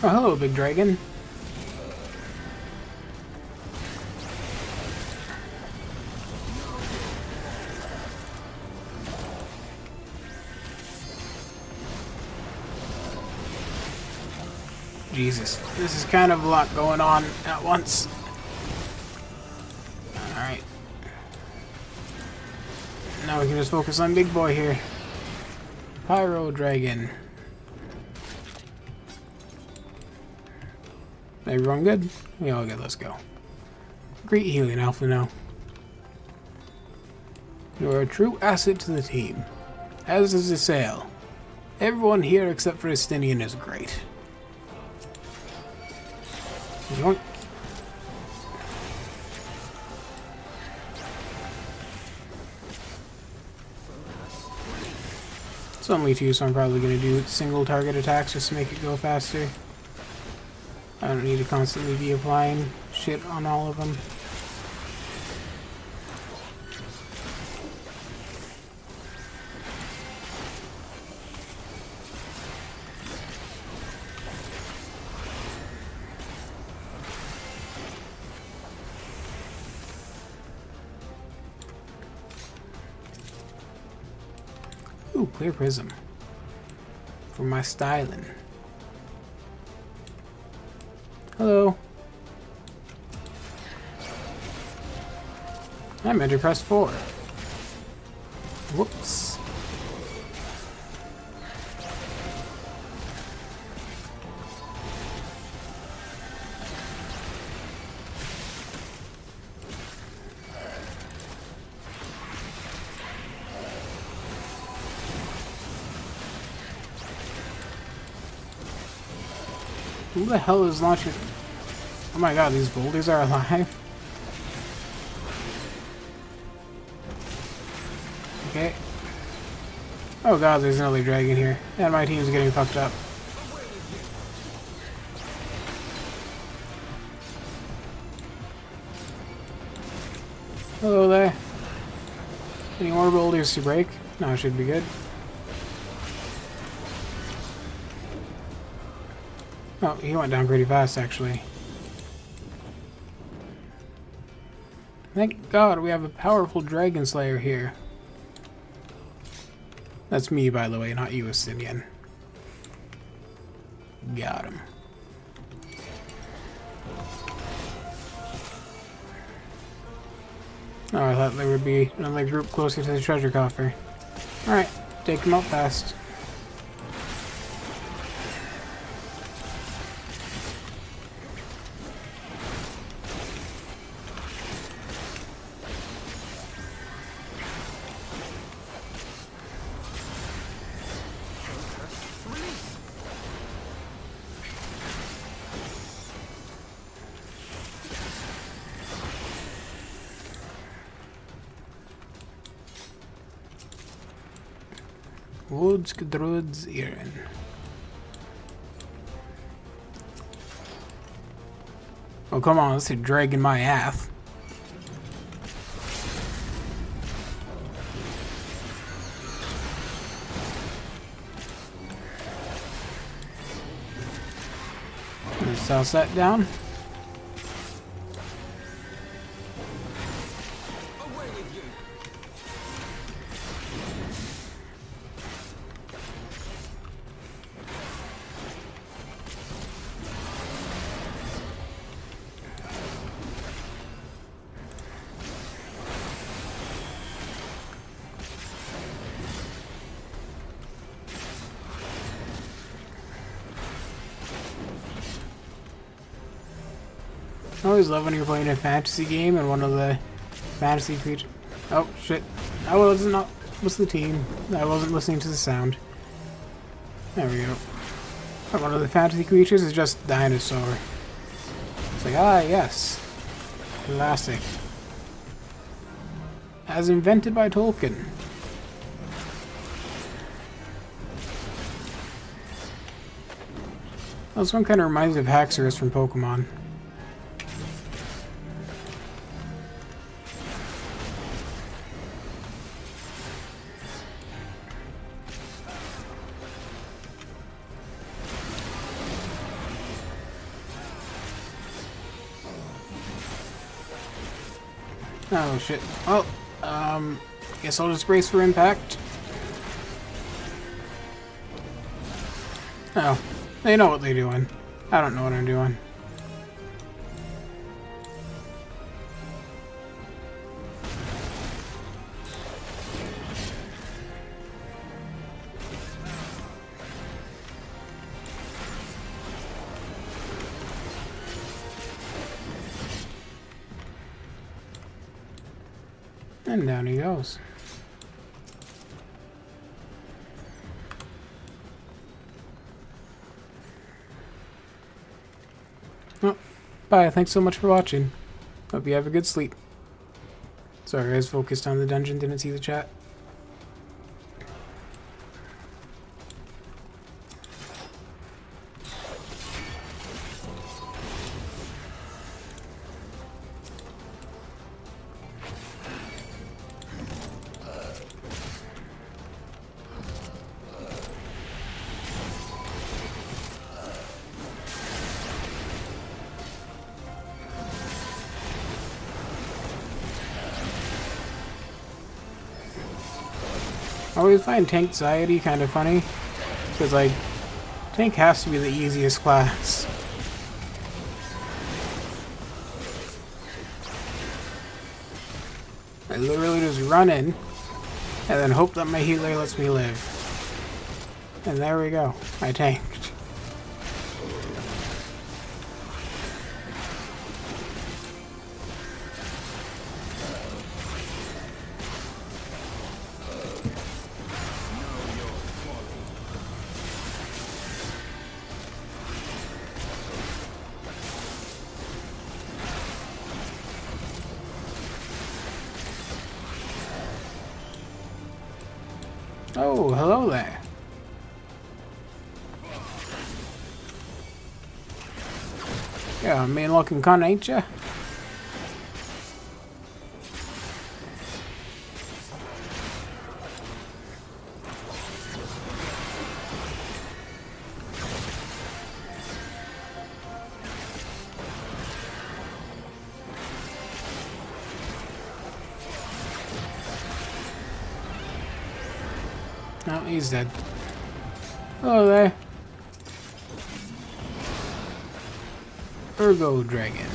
Oh, hello, big dragon. Jesus, this is kind of a lot going on at once. Alright. Now we can just focus on big boy here. Pyro Dragon. Everyone good? We all good, let's go. Great healing, Alpha now. You're a true asset to the team. As is the sail. Everyone here except for Estinian is great. Yoink. It's only 2, so I'm probably going to do single target attacks just to make it go faster. I don't need to constantly be applying shit on all of them. Ooh, clear prism. For my styling. Hello. I meant to press 4. Whoops. Who the hell is launching? Oh my god, these boulders are alive. Okay. Oh god, there's another dragon here. And my team's getting fucked up. Hello there. Any more boulders to break? No, it should be good. Oh, he went down pretty fast, actually. Thank God we have a powerful Dragon Slayer here. That's me, by the way, not you, Estinian. Got him. Oh, I thought there would be another group closer to the treasure coffer. Alright, take them out fast. Woodskdrud's Erin. Oh, come on, let's hit dragging my ass. Let's toss that down. I always love when you're playing a fantasy game and one of the fantasy creatures... Oh, shit. I was not with the team. I wasn't listening to the sound. There we go. One of the fantasy creatures is just dinosaur. It's like, ah, yes. Classic. As invented by Tolkien. This one kind of reminds me of Haxorus from Pokemon. Oh shit. Well, guess I'll just brace for impact. Oh, they know what they're doing. I don't know what I'm doing. And down he goes. Well, bye. Thanks so much for watching. Hope you have a good sleep. Sorry, I was focused on the dungeon, didn't see the chat. I always find tank anxiety kind of funny, because like, tank has to be the easiest class. I literally just run in, and then hope that my healer lets me live. And there we go, I tanked. Oh, hello there. Yeah, mean looking cunt, ain't ya? No, he's dead. Hello there. Ergo Dragon.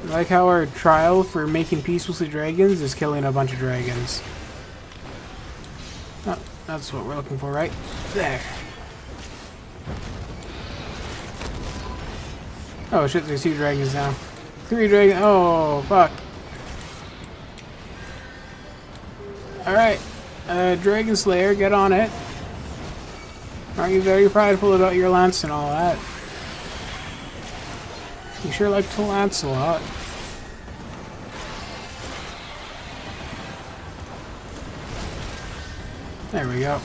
I like how our trial for making peace with the dragons is killing a bunch of dragons. Oh, that's what we're looking for, right? There. Oh shit, there's 2 dragons now. 3 dragons. Oh, fuck. Alright. Dragon Slayer, get on it. Aren't you very prideful about your lance and all that? You sure like to lance a lot. There we go.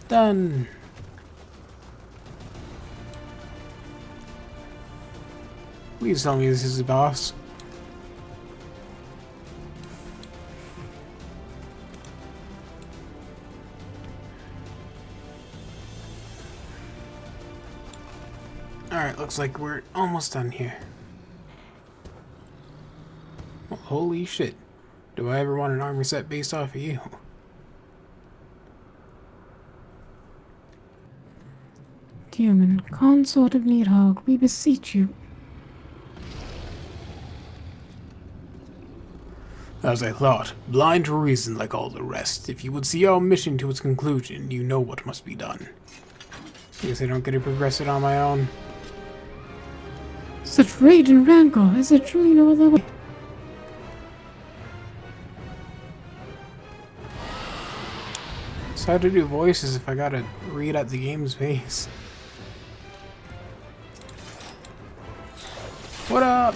Done. Please tell me this is the boss. Alright, looks like we're almost done here. Well, holy shit. Do I ever want an armor set based off of you? human, consort of Needhogg, we beseech you. As I thought, blind to reason like all the rest. If you would see our mission to its conclusion, you know what must be done. I guess I don't get to progress it on my own. Such rage and rancor, is there truly no other way? It's hard to do voices if I gotta read at the game's pace. What up?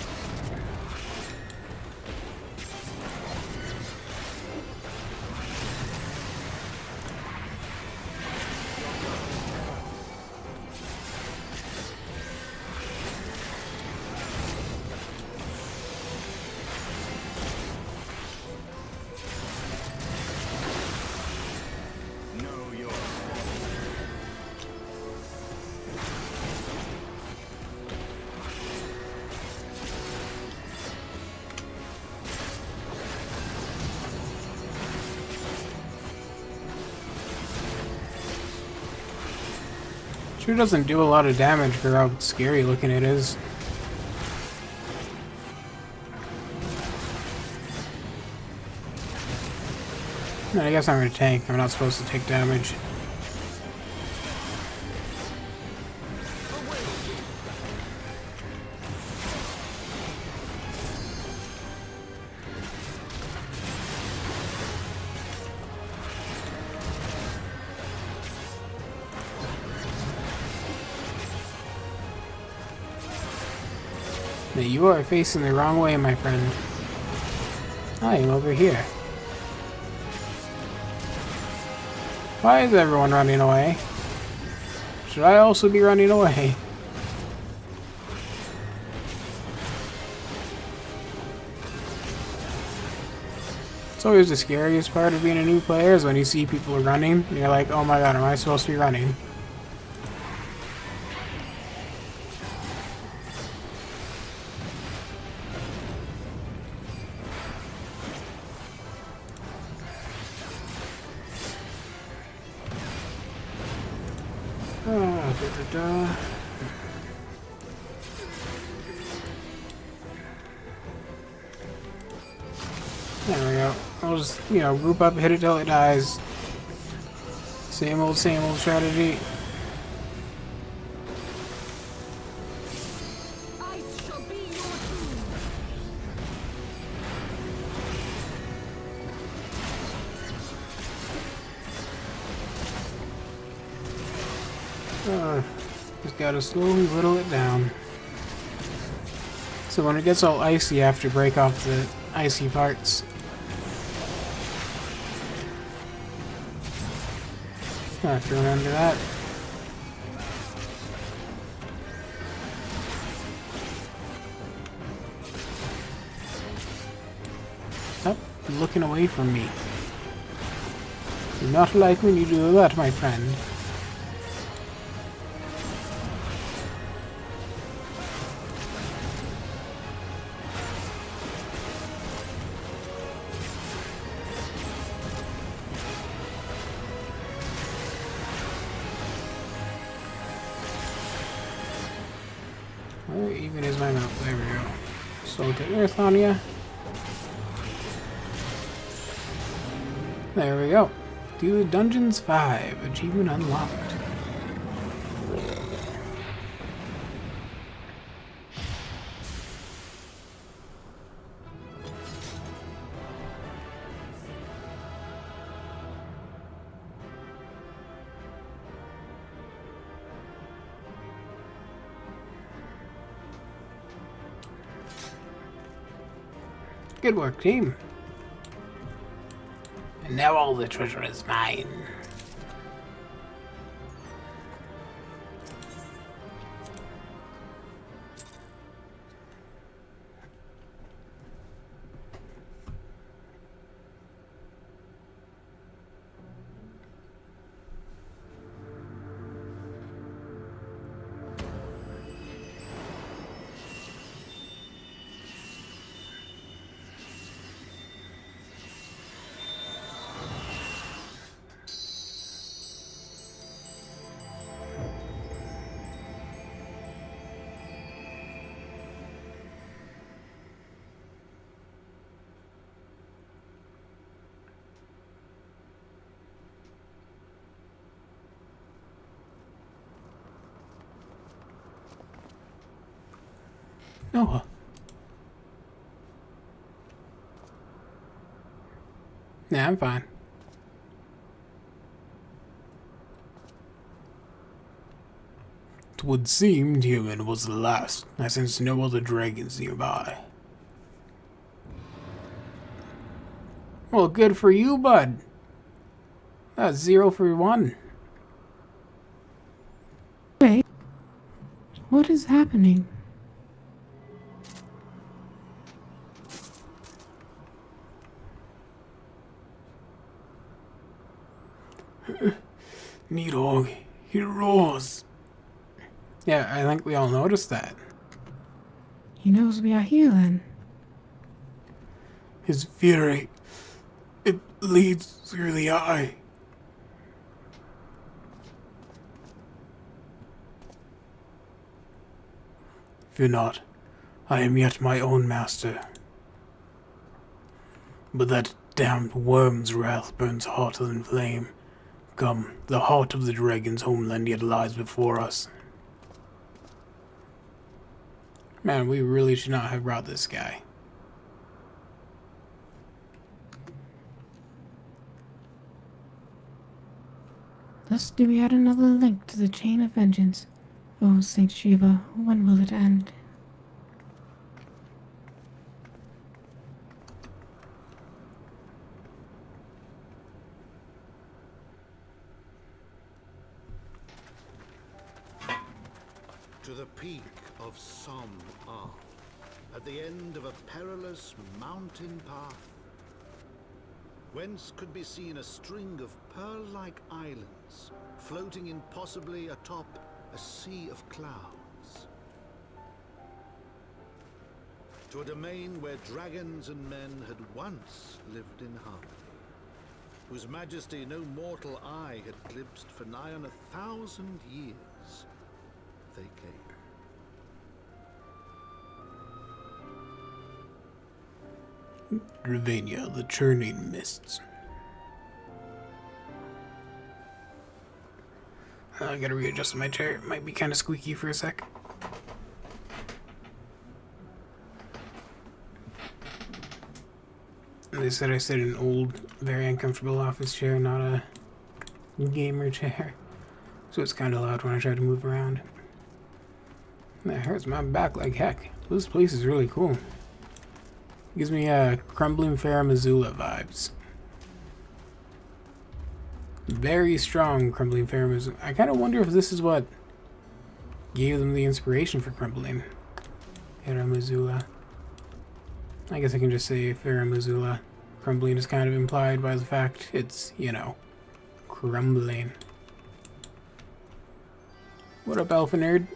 Sure doesn't do a lot of damage for how scary looking it is. I guess I'm gonna tank. I'm not supposed to take damage. Now you are facing the wrong way, my friend. I am over here. Why is everyone running away? Should I also be running away? It's always the scariest part of being a new player is when you see people running and you're like, oh my god, am I supposed to be running? There we go. I'll just, group up, hit it till it dies. Same old strategy. Ice shall be your doom. Just gotta slowly whittle it down. So when it gets all icy, you have to break off the icy parts. I have to remember that. Stop looking away from me. Do not like when you do that, my friend. Where even is my map? There we go. So get Earth on ya. There we go. Do Dungeons 5. Achievement unlocked. Good work, team. And now all the treasure is mine. Noah. Nah, I'm fine. It would seem human was the last. I sensed no other dragons nearby. Well, good for you, bud. That's 0 for 1. Wait. What is happening? Needhog, he roars. Yeah, I think we all noticed that. He knows we are here then. His fury, it bleeds through the eye. Fear not, I am yet my own master. But that damned worm's wrath burns hotter than flame. Come, the heart of the dragon's homeland yet lies before us. Man, we really should not have brought this guy. Thus do we add another link to the chain of vengeance. Oh, Saint Shiva, when will it end? To the peak of Som Al, at the end of a perilous mountain path, whence could be seen a string of pearl-like islands floating impossibly atop a sea of clouds. To a domain where dragons and men had once lived in harmony, whose majesty no mortal eye had glimpsed for nigh on 1,000 years, they came. Ravenia, the churning mists. I gotta readjust my chair. It might be kind of squeaky for a sec. They said I sit in an old, very uncomfortable office chair, not a gamer chair. So it's kind of loud when I try to move around. That hurts my back like heck. This place is really cool. Gives me crumbling Fair Missoula vibes. Very strong crumbling Fair Missoula. I kind of wonder if this is what gave them the inspiration for crumbling Fair Missoula. I guess I can just say Fair Missoula. Crumbling is kind of implied by the fact it's, you know, crumbling. What up, Alpha Nerd?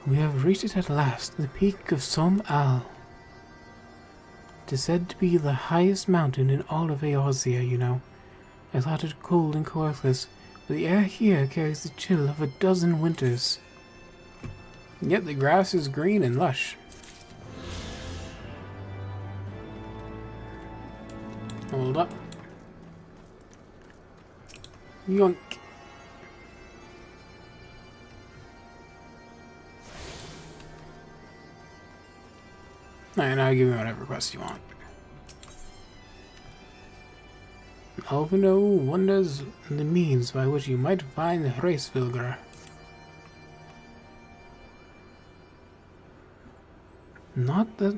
We have reached it at last, the peak of Som Al. It is said to be the highest mountain in all of Eorzea, you know. I thought it cold and colorless, but the air here carries the chill of a dozen winters. Yet the grass is green and lush. Hold up. Yoink. Alright, now give me whatever quest you want. Alvino wonders the means by which you might find Hraesvelgr. Not that...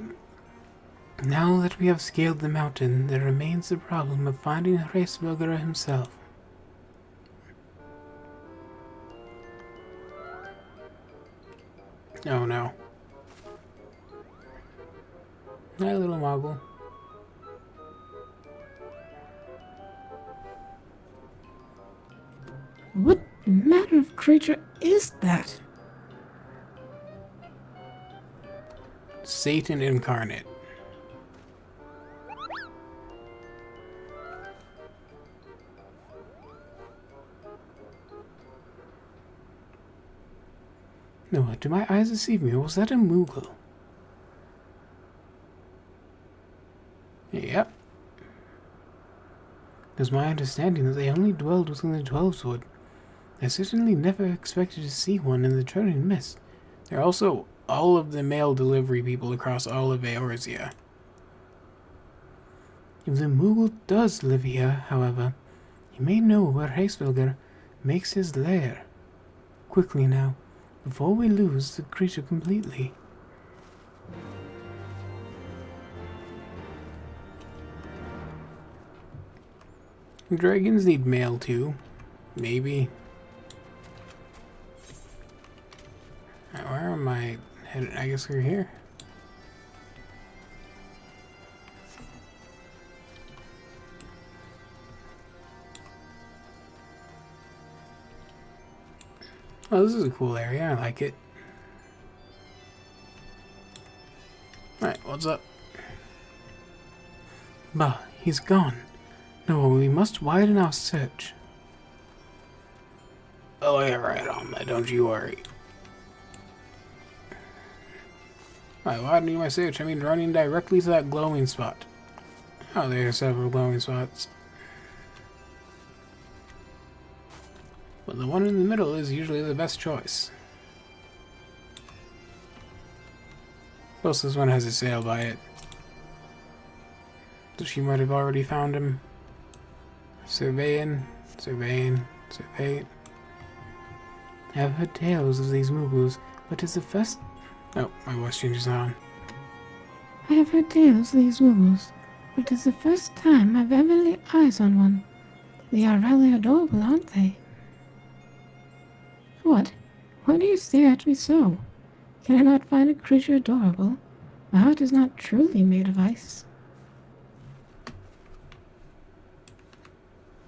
Now that we have scaled the mountain, there remains the problem of finding Hraesvelgr himself. Oh no. Hi, little Moggle. What manner of creature is that? Satan incarnate. No, do my eyes deceive me, or was that a Moogle? Yep. It was my understanding that they only dwelled within the 12-sword. I certainly never expected to see one in the Churning Mist. They're also all of the mail delivery people across all of Eorzea. If the Moogle does live here, however, he may know where Hraesvelgr makes his lair. Quickly now, before we lose the creature completely. Dragons need mail too. Maybe. Where am I headed? I guess we're here. Oh, this is a cool area. I like it. Alright, what's up? Bah, he's gone. No, we must widen our search. Oh, yeah, right on that. Don't you worry. By widening my search, I mean running directly to that glowing spot. Oh, there are several glowing spots. But the one in the middle is usually the best choice. Plus, this one has a sail by it. So she might have already found him. Surveying. I've heard tales of these Moogles, but it's the first... Oh, my voice changes on. I have heard tales of these Moogles, but it's the first time I've ever laid eyes on one. They are rather adorable, aren't they? What? Why do you stare at me so? Can I not find a creature adorable? My heart is not truly made of ice.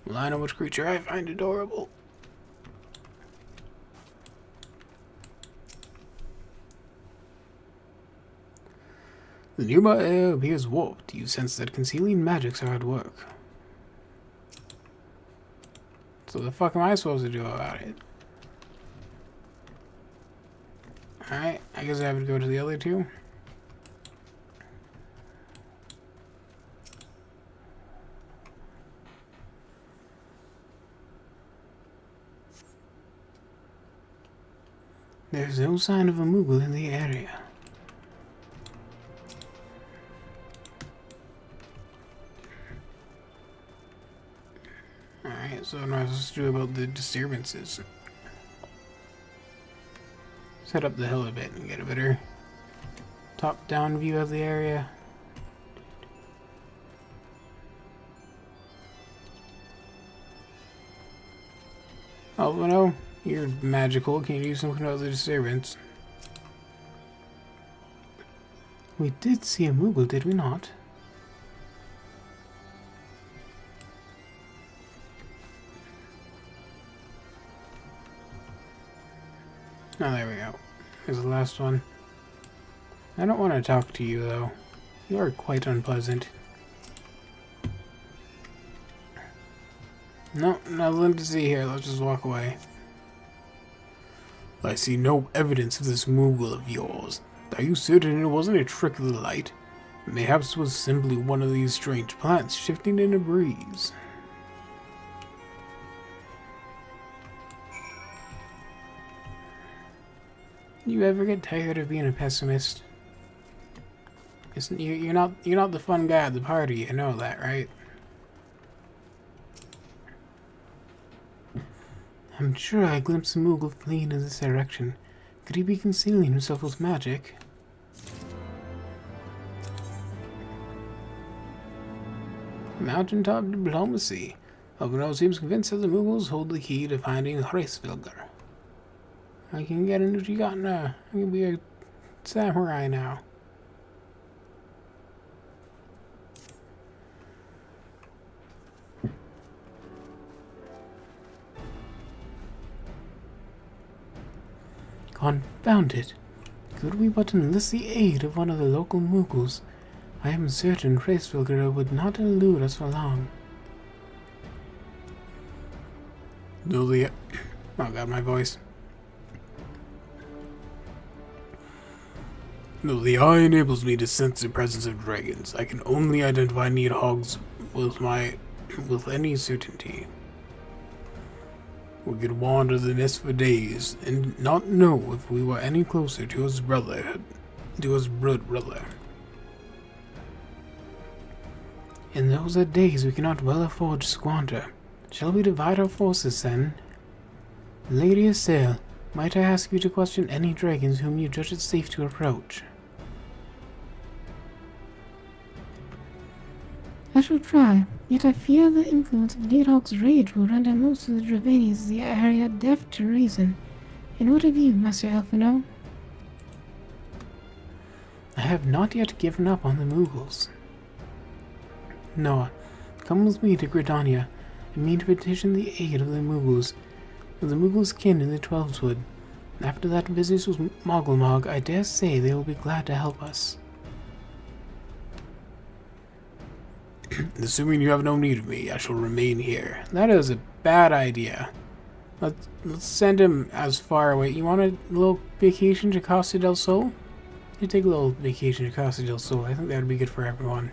Well, I know which creature I find adorable. The nearby air appears warped. You sense that concealing magics are at work. So the fuck am I supposed to do about it? Alright, I guess I have to go to the other two. There's no sign of a Moogle in the area. Alright, so what am I supposed to do about the disturbances? Set up the hill a bit and get a better top-down view of the area. Oh, no, you're magical. Can you do something about the disturbance? We did see a Moogle, did we not? Oh, there we go. Here's the last one. I don't want to talk to you, though. You are quite unpleasant. No, nothing to see here. Let's just walk away. I see no evidence of this Moogle of yours. Are you certain it wasn't a trick of the light? Perhaps it was simply one of these strange plants shifting in a breeze. You ever get tired of being a pessimist? You're not the fun guy at the party, you know that, right? I'm sure I glimpsed a Moogle fleeing in this direction. Could he be concealing himself with magic? Mountaintop diplomacy. Elvino seems convinced that the Moogles hold the key to finding Hraesvelgr. I can get into what you got now. I can be a samurai now. Confound it. Could we but enlist the aid of one of the local Moogles? I am certain Hraesvelgr would not elude us for long. Oh god, my voice. Though the eye enables me to sense the presence of dragons, I can only identify Needhogs with any certainty. We could wander the mist for days and not know if we were any closer to his brother, to his blood brother. And those are days we cannot well afford to squander. Shall we divide our forces then? Lady Assail, might I ask you to question any dragons whom you judge it safe to approach? I shall try, yet I fear the influence of Needhog's rage will render most of the Dravanians of the area deaf to reason. And what of you, Master Elfino? I have not yet given up on the Moogles. Noah, come with me to Gridania, and mean to petition the aid of the Moogles kin in the Twelveswood. After that business with Mogglemog, I dare say they will be glad to help us. Assuming you have no need of me, I shall remain here. That is a bad idea. Let's send him as far away. You want a little vacation to Costa del Sol? You take a little vacation to Costa del Sol. I think that would be good for everyone.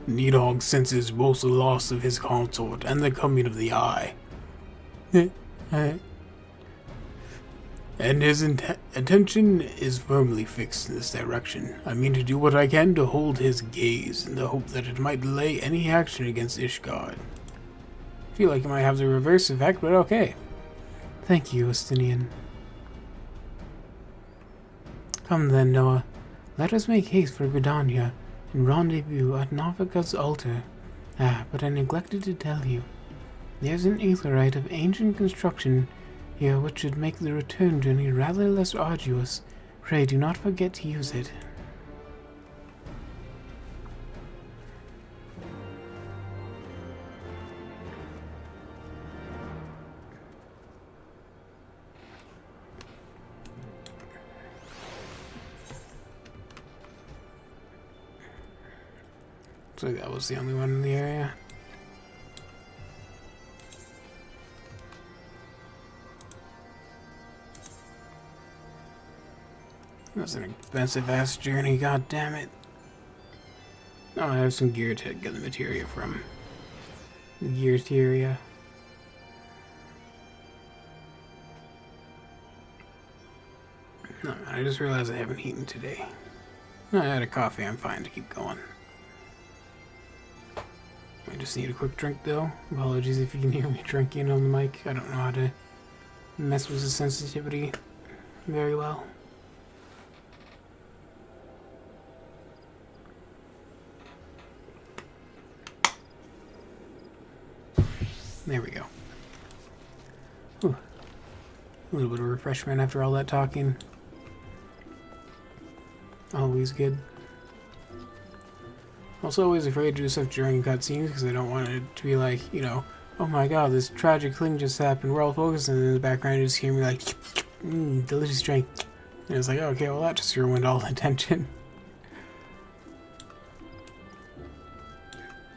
Needhog senses both the loss of his consort and the coming of the Eye. And his attention is firmly fixed in this direction. I mean to do what I can to hold his gaze in the hope that it might delay any action against Ishgard. I feel like it might have the reverse effect, but okay. Thank you, Estinian. Come then, Noah. Let us make haste for Gridania and rendezvous at Navika's altar. Ah, but I neglected to tell you. There's an aetherite of ancient construction here which should make the return journey rather less arduous. Pray do not forget to use it. So that was the only one in the area. That's an expensive ass journey, god damn it. Oh, I have some gear to get the materia from. Gearteria. No, I just realized I haven't eaten today. I had a coffee, I'm fine to keep going. I just need a quick drink though. Apologies if you can hear me drinking on the mic. I don't know how to mess with the sensitivity very well. There we go. Ooh. A little bit of refreshment after all that talking. Always good. Also always afraid to do stuff during cutscenes because I don't want it to be like, you know, oh my god, this tragic thing just happened, we're all focused, and in the background you just hear me like, delicious drink. And it's like, okay, well that just ruined all the tension.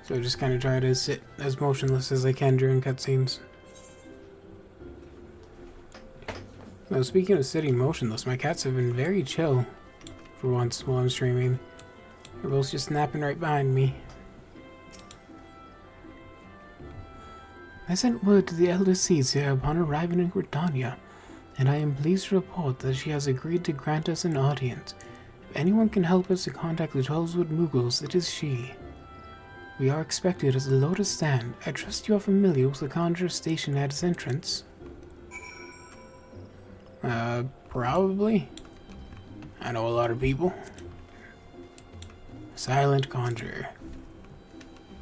So I just kind of try to sit as motionless as I can during cutscenes. Now, speaking of sitting motionless, my cats have been very chill for once while I'm streaming. They're both just napping right behind me. I sent word to the Elder Seeds here upon arriving in Gridania, and I am pleased to report that she has agreed to grant us an audience. If anyone can help us to contact the Twelveswood Moogles, it is she. We are expected at the Lotus Stand. I trust you are familiar with the Conjurer station at its entrance. Probably. I know a lot of people. Silent Conjurer.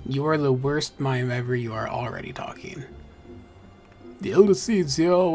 You are the worst mime ever, you are already talking. The Elder Seeds here